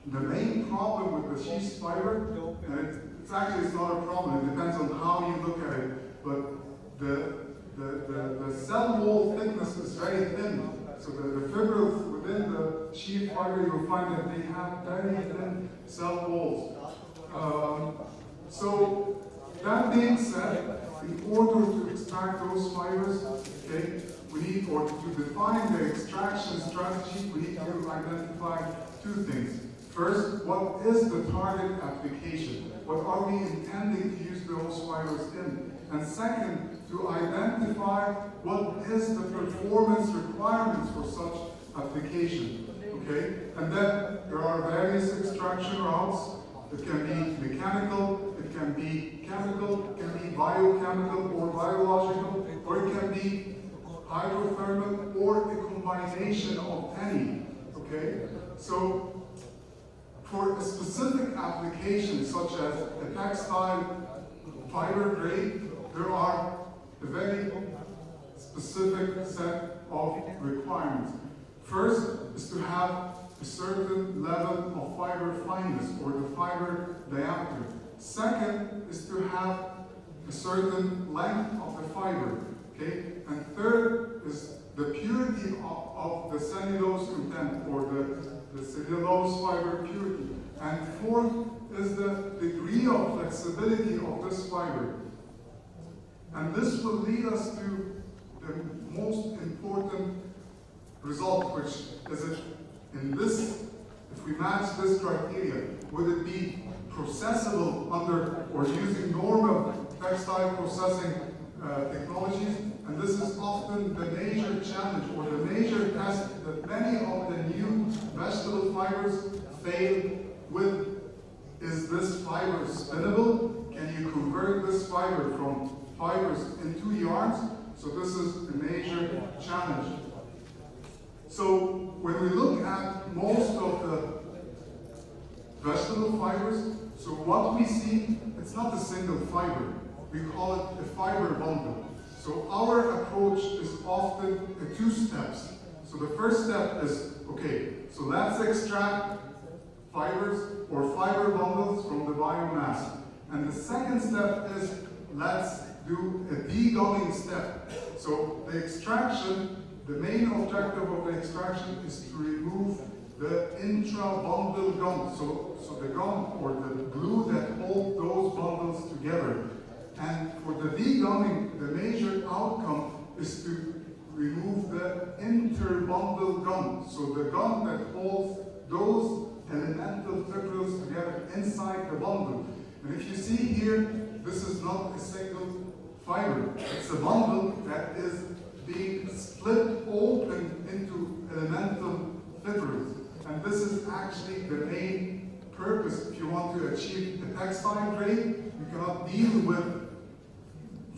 The main problem with the sheath fiber, and it's not a problem, it depends on how you look at it, but the cell wall thickness is very thin. So the fibrils within the sheath fiber, you'll find that they have very thin cell walls. So that being said, in order to extract those fibers, okay, we need, or to define the extraction strategy, we need to identify two things. First, what is the target application? What are we intending to use those fibers in? And second, to identify what is the performance requirements for such application. Okay? And then there are various extraction routes. It can be mechanical, it can be chemical, it can be biochemical or biological, or it can be hydrothermal or a combination of any. Okay? So for a specific application such as a textile fiber grade, there are a very specific set of requirements. First is to have a certain level of fiber fineness or the fiber diameter. Second is to have a certain length of the fiber. Okay? And third is the purity of the cellulose content or the cellulose fiber purity. And fourth is the degree of flexibility of this fiber. And this will lead us to the most important result, which is it in this, if we match this criteria, would it be processable under or using normal textile processing technologies? And this is often the major challenge or the major test that many of the new vegetable fibers fail with. Is this fiber spinnable? Can you convert this fiber from fibers into yarns? So this is a major challenge. So when we look at most of the vegetable fibers, so what we see, it's not a single fiber. We call it a fiber bundle. So our approach is often two steps. So the first step is, okay, so let's extract fibers or fiber bundles from the biomass. And the second step is, let's do a degumming step. So the extraction, the main objective of the extraction is to remove the intra-bundle gum. So the gum or the glue that holds those bundles together. And for the degumming, the major outcome is to remove the inter-bundle gum. So the gum that holds those elemental fibrils together inside the bundle. And if you see here, this is not a single fiber. It's a bundle that is being split open into elemental fibrils. And this is actually the main purpose. If you want to achieve a textile grade, you cannot deal with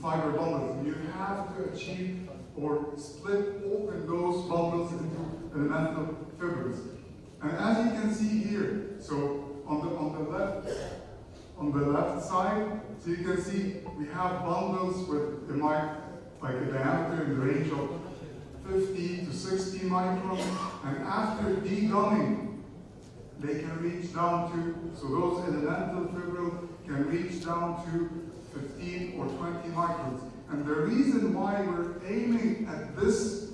fiber bundles. You have to achieve or split open those bundles into elemental fibrils. And as you can see here, so on the left side, so you can see we have bundles with like a diameter in the range of 50 to 60 microns, and after degumming, they can reach down to, so those elemental fibrils can reach down to 15 or 20 microns. And the reason why we're aiming at this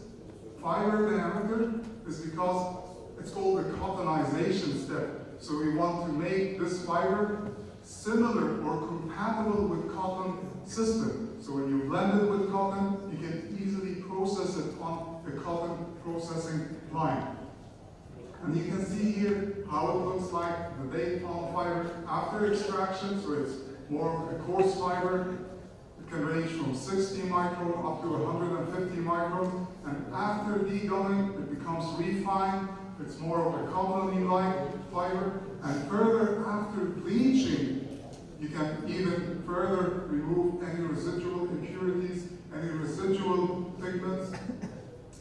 fiber diameter is because it's called the cottonization step. So we want to make this fiber similar or compatible with cotton system. So when you blend it with cotton, you can easily process it on a cotton processing line. And you can see here how it looks like the date palm fiber after extraction. So it's more of a coarse fiber. It can range from 60 micron up to 150 micron. And after degumming, it becomes refined. It's more of a cottony-like fiber. And further, after bleaching, you can even further remove any residual impurities, any residual pigments.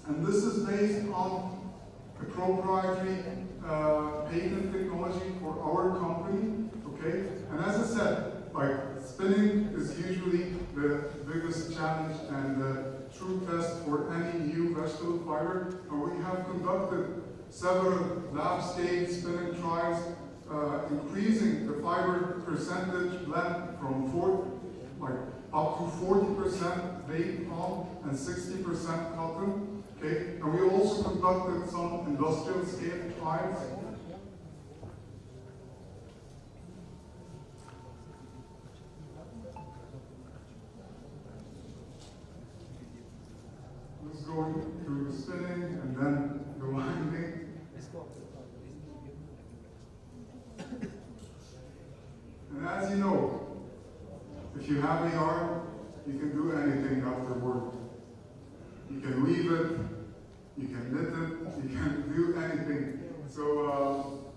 And this is based on a proprietary patent technology for our company, okay? And as I said, like spinning is usually the biggest challenge and the true test for any new vegetable fiber. And we have conducted several lab-stage spinning trials increasing the fiber percentage blend from up to 40% date palm and 60% cotton. Okay, and we also conducted some industrial scale trials. Just going through the spinning and then the winding. And as you know, if you have a yarn, you can do anything after work. You can weave it, you can knit it, you can do anything. So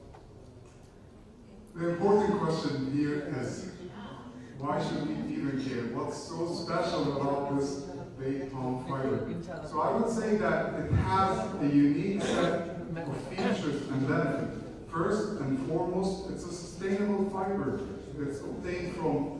the important question here is, why should we even care? What's so special about this date palm fiber? So I would say that it has a unique set of features and benefits. First and foremost, it's a sustainable fiber. It's obtained from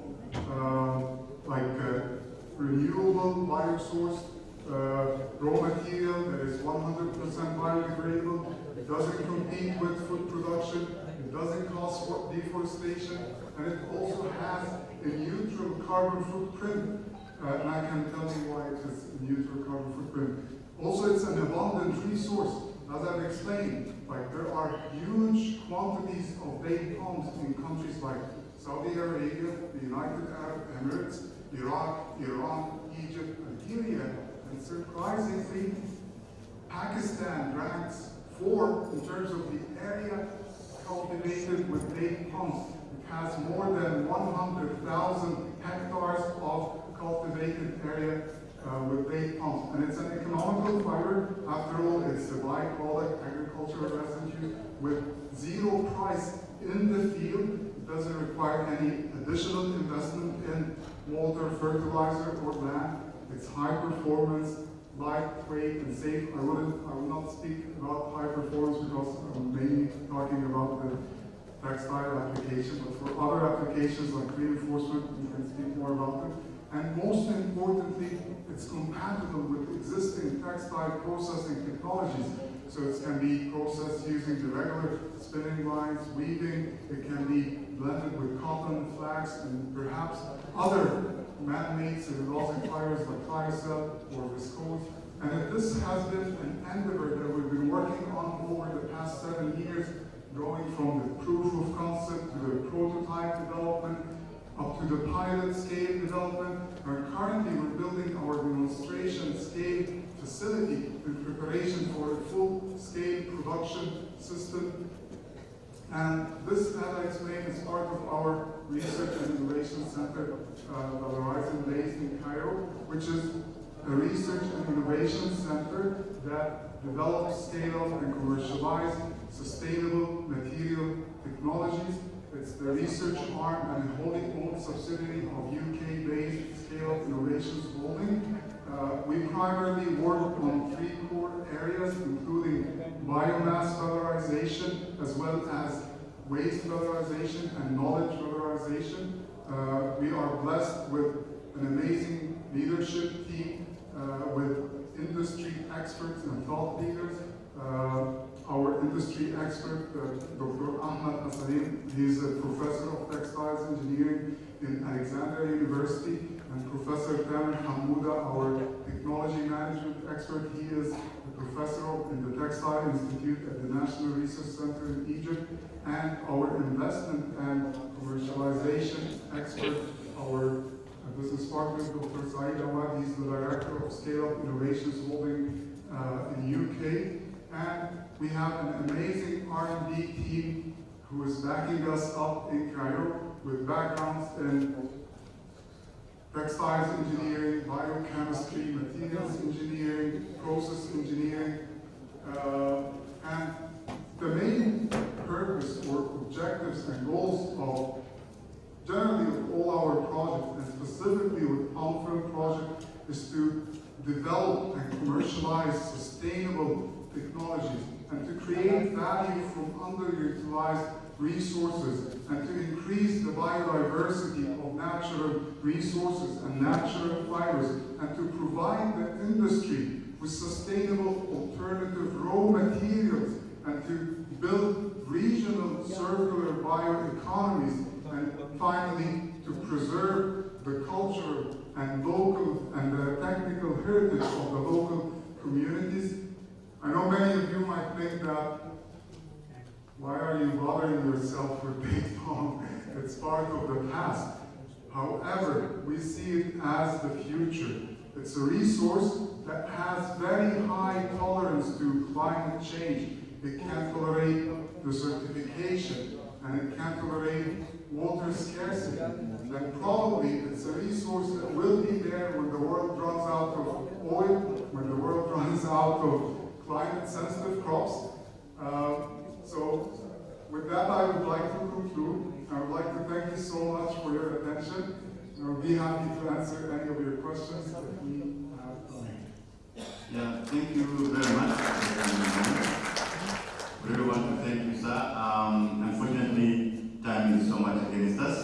renewable biosourced raw material that is 100% biodegradable. It doesn't compete with food production. It doesn't cause deforestation, and it also has a neutral carbon footprint. And I can tell you why it has a neutral carbon footprint. Also, it's an abundant resource. As I've explained, there are huge quantities of date palms in countries like Saudi Arabia, the United Arab Emirates, Iraq, Iran, Egypt, Algeria, and surprisingly, Pakistan ranks 4 in terms of the area cultivated with date palms. It has more than 100,000 hectares of cultivated area with date palms. And it's an economical fiber. After all, it's a byproduct agricultural residue with zero price in the field. It doesn't require any additional investment in water, fertilizer, or land. It's high performance, lightweight, and safe. I will not speak about high performance because I'm mainly talking about the textile application, but for other applications like reinforcement, we can speak more about them. And most importantly, it's compatible with existing textile processing technologies. So it can be processed using the regular spinning lines, weaving. It can be blended with cotton, flax, and perhaps other man-made cellulosic fibers like lyocell or viscose. And this has been an endeavor that we've been working on over the past 7 years, going from the proof of concept to the prototype development, up to the pilot scale development. And currently we're building our demonstration scale facility in preparation for a full-scale production system. And this, as I explained, is part of our Research and Innovation Center, Horizon, based in Cairo, which is a research and innovation center that develops, scale up, and commercialize sustainable material technologies. It's the research arm and a wholly owned subsidiary of UK-based Scale Up Innovations Holding. We primarily work on 3 core areas, including biomass valorization, as well as waste valorization and knowledge valorization. We are blessed with an amazing leadership team with industry experts and thought leaders. Our industry expert, Dr. Ahmed Asalim, he's a professor of textiles engineering in Alexandria University, and Professor Tamer Hamouda, our technology management expert, he is a professor in the Textile Institute at the National Research Center in Egypt, and our investment and commercialization expert, our business partner, Dr. Saeed Awad, he's the director of Scale Up Innovations Holding in UK. And we have an amazing R&D team who is backing us up in Cairo with backgrounds in textiles engineering, biochemistry, materials engineering, process engineering. And the main purpose or objectives and goals of generally with all our projects, and specifically with Palm Film Project, is to develop and commercialize sustainable technologies and to create value from underutilized resources and to increase the biodiversity of natural resources and natural fibers and to provide the industry with sustainable alternative raw materials and to build regional circular bioeconomies, and finally to preserve the culture and local and the technical heritage of the local communities. I know many of you might think that, why are you bothering yourself with date bomb? It's part of the past. However, we see it as the future. It's a resource that has very high tolerance to climate change. It can tolerate desertification, and it can tolerate water scarcity. And probably it's a resource that will be there when the world runs out of oil, when the world runs out of climate-sensitive crops. So with that, I would like to conclude. I would like to thank you so much for your attention. I'll be happy to answer any of your questions if we have time. Yeah, thank you very much. We really want to thank you, sir. Unfortunately, time is so much against us.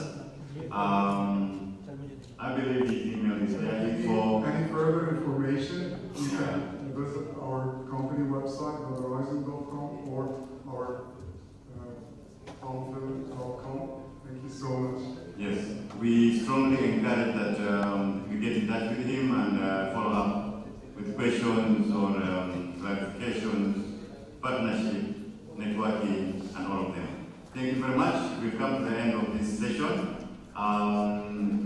I believe the email is there for any further information. You can visit our company website, horizon.com, or our palmvillage.com. Thank you so much. Yes, we strongly encourage that you get in touch with him and follow up with questions or clarifications, partnership, networking, and all of them. Thank you very much. We've come to the end of this session.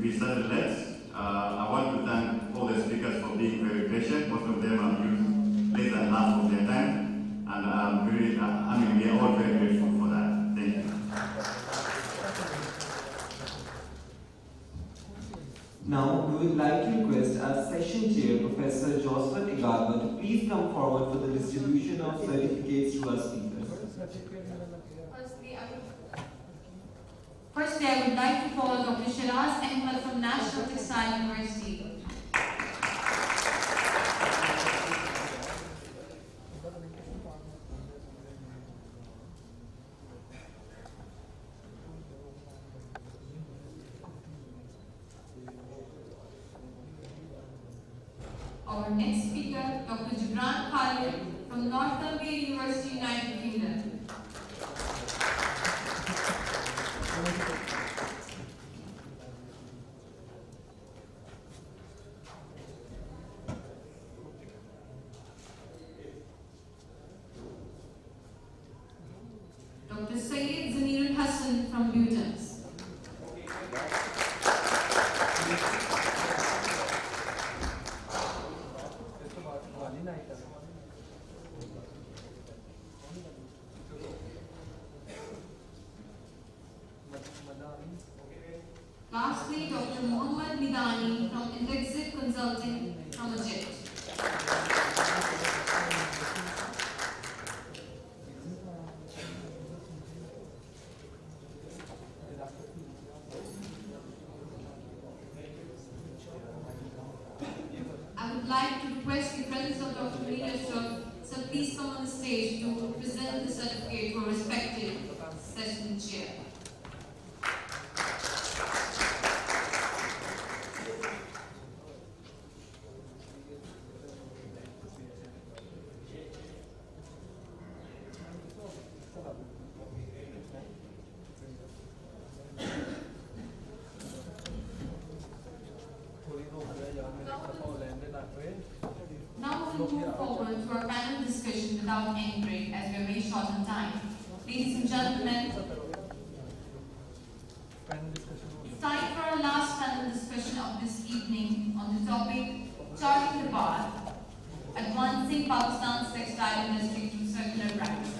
We started late. I want to thank all the speakers for being very patient. Most of them have used less than half of their time, and we are all very grateful for that. Thank you. Now, we would like to request our session chair, Professor Joseph Igarwa, to please come forward for the distribution of certificates to our speakers. Firstly, I would like to call Dr. Shiraz Ahmed from National Textile University. Our next speaker, Dr. Gibran Khalid from Northumbria University, United Kingdom. Dr. Sayyid Zanirul Hassan from Bhutan. Lastly, Dr. Mohammad Nidani from Indexit Consulting from Egypt. I would like to request the presence of Dr. Rita Shroff, so please come on the stage to present the certificate for respective session chair. Now we'll move forward to our panel discussion without any break, as we are very short on time. Ladies and gentlemen, it's time for our last panel discussion of this evening on the topic, Charting the Path, Advancing Pakistan's Textile Industry through Circular Practices.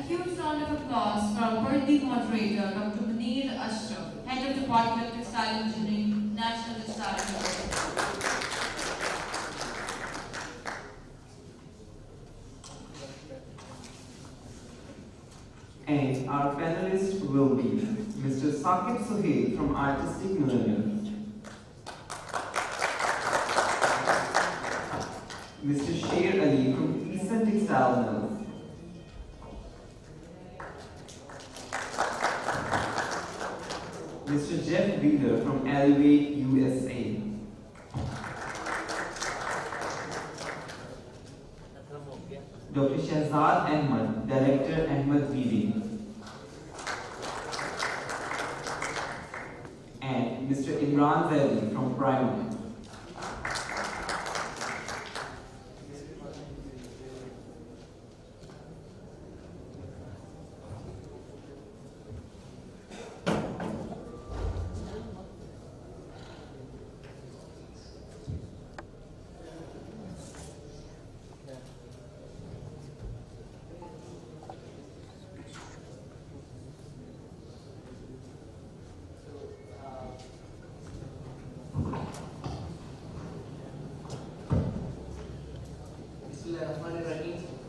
huge round of applause for our worthy moderator, Dr. Munir Ashraf, Head of Department of Textile Engineering, National Textile University. And our panelist will be Mr. Saqib Suhail from Artistic Millennium, Mr. Sher Ali from Eastern Textile Mills, Mr. Jeff Wheeler from Elevate USA, Dr. Shahzad Ahmad, Director Ahmad Weaving, and Mr. Imran Zaidi from Primark.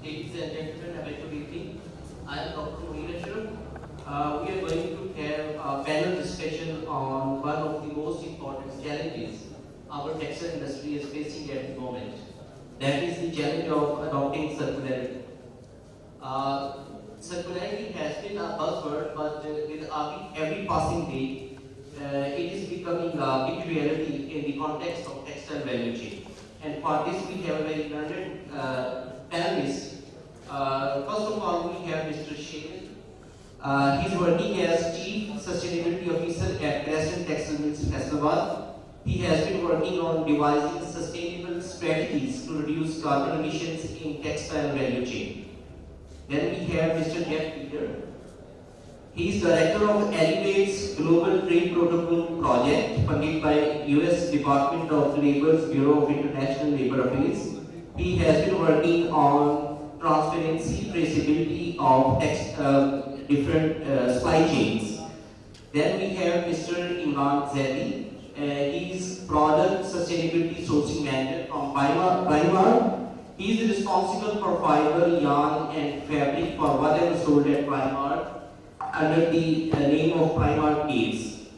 Ladies and gentlemen, a very good evening. I am Dr. Munir Ashraf. We are going to have a panel discussion on one of the most important challenges our textile industry is facing at the moment. That is the challenge of adopting circularity. Circularity has been a buzzword, but with every passing day, it is becoming a big reality in the context of textile value chain. And for this, we have a very learned panelist. First of all, we have Mr. Sheikh. He's working as Chief Sustainability Officer at Textiles, Faisalabad. He has been working on devising sustainable strategies to reduce carbon emissions in textile value chain. Then we have Mr. Jeff Wheeler. He is Director of Elevate's Global Trade Protocol Project, funded by US Department of Labor's Bureau of International Labor Affairs. He has been working on transparency, traceability of different supply chains. Then we have Mr. Imran Zaidi. He is Product Sustainability Sourcing Manager from Primark. He is responsible for fiber, yarn, and fabric for whatever sold at Primark under the name of Primark Caves.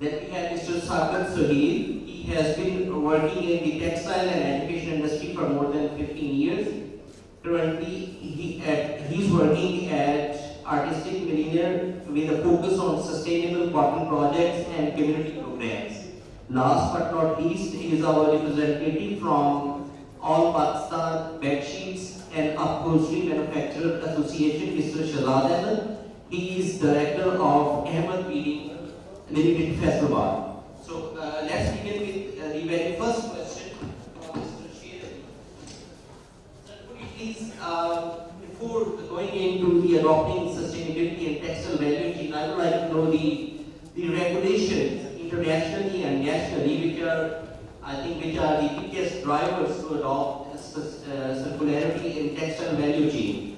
Then we have Mr. Saqib Suhail. He has been working in the textile and education industry for more than 15 years. Currently, he is working at Artistic Millennium with a focus on sustainable cotton projects and community programs. Last but not least is our representative from All Pakistan Bedsheets and Upholstery Manufacturer Association, Mr. Shahzad Ahmad. He is Director of Ahmad Weaving Limited, Faisalabad. So let's begin with the very first question from Mr. Sher. Sir, could you please, before going into the adopting sustainability and textile value chain, I would like to know the regulations internationally and nationally, which are the biggest drivers to adopt circularity in textile value chain.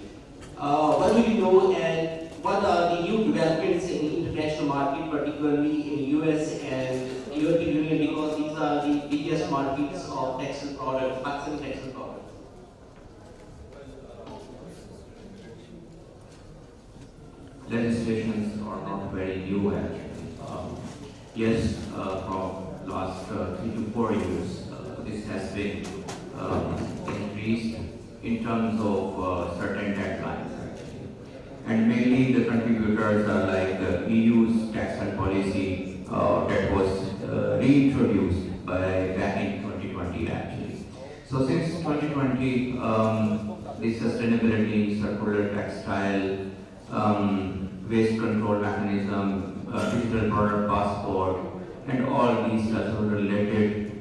What do you know, and what are the new developments in the international market, particularly in US and European Union, because these are the biggest markets of textile products, maximum textile products? Legislations are not very new actually. Yes, from last 3 to 4 years, this has been increased in terms of certain deadlines actually. And mainly the contributors are like the EU's textile policy that was reintroduced back in 2020 actually. So since 2020, the sustainability, circular textile, waste control mechanism, digital product passport, and all these related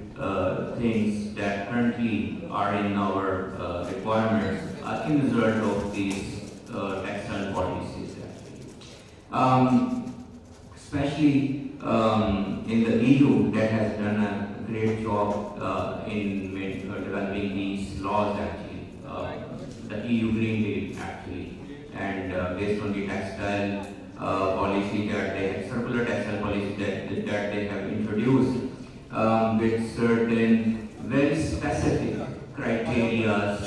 things that currently are in our requirements are in result of these textile policies actually. Especially in the EU that has done a great job in developing these laws actually. the EU Green Deal actually, and based on the textile policy that they have, circular textile policy that they have introduced, with certain very specific criteria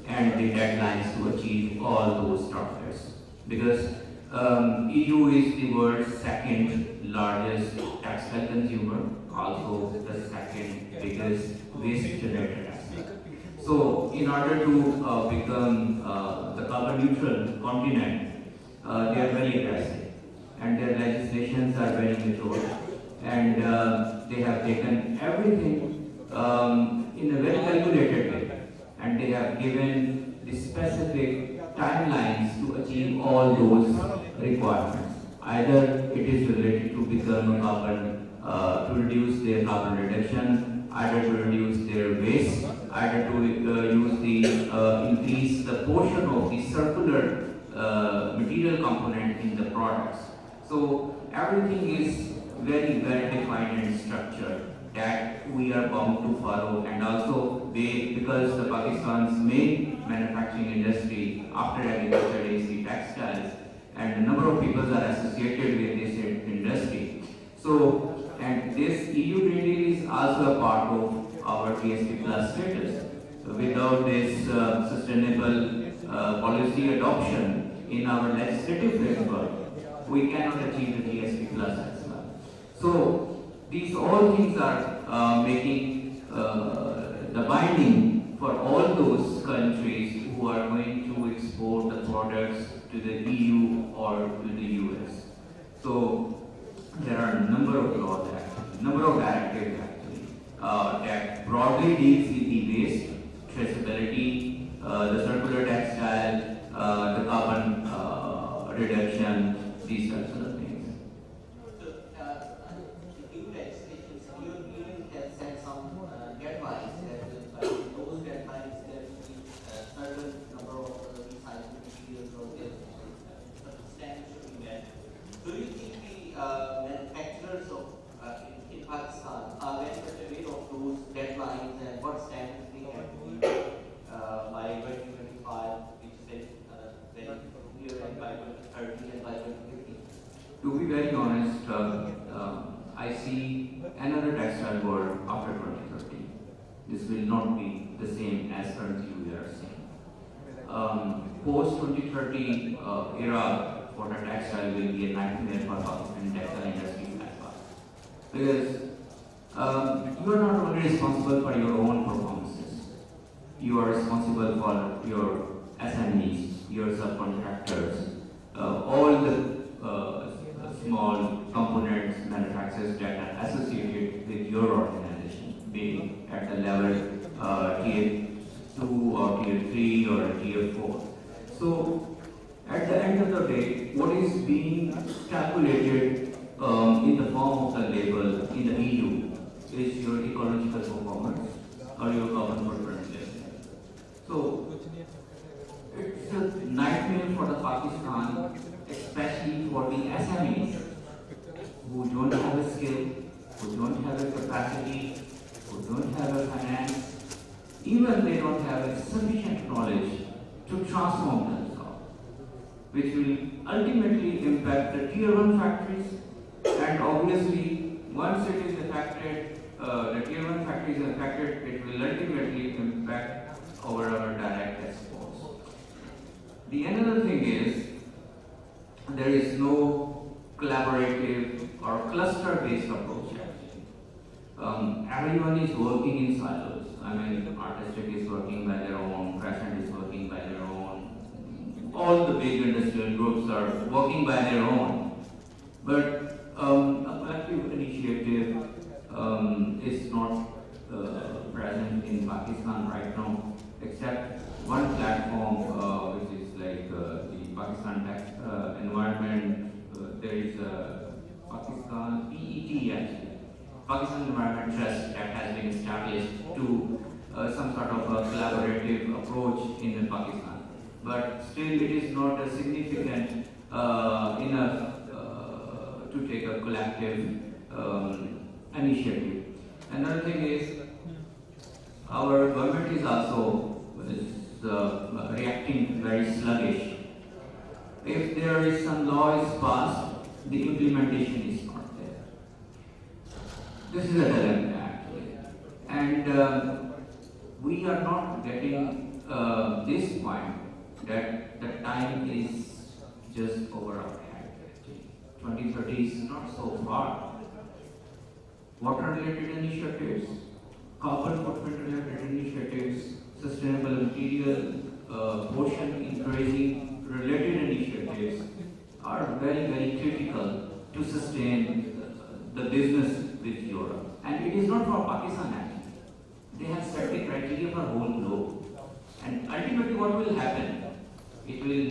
and the deadlines to achieve all those targets. Because EU is the world's second largest textile consumer, also the second biggest waste generator. So, in order to become the carbon neutral continent, they are very aggressive, and their legislations are very mature, and they have taken everything in a very calculated way, and they have given the specific timelines to achieve all those requirements. Either it is related to become a carbon, to reduce their carbon reduction, either to reduce their waste, either to increase the portion of the circular material component in the products. So everything is very well defined and structured that we are bound to follow, and also because the Pakistan's main manufacturing industry after agriculture is the textiles, and a number of people are associated with this industry. So, and this EU Green Deal is also a part of our GSP Plus status. So without this sustainable policy adoption in our legislative framework, we cannot achieve the GSP Plus as well. So these all things are making the binding for all those countries who are going to export the products to the EU or to the US. So there are a number of laws, number of directives actually, that broadly deals with the waste, traceability, the circular textile, the carbon reduction, these types of things. So, EU legislation, EU Union has set some deadlines that those deadlines there will be a certain number of recycled materials or certain standards should be met. Do you think the manufacturers of in Pakistan are very much aware of those deadlines and what standards they have to meet by 2025, which is very clear, and by 2030 and by 2050? To be very honest, I see another textile world after 2030. This will not be the same as currently we are seeing. Post 2030 era for the textile will be a nightmare for Pakistan textile industry as well. Because you are not only responsible for your own performances, you are responsible for your SMEs, your subcontractors, all the small components manufacturers that are associated with your organization, being at the level tier 2 or tier 3 or tier 4. So at the end of the day, what is being calculated in the form of the label in the EU is your ecological performance or your carbon footprint level. So it's a nightmare for the Pakistan, especially for the SMEs who don't have a skill, who don't have a capacity, who don't have a finance, even they don't have a sufficient knowledge to transform themselves, which will ultimately impact the tier 1 factories, and obviously once it is affected, the tier 1 factory is affected, it will ultimately impact our direct exports. The another thing is, there is no collaborative or cluster-based approach. Everyone is working in silos. I mean, artistic is working by their own, fashion is working by their own, all the big industrial groups are working by their own. But a collective initiative is not present in Pakistan right now, except one platform, which is like the Pakistan Tax Environment. There is a Pakistan PET actually, Pakistan Environment Trust, that has been established to some sort of a collaborative approach in Pakistan. But still, it is not a significant enough to take a collective initiative. Another thing is, our government is also reacting very sluggish. If there is some law is passed, the implementation is not there. This is a dilemma actually. And we are not getting this point that the time is just over our head. 2030 is not so far. Water-related initiatives, carbon footprint-related initiatives, sustainable material portion increasing related initiatives are very, very critical to sustain the business with Europe. And it is not for Pakistan actually. They have set the criteria for whole globe. And ultimately what will happen? It will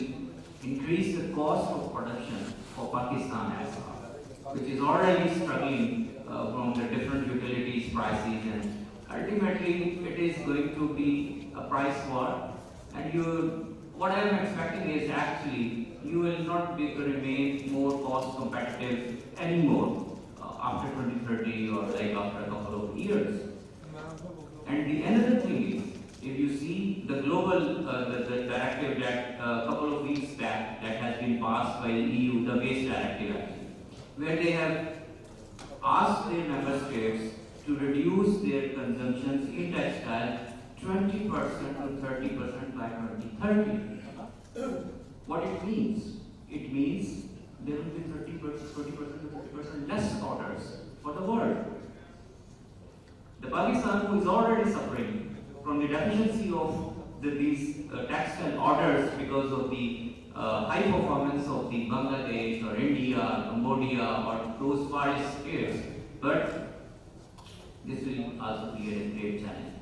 increase the cost of production for Pakistan as well, which is already struggling from the different utilities prices, and ultimately it is going to be a price war. And what I am expecting is actually you will not be able to remain more cost competitive anymore after 2030 or like after a couple of years. And the another thing is, if you see the global the directive that a couple of weeks back that has been passed by the EU, the waste directive actually, where they have asked their member states to reduce their consumptions in textile 20% to 30% by 2030. What it means? It means there will be 30%, 20% to 50% less orders for the world. The Pakistan, who is already suffering from the deficiency of these textile orders because of the high performance of the Bangladesh or India, Cambodia or those Far East states, but this will also create a great challenge.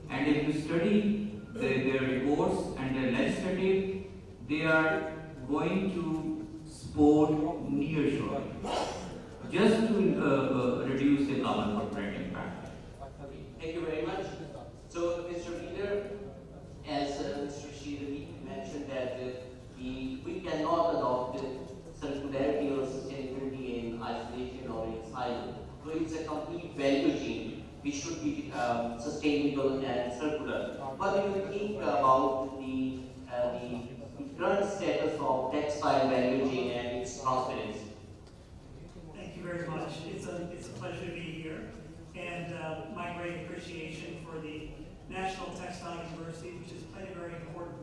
And if you study their reports and their legislative, they are going to support nearshoring just to reduce the carbon footprint impact. Thank you very much. So, Mr. Leader, as Mr. Shiri mentioned that we cannot adopt circularity or sustainability in isolation or in silo. So it's a complete value chain. We should be sustainable and circular. What do you think about the current status of textile value chain and its transparency? Thank you very much. It's a pleasure to be here, and my great appreciation for the National Textile University, which has played a very important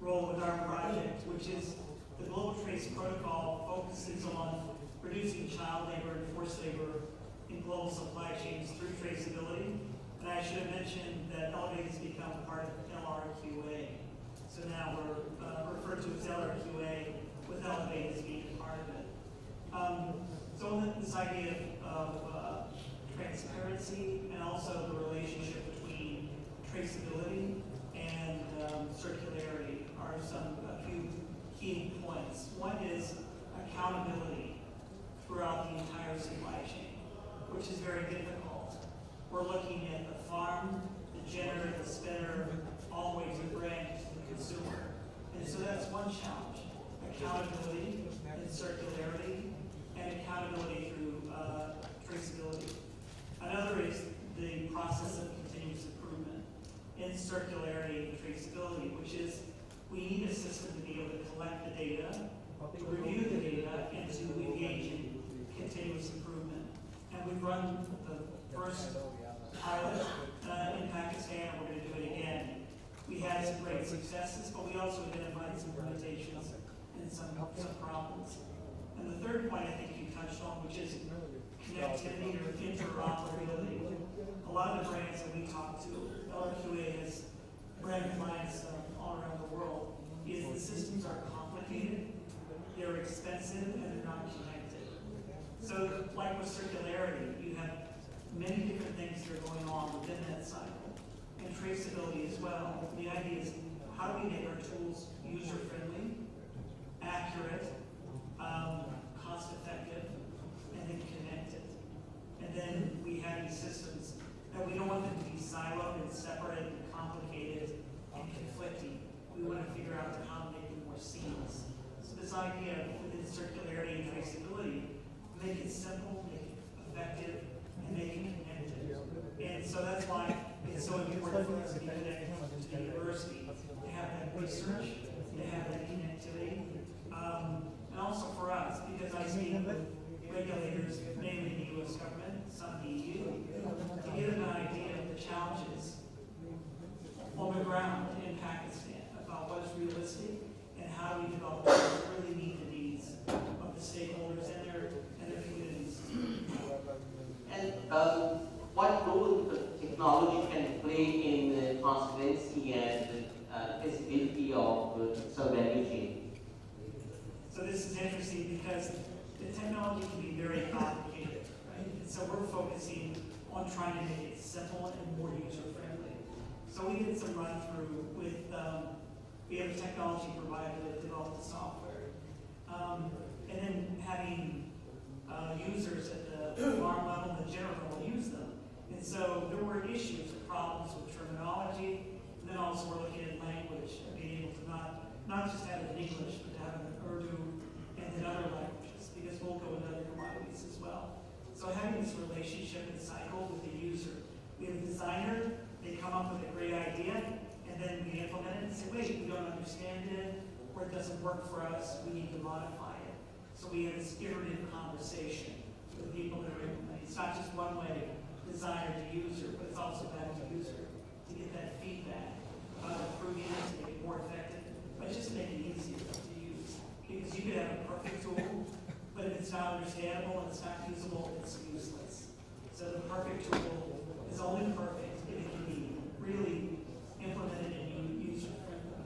role with our project, which is the Global Trace Protocol focuses on reducing child labor and forced labor in global supply chains through traceability. And I should have mentioned that Elevate has become part of LRQA. So now we're referred to as LRQA with Elevate as being part of it. So this idea of transparency and also the relationship between traceability and circularity are a few key points. One is accountability throughout the entire supply chain, which is very difficult. We're looking at the farm, the generator, the spinner, all the way to the brand, to the consumer. And so that's one challenge. Accountability and circularity, and accountability through traceability. Another is the process of continuous improvement in circularity and traceability, which is we need a system to be able to collect the data, to review the data, and to engage in continuous improvement. And we've run the first pilot in Pakistan, and we're going to do it again. We had some great successes, but we also identified some limitations and some problems. And the third point I think you touched on, which is connectivity or interoperability. A lot of the brands that we talk to, LRQA has brand clients all around the world, is the systems are complicated, they're expensive, and they're not connected. So like with circularity, you have many different things that are going on within that cycle. And traceability as well. The idea is how do we make our tools user-friendly, accurate, cost-effective, and then connected. And then we have these systems that we don't want them to be siloed and separate and complicated and conflicting. We want to figure out how to make them more seamless. So this idea within circularity and traceability, make it simple, make it effective, and make it connected. And so that's why it's so important for us to be connected to the university, to have have that research, to have that connectivity. And also for us, because I speak with regulators, mainly the U.S. government, some the EU, to get an idea of the challenges on the ground in Pakistan about what is realistic and how we develop to really meet the needs of the stakeholders and their communities. And what role the technology can play in the transparency and visibility of the value chain? So this is interesting because the technology can be very complicated, right? And so we're focusing on trying to make it simple and more user-friendly. So we did some run-through with, we have a technology provider that developed the software. And then having users at the farm level and the general level use them. And so there were issues or problems with terminology, and then also we're looking at language, and being able to not just have it in English, but to have it in Urdu and in other languages, because we'll go into other commodities as well. So having this relationship and cycle with the user. We have a designer, they come up with a great idea, and then we implement it and say, wait, we don't understand it, or it doesn't work for us, we need to modify it. So we have this iterative conversation with people that are implementing. It's not just one way, designer to user, but it's also back to user to get that feedback about improving it, to make it more effective, but just to make it easier to use. Because you could have a perfect tool, but if it's not understandable and it's not usable, it's useless. So the perfect tool is only perfect if it can be really implemented and user-friendly.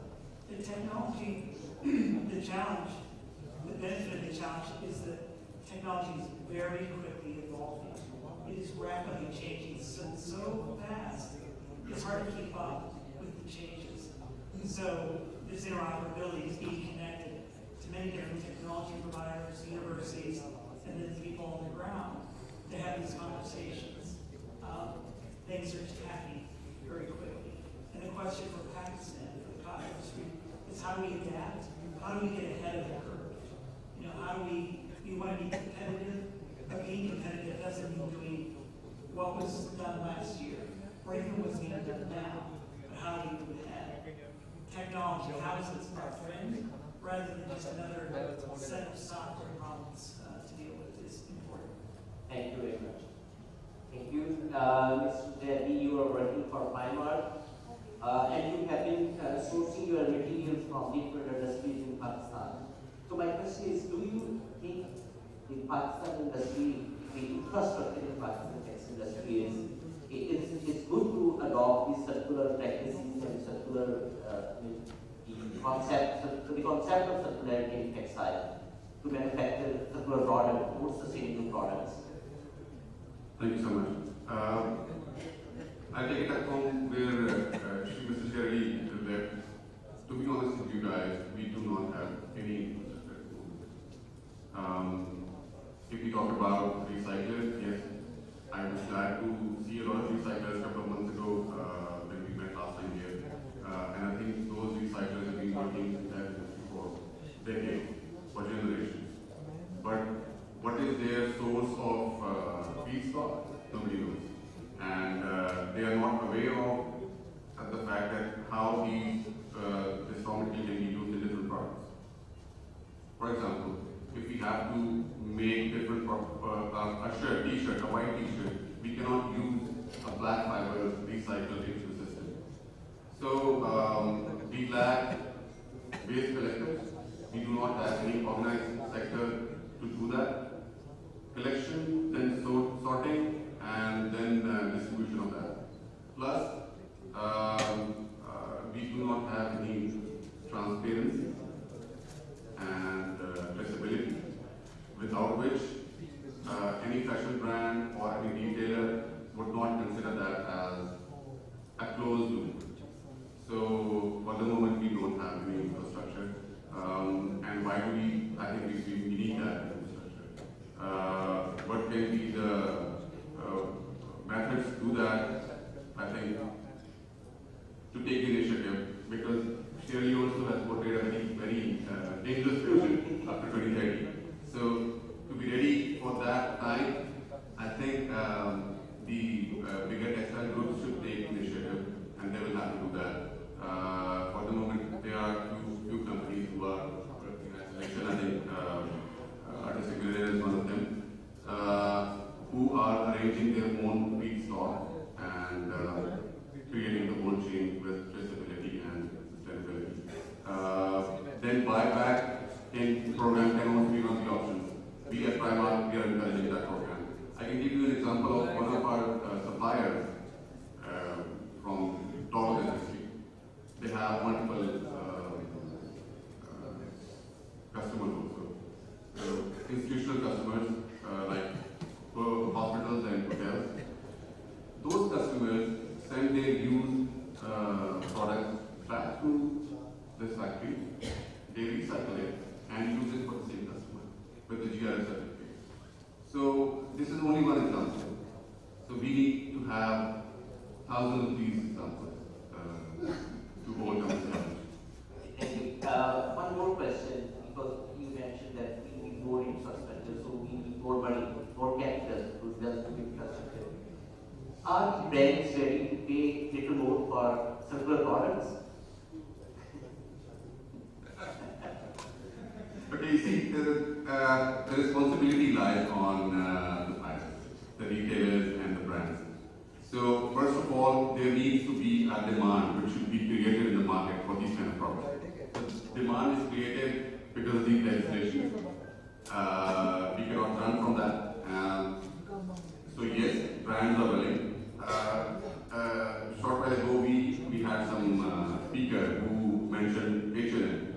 The technology, the challenge, the benefit of the challenge is that technology is very quickly evolving. It is rapidly changing so fast, it's hard to keep up with the changes. So this interoperability is being connected to many different technology providers, universities, and then people on the ground to have these conversations. Things are just happening very quickly. And the question for Pakistan, for the cotton industry, is how do we adapt? How do we get ahead of the curve? You know, how do we want to be competitive, but being competitive doesn't mean doing what was done last year, or even what's being done now, but how do we move ahead? Technology, how is it our friend, rather than just another set of software problems to deal with is important. Thank you very much. Thank you. Mr. Devi, you are working for Primark, and you have been sourcing your materials from different industries in Pakistan. So my question is, do you think the Pakistan industry, the infrastructure in Pakistan textile industry is good to adopt these circular practices and circular the concept of circularity in textile to manufacture circular products, more sustainable products? Thank you so much. I take it up from where Mr. Sherry left. To be honest with you guys, we do not have any infrastructure at the moment. If we talk about recyclers, yes, I was glad to see a lot of recyclers a couple of months ago when we met last time here. And I think those recyclers have been working in that industry for decades, for generations. But what is their source of feedstock? Nobody knows. And they are not aware of the fact that how this raw material can be used in different products. For example, if we have to make different a shirt, t-shirt, a white t-shirt, we cannot use a black fiber recycled into the system. So we lack waste collectors. We do not have any organized sector to do that. Collection, then sorting, and then distribution of that. Plus, we do not have any transparency and traceability, without which any fashion brand or any retailer would not consider that as a closed loop. So, for the moment, we don't have any infrastructure. And why do we? I think we need that infrastructure. What can be the methods to do that? I think to take the initiative, because Shirley also has portrayed a very dangerous future after 2030. So to be ready for that time, I think the bigger textile groups should take initiative, and they will have to do that. For the moment, then buyback in program can also be one of the options. We at Primark, we are encouraging that program. I can give you an example of one of our suppliers from doll industry. They have multiple customers also. So institutional customers like hospitals and hotels. Those customers send their used products back to this factory. They recycle it and use it for the same customer with the GRS certificate. So this is only one example. So we need to have thousands of these examples to overcome this challenge. Thank you. One more question, because you mentioned that we need more infrastructure, so we need more money, more capital to develop the infrastructure. Are the brands ready to pay little more for circular products? Okay, you see, the responsibility lies on the buyers, the retailers and the brands. So first of all, there needs to be a demand which should be created in the market for these kind of products. The demand is created because of these legislations. We cannot run from that. So yes, brands are willing. Short while ago, we had some speaker who mentioned H&M.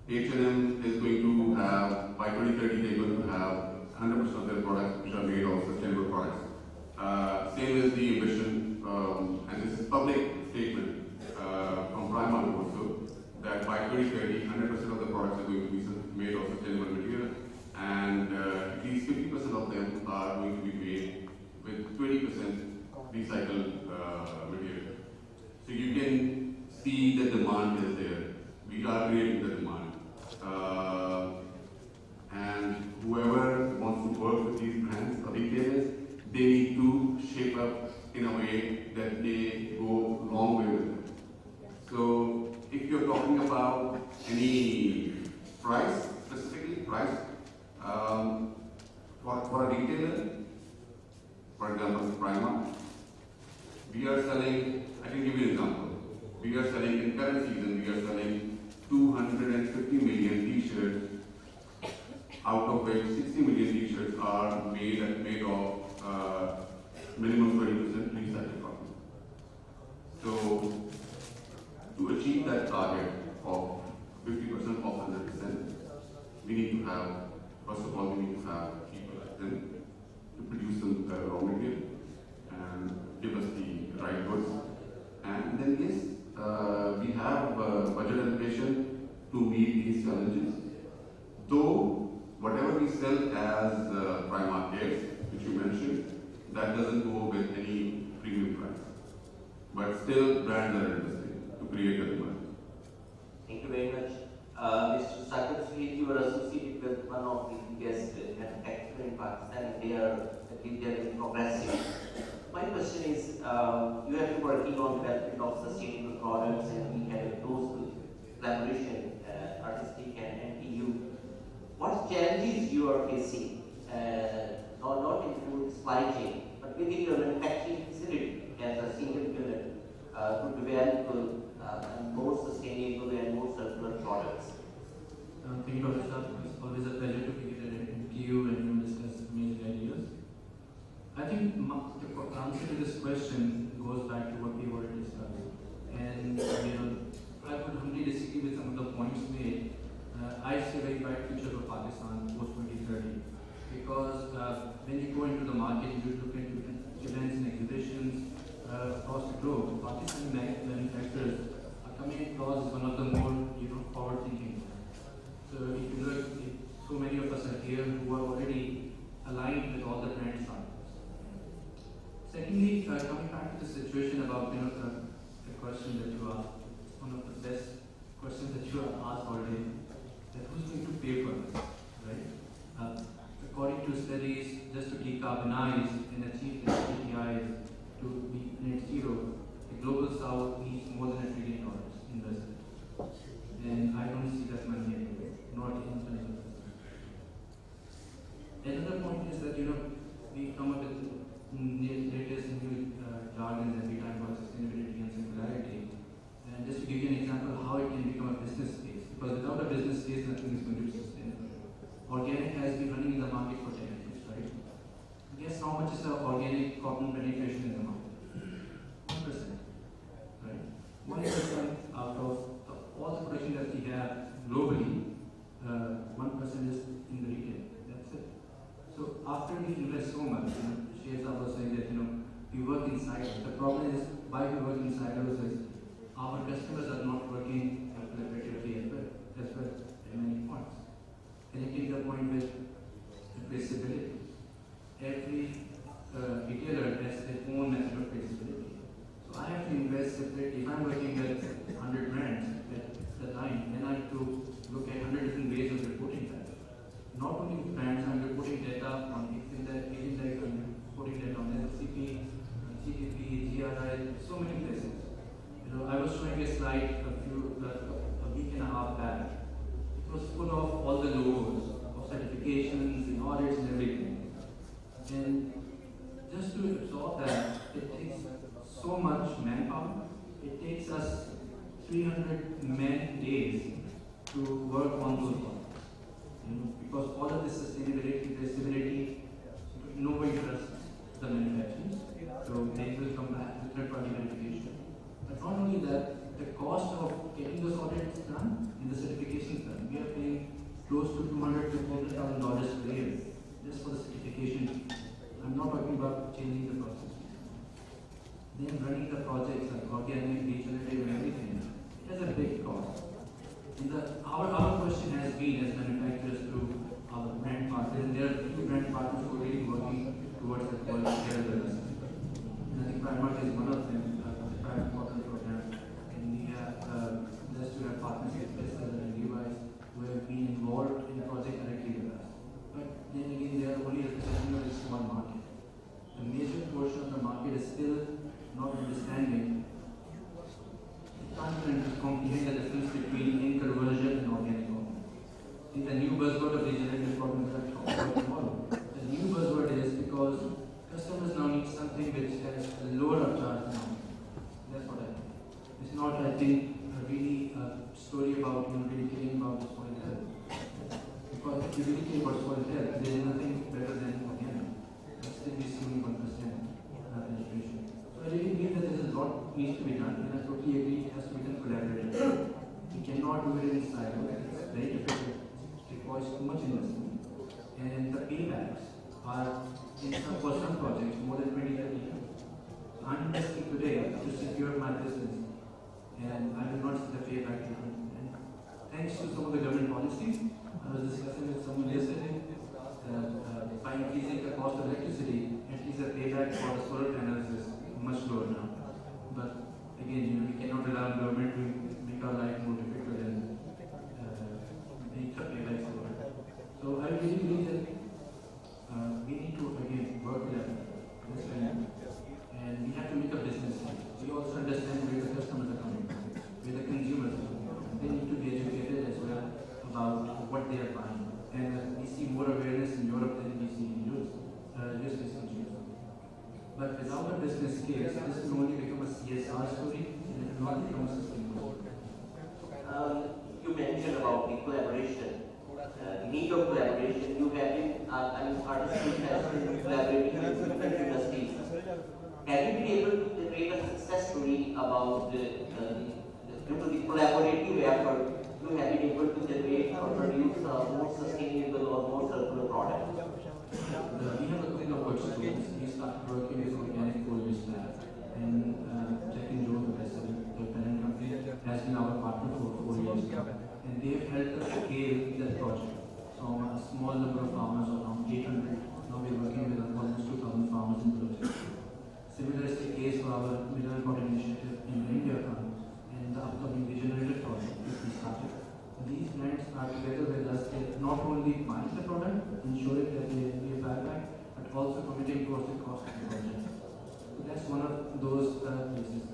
H&M is going to have, by 2030, they're going to have 100% of their products which are made of sustainable products. Same is the ambition, and this is public statement from Primark also, that by 2030, 100% of the products are going to be made of sustainable material, and at least 50% of them are going to be made with 20% recycled material. So you can see the demand is there. We are creating the demand. And whoever wants to work with these brands or retailers, they need to shape up in a way that they go a long way with it. So if you're talking about any price, specifically price, for a retailer, for example, Primark, we are selling, I can give you an example. We are selling in current season, we are selling 250 million t-shirts, out of which 60 million t-shirts are made of minimum 20% recycled cotton. So to achieve that target of 50% of 100%, we need to have, first of all, we need to have people like them to produce some raw material and give us the right goods. And then yes, we have budget allocation to meet these challenges. Though whatever we sell as Primark Cares, which you mentioned, that doesn't go with any premium price. But still, brands are interested to create a demand. Thank you very much. Mr. Saket Sweet, you are associated with one of the biggest manufacturers in Pakistan, and they are progressive. My question is, you have been working on development of sustainable products, and we have a close collaboration, artistic and NTU. What challenges you are facing, not in the supply chain, but within your manufacturing facility as a single unit, to develop more sustainable and more circular products? Thank you, Dr. Shah. It's always a pleasure to be here at NTU and discuss amazing ideas. I think the answer to this question goes back to what we've already discussed. And I would humbly disagree with some of the points made. I see a very bright future for Pakistan post 2030, because when you go into the market, you look into events and exhibitions across the globe. Pakistani manufacturers are coming across as one of the more forward-thinking. So if you look, so many of us are here who are already aligned with all the trend standards. Secondly, coming back to the situation about the question that you asked, one of the best questions that you have asked already, that who's going to pay for this, right? According to studies, just to decarbonize and achieve the KPIs to be net zero, the global south needs more than $1 trillion invested. And I don't see that money anywhere, not in terms of this. Another point is that we come up with latest new jargons every time about sustainability and circularity. And just to give you an example how it can become a business case, because without a this case, nothing is going to be sustainable. Organic has been running in the market for 10 years, right? Guess how much is the organic cotton penetration in the market? 1%, right? 1% out of all the production that we have globally, 1% is in the retail. That's it. So after we invest so much, Shehzad was saying that we work in silos. The problem is why we work in silos is our customers are not working collaboratively as well at many points. Connecting the point with traceability. Every retailer has their own method of traceability. So I have to invest separately. If I'm working with 100 brands at the time, then I have to look at 100 different ways of reporting that. Not only with brands, I'm reporting data on Index, I'm reporting data on LCP, CTP, GRI, so many places. I was showing a slide a week and a half back. It was full of all the logos of certifications and audits and everything. And just to absorb that, it takes so much manpower. It takes us 300 man days to work on those products. Because all of this sustainability, traceability, nobody trusts the manufacturers. So they will come back with third-party verification. But not only that, the cost of getting those audits done and the certifications done, we are paying close to $200,000 to $400,000 per year just for the certification. I'm not talking about changing the process. Then running the projects like organic, regenerative, and everything, it has a big cost. And our question has been as manufacturers to our brand partners, and there are few brand partners who are really working towards the quality care of the customer. And I think Primark is one of them, the Private Partner Program. And we have blessed to have partners with Textiles and Levi's who have been involved in the project directly with us. But then again, they are only representing a very small market. The major portion of the market is still not understanding. Can't even comprehend the difference between ink conversion and organic cotton. See, the new buzzword of regenerative cotton that I talked about tomorrow. The new buzzword is because customers now need something which has a lower upcharge now. That's what I think. It's not, I think, really a story about really caring about the soil health. Because if you really care about soil health, there is nothing better than organic. That's still be only 1% penetration. So I really believe that there is a lot needs to be done, and I totally agree it has to be done collaboratively. We cannot do it in silos. It's very difficult. It requires too much investment. And the paybacks are, for some projects, more than 20-30 years. So I'm investing today to secure my business, and I will not see the payback different. And thanks to some of the government policies, I was discussing with someone yesterday, by increasing the cost of electricity, at least the payback for the solar panels is much lower now. But again, we cannot rely on government to make our life more difficult and make the paybacks lower. So I really believe that we need to again work with them, and we have to make a business. We also understand where the customers are coming from, where the consumers are coming from. They need to be educated as well about what they are buying. And we see more awareness in Europe than we see in US countries. But without a business case, this will only become a CSR story and it will not become a sustainable story. You mentioned about the collaboration, the need of collaboration. You have been, artists has been collaborating with different industries. Have you been able to generate a success story about due to the collaborative effort, you have been able to generate or produce more sustainable or more circular products? We have a couple of good stories. We started working with organic foliage lab, and Jack and Joe, the parent company, has been our partner for 4 years now. And they have helped us scale that project from a small number of farmers, around 800. Now we are working with almost 2,000 farmers in the project. Similar is the case for our mineral cotton initiative in India and the upcoming regenerative project which we started. These brands are together with us, not only buying the product, ensuring that they buy back, but also committing towards the cost of the project. So that's one of those places.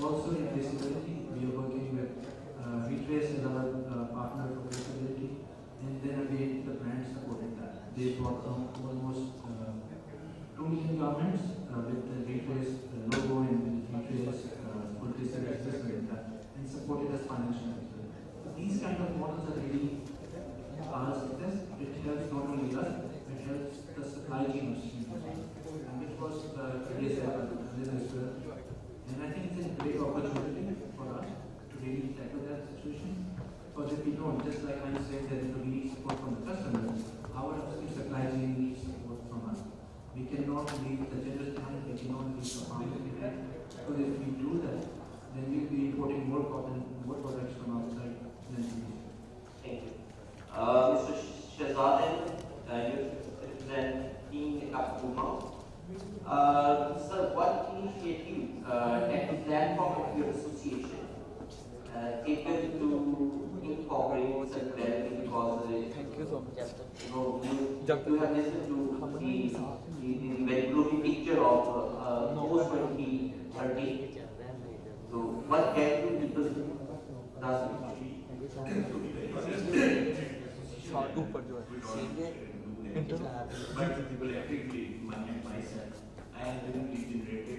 Also in traceability, we are working with Retrace as our partner for traceability, and then again the brand supported that. They brought almost 2 million garments with the Retrace logo and Retrace full traceability system and supported us financially. These kind of models are really just said that we need support from the customers. Our upstream supply chain needs support from us. We cannot leave the general talent, we cannot leave the farmers behind. Because if we do that, then we'll be importing more cotton, more products from outside than we need. Thank you. Mr. Shahzadan, you're representing Akuma. Sir, what initiative at the platform of your association taken to incorporate circularity, because you have listened to the very gloomy picture of post-2030. So what can you people done? But collectively, myself, I have been regenerated,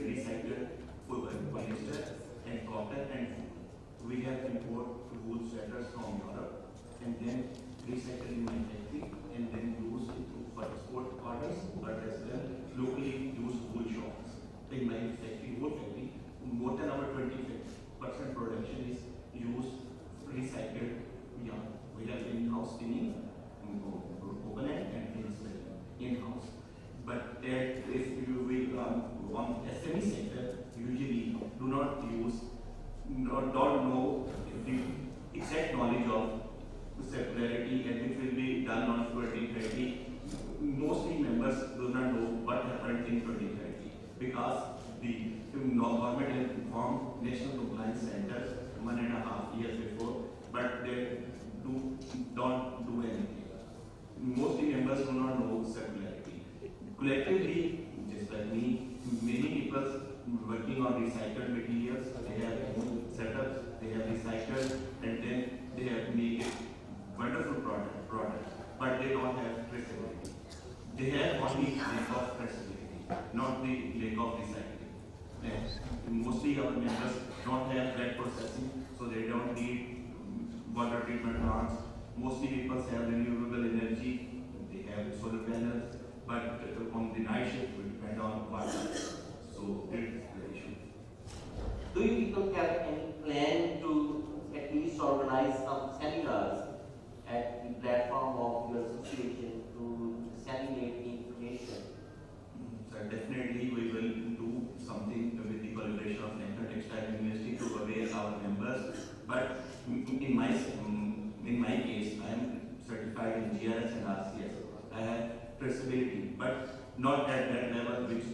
recycled polyester and cotton and food. We have import wool sweaters from Europe and then recycled in my factory and then used it for export orders, but as well locally used wool shops. In my factory, wool factory, more than our 20% production is used recycled yarn. We have in-house spinning, open end and in-house. But if we want SME sector, usually do not use, don't know the exact knowledge of circularity and which will be done on 2030. Mostly members do not know what happened in 2030 because the government informed National Compliance Center 1.5 years before, but they don't do anything. Mostly members do not know circularity. Collectively, just like me, many people working on recycled materials, they have setups, they have recycled, and then they have made wonderful product, but they don't have traceability. They have only lack of traceability, not the lack of recycling. And mostly our members don't have that processing, so they don't need water treatment plants. Mostly people have renewable energy, they have solar panels, but on the night shift we depend on water. So it's the issue. Do you people have any plan to at least organize some seminars at the platform of your association to disseminate the information? So definitely we will do something with the collaboration of National Textile University to aware our members. But in my case, I am certified in GRS and RCS. I have traceability, but not at that level which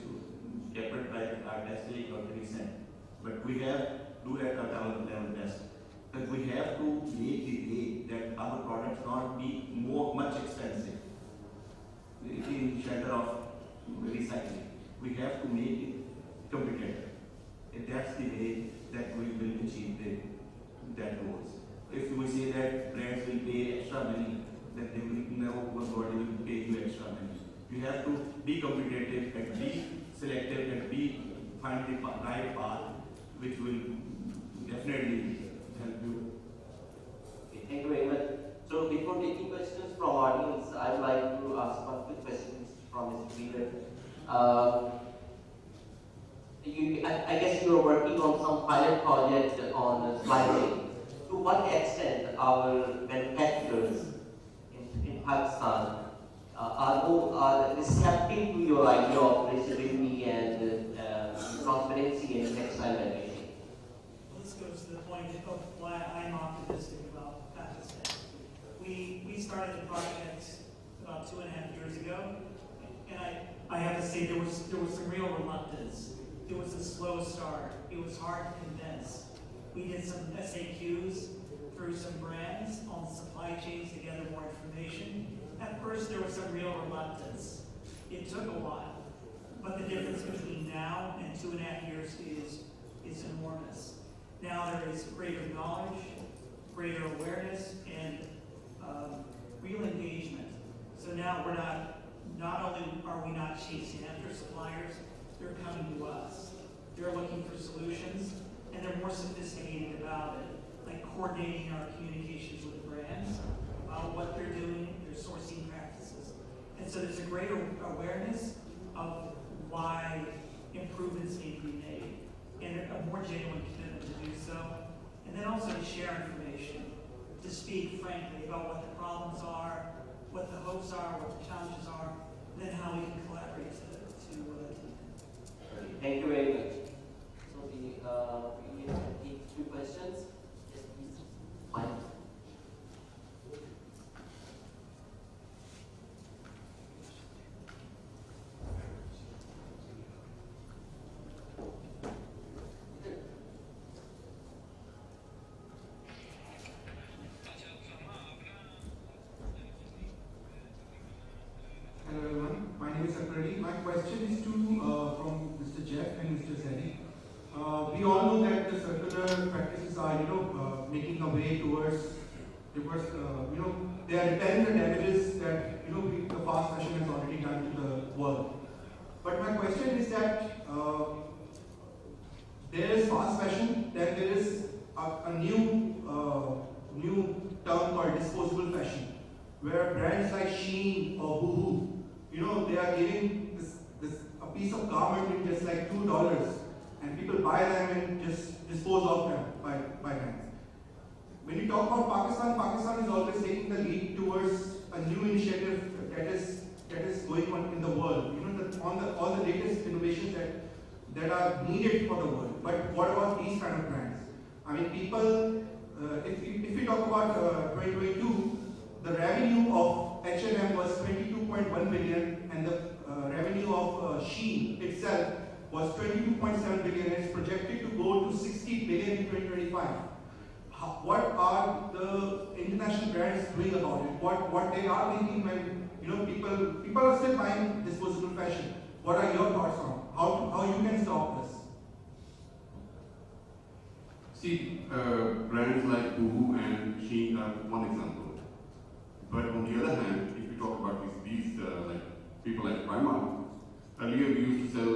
kept by artistic or recent. But we have do at our level best. But we have to make the way that our products not be much expensive in shelter of recycling. We have to make it competitive. And that's the way that we will achieve that goals. If we say that brands will pay extra money, then they will know nobody will pay you extra money. You have to be competitive and be selective and find the right path which will definitely help you. Okay, thank you very much. So before taking questions from audience, I would like to ask one quick question from Mr. Wheeler. I guess you are working on some pilot project on supply chain. To what extent our manufacturers in Pakistan are receptive to your idea of traceability and transparency in textile value chain? This goes to the point of why I'm optimistic about Pakistan. We started the project about 2.5 years ago, and I have to say there was some real reluctance. It was a slow start. It was hard to convince. We did some SAQs through some brands on supply chains to gather more information. At first, there was some real reluctance. It took a while, but the difference between now and 2.5 years is enormous. Now there is greater knowledge, greater awareness, and real engagement. So now we're not only are we not chasing after suppliers, they're coming to us. They're looking for solutions, and they're more sophisticated about it, like coordinating our communications with brands about what they're doing, their sourcing practices. And so there's a greater awareness of why improvements need to be made, and a more genuine commitment to do so. And then also to share information. to speak frankly about what the problems are, what the hopes are, what the challenges are, and then how we can collaborate to Thank you very much. So we can take 2 questions. Yes, please. Mike. Hello everyone, my name is Sakradi. My question is to from Mr. Jeff and Mr. Zeddy. We all know that the circular practices are, making a way towards they are repairing the damages that the fast fashion has already done to the world. But my question is that there is fast fashion, then there is a new term called disposable fashion, where brands like Shein or Boohoo, they are giving a piece of garment in just like $2, and people buy them and just dispose of them by hands. When you talk about Pakistan is always taking the lead towards a new initiative that is going on in the world. All the latest innovations that are needed for the world. But what about these kind of brands? I mean, people. If we talk about 2022, the revenue of H&M was 22.1 billion, and the revenue of Shein itself was 22.7 billion, and it's projected to go to 60 billion in 2025. What are the international brands doing about it? What they are thinking when people are still buying disposable fashion? What are your thoughts on how you can stop this? See, brands like Boohoo and Shein are one example. But on the other hand, if you talk about these like people like Primark, earlier we used to sell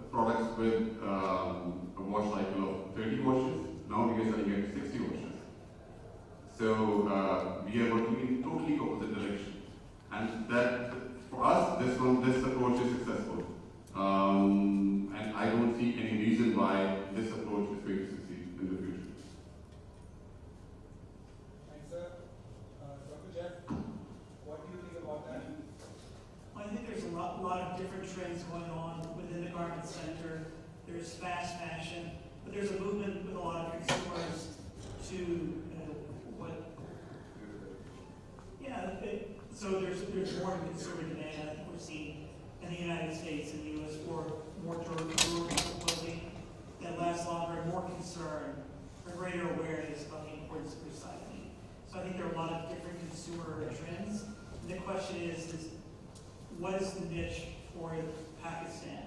products with a wash cycle of 30 washes. Now we are selling at 60 washes. So we are working in totally opposite direction, and that for us this approach is successful. And I don't see any reason why this approach is going to succeed in the future. Thanks, sir. Dr. Jeff, what do you think about that? I think there's a lot of different trends going on within the garment sector. There's fast fashion, but there's a movement with a lot of consumers to so there's more consumer demand. I think we're seeing in the United States and the U.S. for more durable clothing that lasts longer, more concern, a greater awareness about the importance of recycling. So I think there are a lot of different consumer trends. And the question is what is the niche for Pakistan?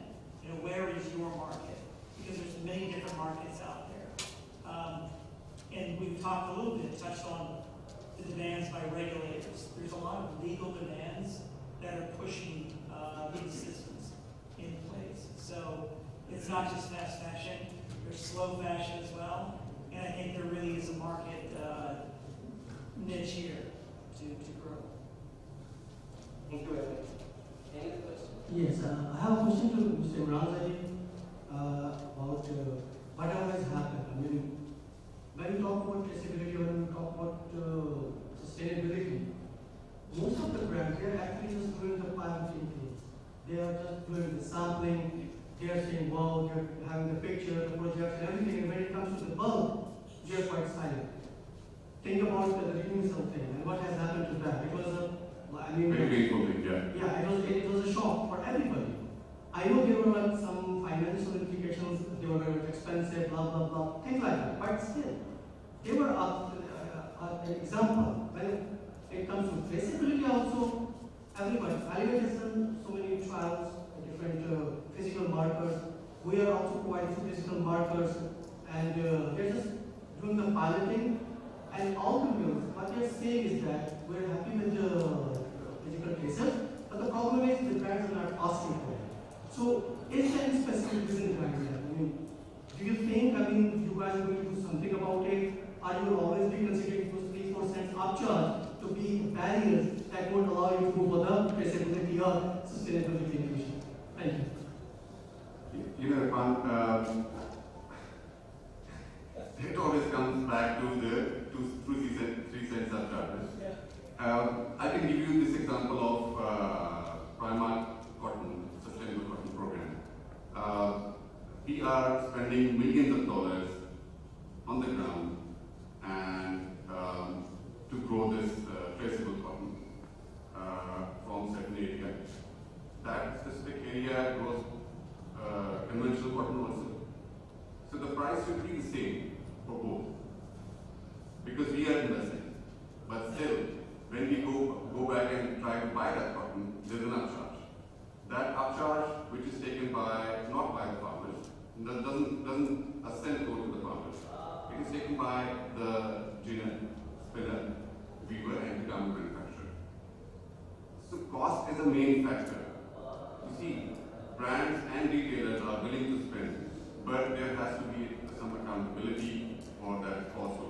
Where is your market? Because there's many different markets out there. And we've talked a little bit, touched on the demands by regulators. There's a lot of legal demands that are pushing these systems in place. So it's not just fast fashion, there's slow fashion as well. And I think there really is a market niche here to grow. Thank you very much. Any other questions? Yes, I have a question to Mr. Imran about whatever has happened. I mean, when we talk about traceability, when we talk about sustainability, most of the brands, they are actually just doing the piloting things. They are just doing the sampling, they are saying, wow, they are having the picture, the projects, and everything. And when it comes to the bulk, they are quite silent. Think about doing something, and what has happened to that. It was very painful thing, yeah. Yeah, it was a shock for everybody. I know there were some financial implications, they were very expensive, blah, blah, blah, things like that. But still, they were an example. When it comes to traceability also, everybody, Alligator has done so many trials, different physical markers. We are also providing physical markers, and they're just doing the piloting. And all the mills, what they're saying is that we're happy with the physical traces, but the problem is the brands are not asking for it. So, is there any specific reason behind that? I mean, do you think, you guys are going to do something about it? Or you will always be considering those 3-4 cents upcharge to be barriers that won't allow you to go for the traceability or sustainability innovation? Thank you. It always comes back to the 3 cents said surcharges. I can give you this example of Primark Cotton, Sustainable Cotton Program. We are spending millions of dollars on the ground and to grow this traceable cotton from certain area. That specific area grows conventional cotton also. So the price will be the same for both because we are investing. But still, when we go back and try to buy that cotton, there's an upcharge. That upcharge, which is taken by not by the farmers, doesn't a cent go to the farmers. It is taken by the ginner, spinner, weaver, and the garment manufacturer. So cost is a main factor. You see, brands and retailers are willing to spend, but there has to be some accountability for that also.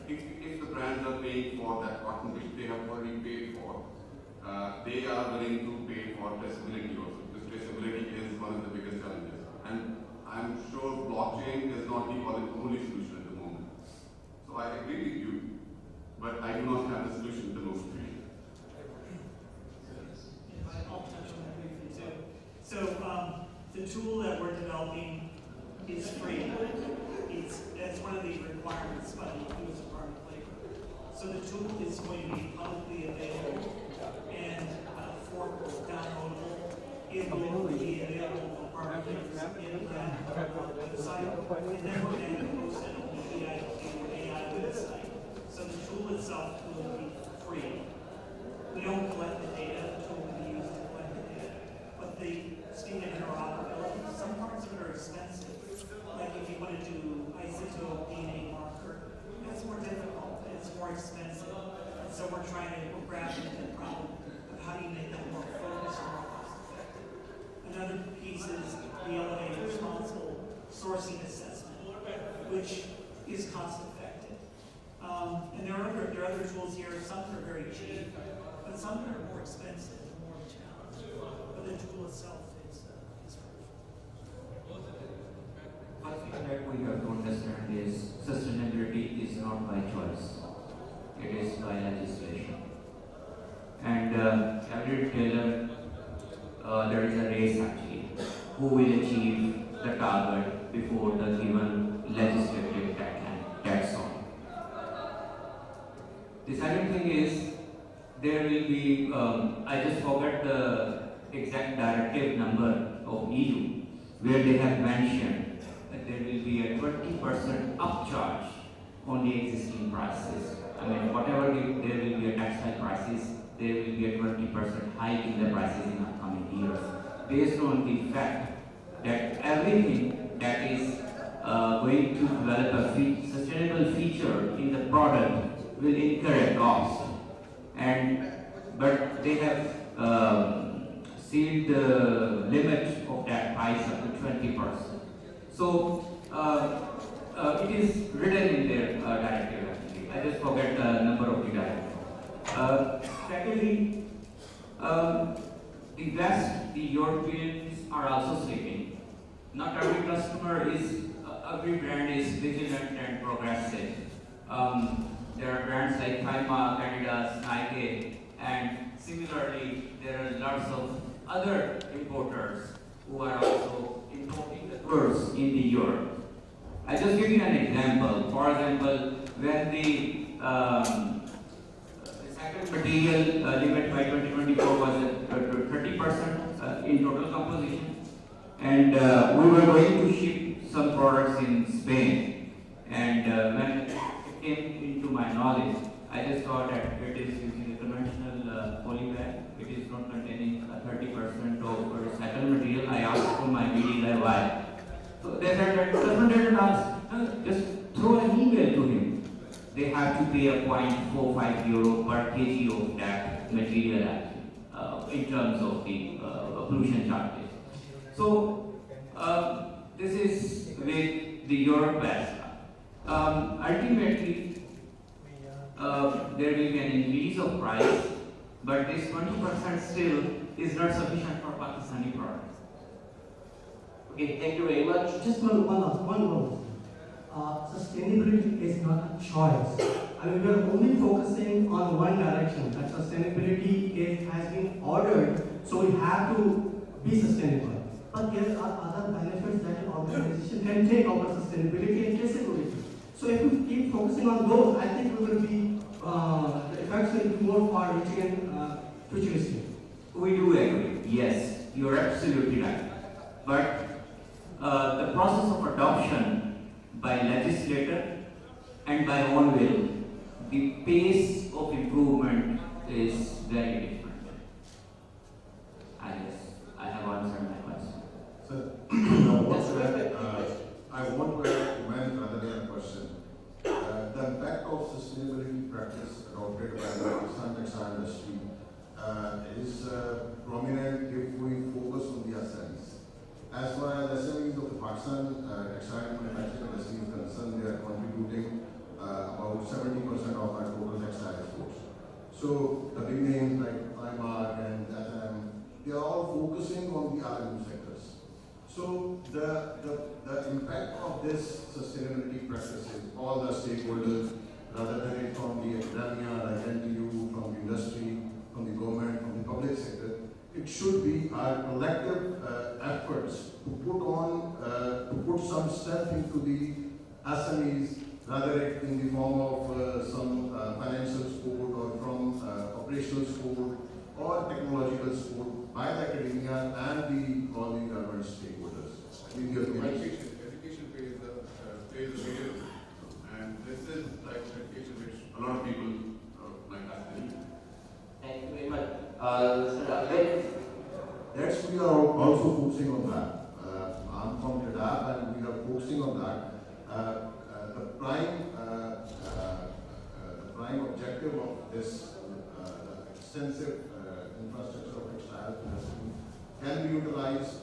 If the brands are paying for that cotton which they have already paid for, they are willing to pay for traceability also, because traceability is one of the biggest challenges. And I'm sure blockchain is not the only solution at the moment. So I agree with you, but I do not have the solution at the moment. I'll touch on that briefly too. So the tool that we're developing is free. That's one of the requirements by the U.S. Department of Labor. So the tool is going to be publicly available and downloadable. It will be available for partners in that website, and then we're going to post it on the AI website. So the tool itself will be free. We don't collect the data, the tool will be used to collect the data. But the speed of interoperability, some parts of it are expensive. Like if you want to do isotope DNA marker, that's more difficult, it's more expensive. And so we're trying to grapple with the problem of how do you make that more focused and more cost effective. Another piece is the elevated responsible sourcing assessment, which is cost effective. And there are other tools here, some that are very cheap, but some that are more expensive and more of a challenge. But the tool itself is One thing that we have to understand is sustainability is not by choice. It is by legislation. And every retailer, there is a race actually. Who will achieve the target before the given legislative tax on? The second thing is, there will be, I just forgot the exact directive number of EU, where they have mentioned that there will be a 20% upcharge on the existing prices. I mean, whatever there will be a textile prices, there will be a 20% hike in the prices in upcoming years, based on the fact that everything that is going to develop a sustainable feature in the product will incur a cost. But they have sealed the limit of that price up to 20%. So it is written in their directive actually. I just forget the number of the directive. Secondly, the West, the Europeans are also sleeping. Not every customer is, every brand is vigilant and progressive. There are brands like Faisalabad, Adidas, Nike, and similarly there are lots of other importers who are also importing the goods in the Europe. I just give you an example. For example, when the second material limit by 2024 was at 30% in total composition, and we were going to ship some products in Spain, and when it came into my knowledge, I just thought that it is using a conventional poly bag. It is not containing 30% of recycled material. I asked for my BD guy why. So they said that customer didn't ask. Just throw an email to him. They have to pay a 0.45 euro per kg of that material in terms of the pollution charges. So this is with the Europe West. Ultimately, there will be an increase of price, but this 20% still is not sufficient for Pakistani products. Okay, thank you very much. Just one last one. Sustainability is not a choice. I mean, we are only focusing on one direction, that sustainability has been ordered, so we have to be sustainable. But there are other benefits that an organization can take out of sustainability and traceability. So if we keep focusing on those, I think we will be, the effects will be more far-reaching and futuristic. We do agree, yes, you're absolutely right. But the process of adoption by legislator and by own will, the pace of improvement is very different. I guess I have answered my question. Sir, I want to comment rather than a question. The impact of sustainability practice adopted by the Pakistan textile industry is prominent if we focus on the SMEs. As far as SMEs of the Pakistan textile manufacturing industry is concerned, they are contributing about 70% of our total textile exports. So the big names like IMARC and SM, they are all focusing on the R&D sectors. So the impact of this sustainability practices, all the stakeholders, rather than it from the academia, like NTU, from the industry, from the government, from the public sector, it should be our collective efforts to put some strength into the SMEs, rather it in the form of some financial support or from operational support or technological support by the academia and all the government stakeholders. Education plays a major role, and this is like education which a lot of people might have to need. Thank you very much. That's we are also focusing on that. I'm from TEDAP and we are focusing on that. The prime objective of this extensive infrastructure of textile industry can be utilized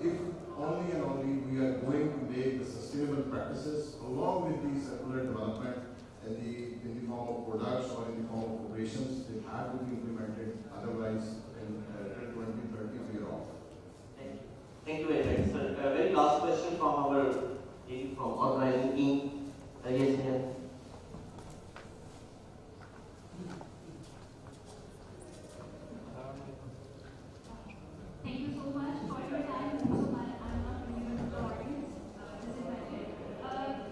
if only and only we are going to make the sustainable practices along with the circular development in the form of products or in the form of operations. They have to be implemented, otherwise in 2030 we are off. Thank you very much, sir. Very last question from our lady from organizing team. Yes, ma'am. Thank you so much for your time. So much. I'm not really the audience.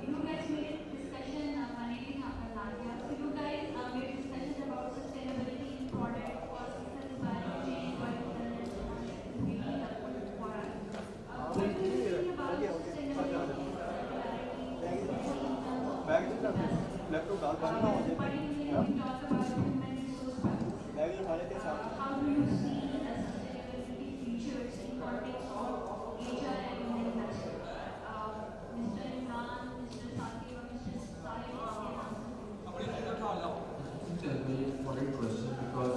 You guys made discussion. My name is Nadia. So you guys made discussions about sustainability in product, processes, value chain, is really helpful for us. What do you think about sustainability? Particularly, we talk about human resource practices. How do you see the sustainability features in context of HR and manufacturing? Mr. Imran, Mr. Saki, or Mr. Sahib can answer. It's a very important question because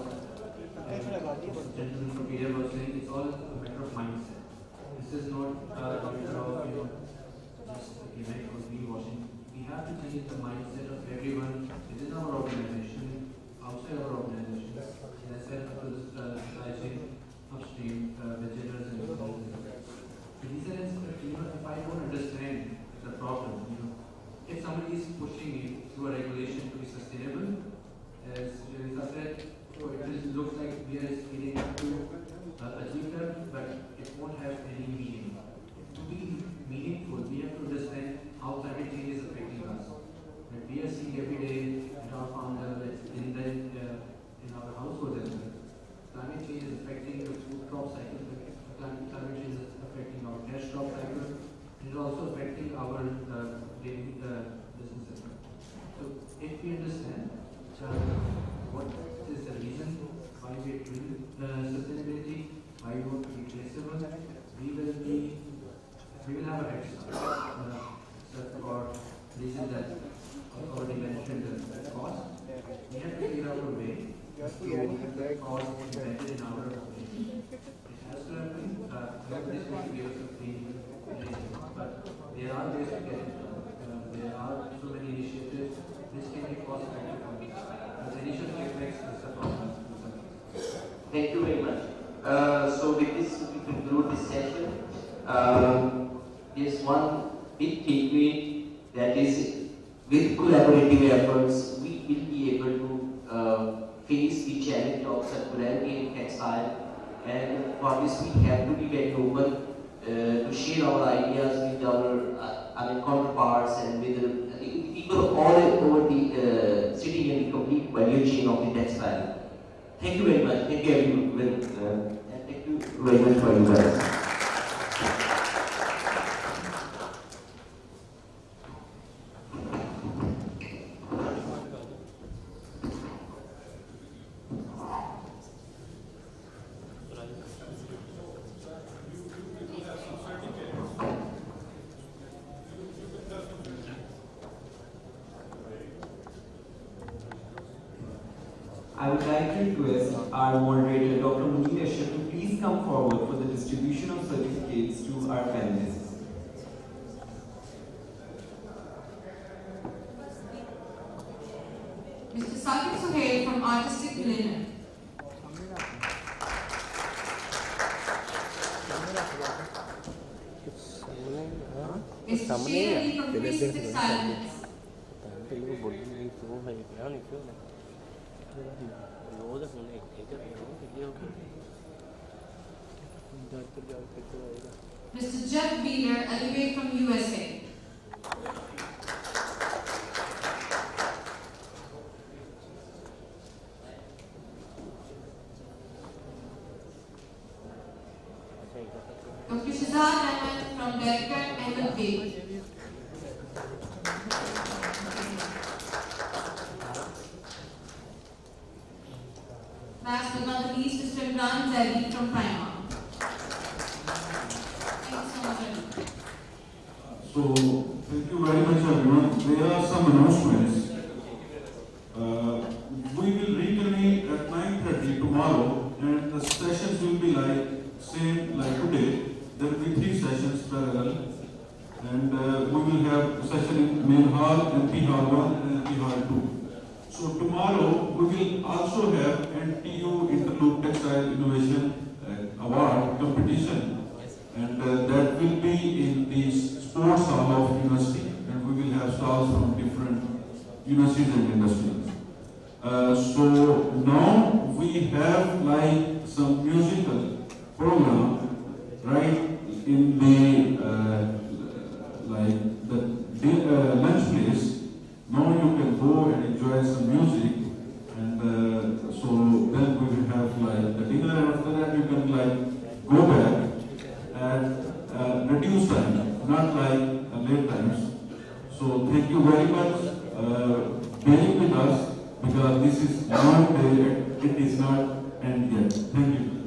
gentleman from India was saying it's all a matter of mindset. This is not a matter of just event or greenwashing. We have to change the mindset of everyone within our organization, outside our organization. As I said, to the supply chain, upstream, vegetarians and all this. The reason is that if I don't understand the problem, if somebody is pushing me through a regulation to be sustainable, as Rita said, so it looks like we are speeding up to achieve that, but it won't have any meaning. To be meaningful, we have to understand how climate change is affecting us. That we are seeing every day at our farm level, in our household as well. Climate change is affecting the food crop cycle, climate change is affecting our cash crop cycle, and it is also affecting our daily business as well. So if we understand what is the reason why we are doing sustainability, why we want to be traceable, we will have a head start. For reason that I already mentioned the cost, we have to figure out a way to get the cost embedded in our operation. It has to happen. Nobody is going to give us a free arrangement, but there are ways to get it done. There are so many initiatives. This can be cost effective for us. But the initial effects is the problem. Thank you very much. So with this, we conclude this session. There's one big takeaway, that is, with collaborative efforts, we the challenge of circularity in textile, and for this we have to be very open to share our ideas with our counterparts and with the people all over the sitting in the complete value chain of the textile. Thank you very much. Thank you everyone, and thank you very much for you guys. I would like to request our moderator, Dr. Munir Ashraf, to please come forward for the distribution of certificates to our panelists. Mr. Sakib Suhail from Artistic Linen. Mr. Sheer Ali from Priest Textile. Mr. Jeff Wheeler, Elevate from USA. Dr. Shazad Ahmed from Director Ahmed Bey. Last but not the least, Mr. Imran Zaidi from Primark. Thank you so much, everyone. So, thank you very much, everyone. There are some announcements. We will reconvene at 9:30 tomorrow, and the sessions will be like same like today. There will be 3 sessions parallel, and we will have a session in main hall, MP hall 1 and MP hall 2. So tomorrow we will also have NTU Interloop Textile Innovation Award competition, and that will be in the sports hall of university, and we will have stalls from different universities and industries. So now we have like some musical program right in the lunch place. Now you can go and enjoy some music, and so then we will have like the dinner, and after that you can like go back at reduced time, not like late times. So thank you very much being with us, because this is not there, it is not end yet. Thank you.